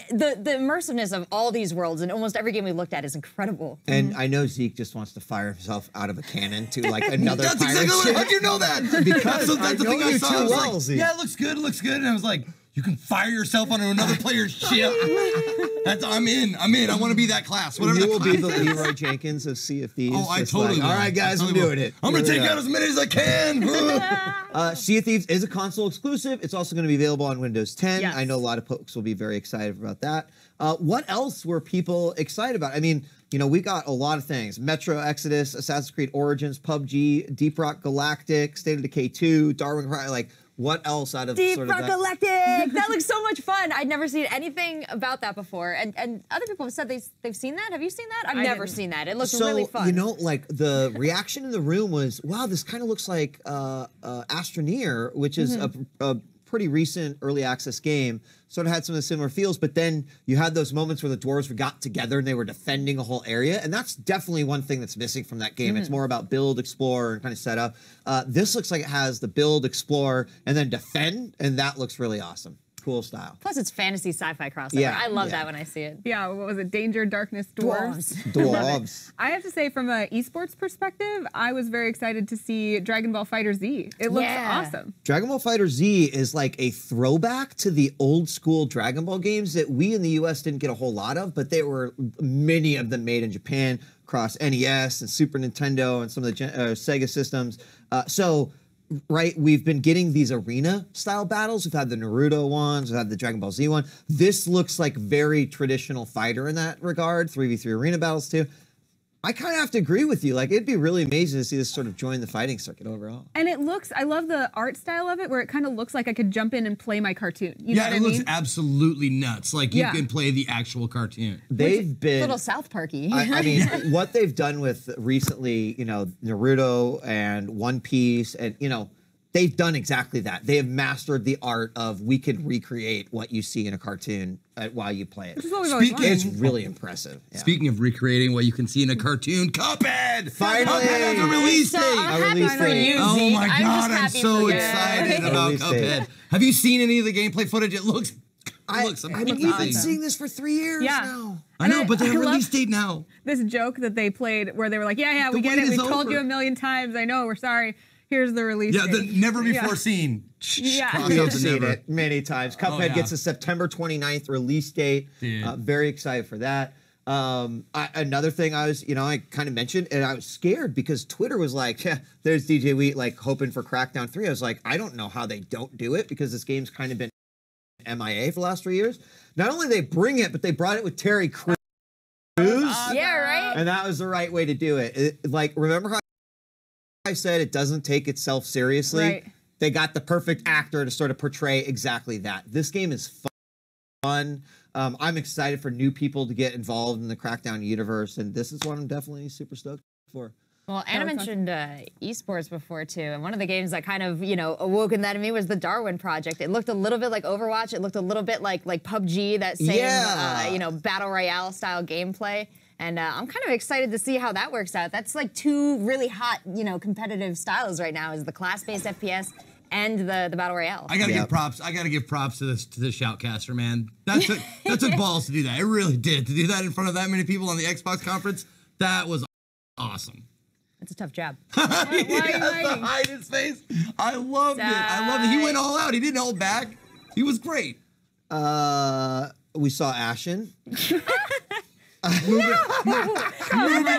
the immersiveness of all these worlds and almost every game we looked at is incredible. And I know Zeke just wants to fire himself out of a cannon to like another That's pirate exactly ship. how do you know that? Because that's the I know thing I you saw. too I was well, like, Zeke. yeah, it looks good. And I was like, you can fire yourself onto another player's ship. I'm in. I want to be that class. Whatever You that will class be the is. Leroy Jenkins of Sea of Thieves. Oh, I just totally like, will. all right, guys, I I'm totally will. doing it. I'm gonna Here we take go. out as many as I can. Sea of Thieves is a console exclusive. It's also going to be available on Windows 10. Yes. I know a lot of folks will be very excited about that. What else were people excited about? I mean, we got a lot of things. Metro Exodus, Assassin's Creed Origins, PUBG, Deep Rock Galactic, State of Decay 2, Darwin Cry, like what else out of Deep sort Rock of that? Galactic! That looks so much fun. I'd never seen anything about that before. And other people have said they've seen that. Have you seen that? I've never seen that. It looks really fun. Like the reaction in the room was, wow, this kind of looks like Astroneer, which is a pretty recent early access game. Sort of had some of the similar feels, but then you had those moments where the dwarves got together and they were defending a whole area, and that's definitely one thing that's missing from that game. It's more about build, explore, and kind of set up. This looks like it has the build, explore, and then defend, and that looks really awesome. Cool style. Plus, it's fantasy sci-fi crossover. Yeah, I love yeah. that when I see it. Yeah, what was it? Danger, Darkness, Dwarves. Dwarves. I have to say, from an esports perspective, I was very excited to see Dragon Ball Fighter Z. It looks awesome. Dragon Ball Fighter Z is like a throwback to the old school Dragon Ball games that we in the US didn't get a whole lot of, but many of them made in Japan across NES and Super Nintendo and some of the Sega systems. Right, we've been getting these arena-style battles. We've had the Naruto ones, we've had the Dragon Ball Z one. This looks like very traditional fighter in that regard, 3v3 arena battles too. I kind of have to agree with you. Like, it'd be really amazing to see this sort of join the fighting circuit overall. And I love the art style of it, where it kind of looks like I could jump in and play my cartoon. You know what I mean? It looks absolutely nuts. Like, you can play the actual cartoon. They've been... Little South Parky. I mean, what they've done with recently, Naruto and One Piece, and, they've done exactly that. They have mastered the art of we could recreate what you see in a cartoon while you play it. This is what we've always wanted. It's really impressive. Yeah. Speaking of recreating what you can see in a cartoon, Cuphead! Finally! Cuphead has a release date! I'm happy for you, Oh Zeke. my I'm god, just I'm happy so for you. excited about Release date. Cuphead. Have you seen any of the gameplay footage? It looks We've been seeing this for 3 years now. I know, but they have a love release date now. This joke that they played where they were like, yeah, we The get wait it. is We've told over. you a million times. I know, we're sorry. Here's the release Yeah, date. the never before Yeah. seen. Yeah. We've seen it many times. Cuphead yeah. gets a September 29th release date. Very excited for that. Another thing I kind of mentioned, and I was scared because Twitter was like, there's DJ Wheat like hoping for Crackdown 3. I was like, I don't know how they don't do it because this game's kind of been MIA for the last 3 years. Not only they bring it, but they brought it with Terry Crews. Yeah, right? And that was the right way to do it. Remember how I said it doesn't take itself seriously? Right. They got the perfect actor to sort of portray exactly that. This game is fun. I'm excited for new people to get involved in the Crackdown universe, and this is one I'm definitely super stoked for. Well, Anna mentioned esports before too, and one of the games that kind of awoken that in me was the Darwin Project. It looked a little bit like Overwatch. It looked a little bit like PUBG, that same battle royale style gameplay. And I'm kind of excited to see how that works out. That's like two really hot, competitive styles right now: is the class-based FPS and the battle royale. I gotta give props. I gotta give props to this Shoutcaster, man. That took balls to do that. It really did. To do that in front of that many people on the Xbox conference, that was awesome. It's a tough job. He has to hide his face. I loved it. I loved it. He went all out. He didn't hold back. He was great. We saw Ashen. The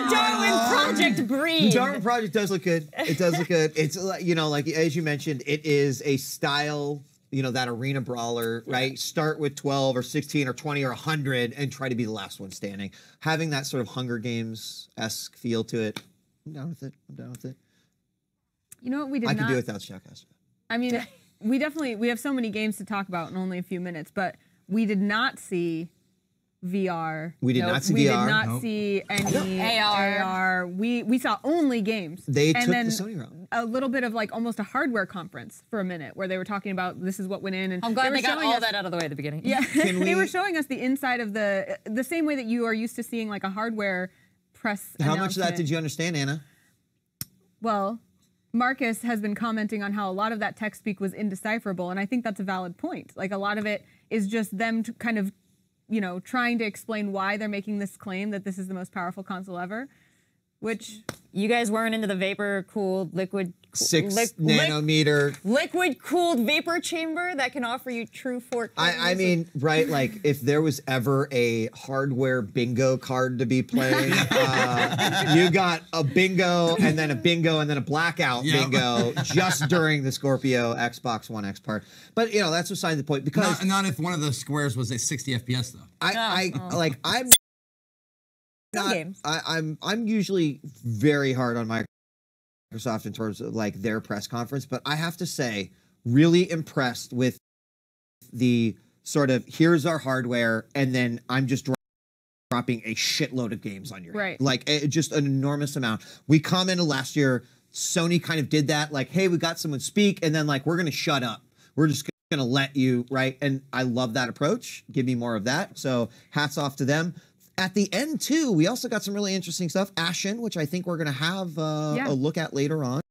Darwin Project breed. The Darwin Project does look good. It does look good. It's like as you mentioned, it is a style, that arena brawler, right? Start with 12 or 16 or 20 or 100 and try to be the last one standing. Having that sort of Hunger Games-esque feel to it. I'm down with it. You know what we did I not... can do without Shoutcaster. I mean, we have so many games to talk about in only a few minutes, but we did not see VR. We did not see VR. We did not see any AR. We saw only games. They and took then the Sony route. A little bit of like almost a hardware conference for a minute where they were talking about this is what went in. And I'm glad they got showing all us, that out of the way at the beginning. Yeah, they were showing us the inside of the same way that you are used to seeing like a hardware press How much of that announcement. did you understand, Anna? Well, Marcus has been commenting on how a lot of that text speak was indecipherable, and I think that's a valid point. Like a lot of it is just them kind of you know, trying to explain why they're making this claim that this is the most powerful console ever, which you guys weren't into the vapor cooled liquid 6 nanometer liquid cooled vapor chamber that can offer you true 4K. I mean, right, like if there was ever a hardware bingo card to be playing, you got a bingo and then a bingo and then a blackout bingo just during the Scorpio Xbox One X part. But you know, that's beside the point because not if one of the squares was a 60 FPS though. I'm usually very hard on Microsoft in terms of like their press conference, but I have to say, really impressed with the sort of here's our hardware, and then I'm just dropping a shitload of games on your head. Like just an enormous amount. We commented last year, Sony kind of did that, like, hey, we got someone speak, and then like we're gonna shut up. We're just gonna let you, right? And I love that approach. Give me more of that. So hats off to them. At the end, too, we also got some really interesting stuff. Ashen, which I think we're going to have a look at later on.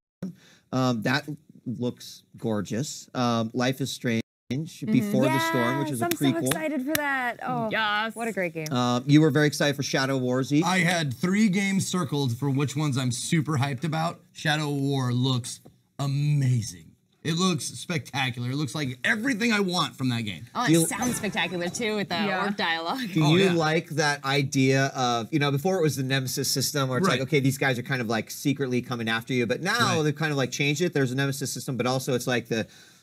That looks gorgeous. Life is Strange, Before the Storm, which is a prequel. I'm so excited for that. Oh, yes. What a great game. You were very excited for Shadow War Z. I had 3 games circled for which ones I'm super hyped about. Shadow War looks amazing. It looks spectacular. It looks like everything I want from that game. Oh, it sounds spectacular too with the orc dialogue. Do you like that idea of, you know, before it was the Nemesis system where it's like, okay, these guys are kind of like secretly coming after you, but now they've kind of like changed it. There's a Nemesis system, but also it's like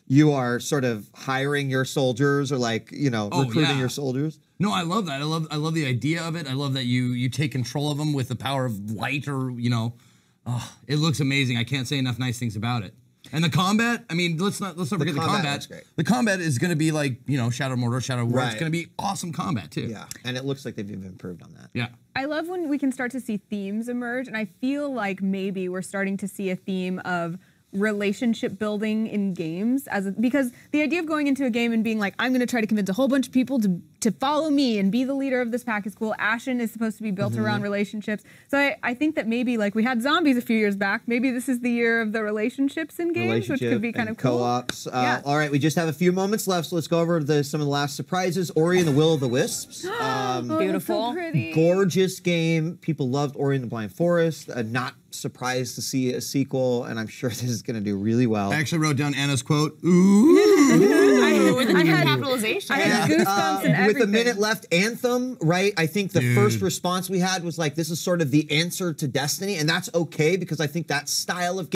you are sort of hiring your soldiers or like, you know, recruiting your soldiers. No, I love that. I love the idea of it. I love that you take control of them with the power of light or, you know, it looks amazing. I can't say enough nice things about it. And the combat, I mean, let's not forget the combat. The combat is going to be like, you know, Shadow Mortar, Shadow War. It's going to be awesome combat too. Yeah, and it looks like they've even improved on that. Yeah. I love when we can start to see themes emerge, and I feel like maybe we're starting to see a theme of relationship building in games because the idea of going into a game and being like, I'm going to try to convince a whole bunch of people to follow me and be the leader of this pack is cool. Ashen is supposed to be built around relationships. So I think that maybe like we had zombies a few years back. Maybe this is the year of the relationships in games, which could be kind of cool. Co-ops. All right, we just have a few moments left, so let's go over some of the last surprises. Ori and the Will of the Wisps. Beautiful. So pretty. Gorgeous game. People loved Ori and the Blind Forest. Not surprised to see a sequel, and I'm sure this is going to do really well. I actually wrote down Anna's quote. Ooh. I had capitalization. I had goosebumps and everything. With a minute left, Anthem, right? I think the first response we had was like, this is sort of the answer to Destiny, and that's okay because I think that style of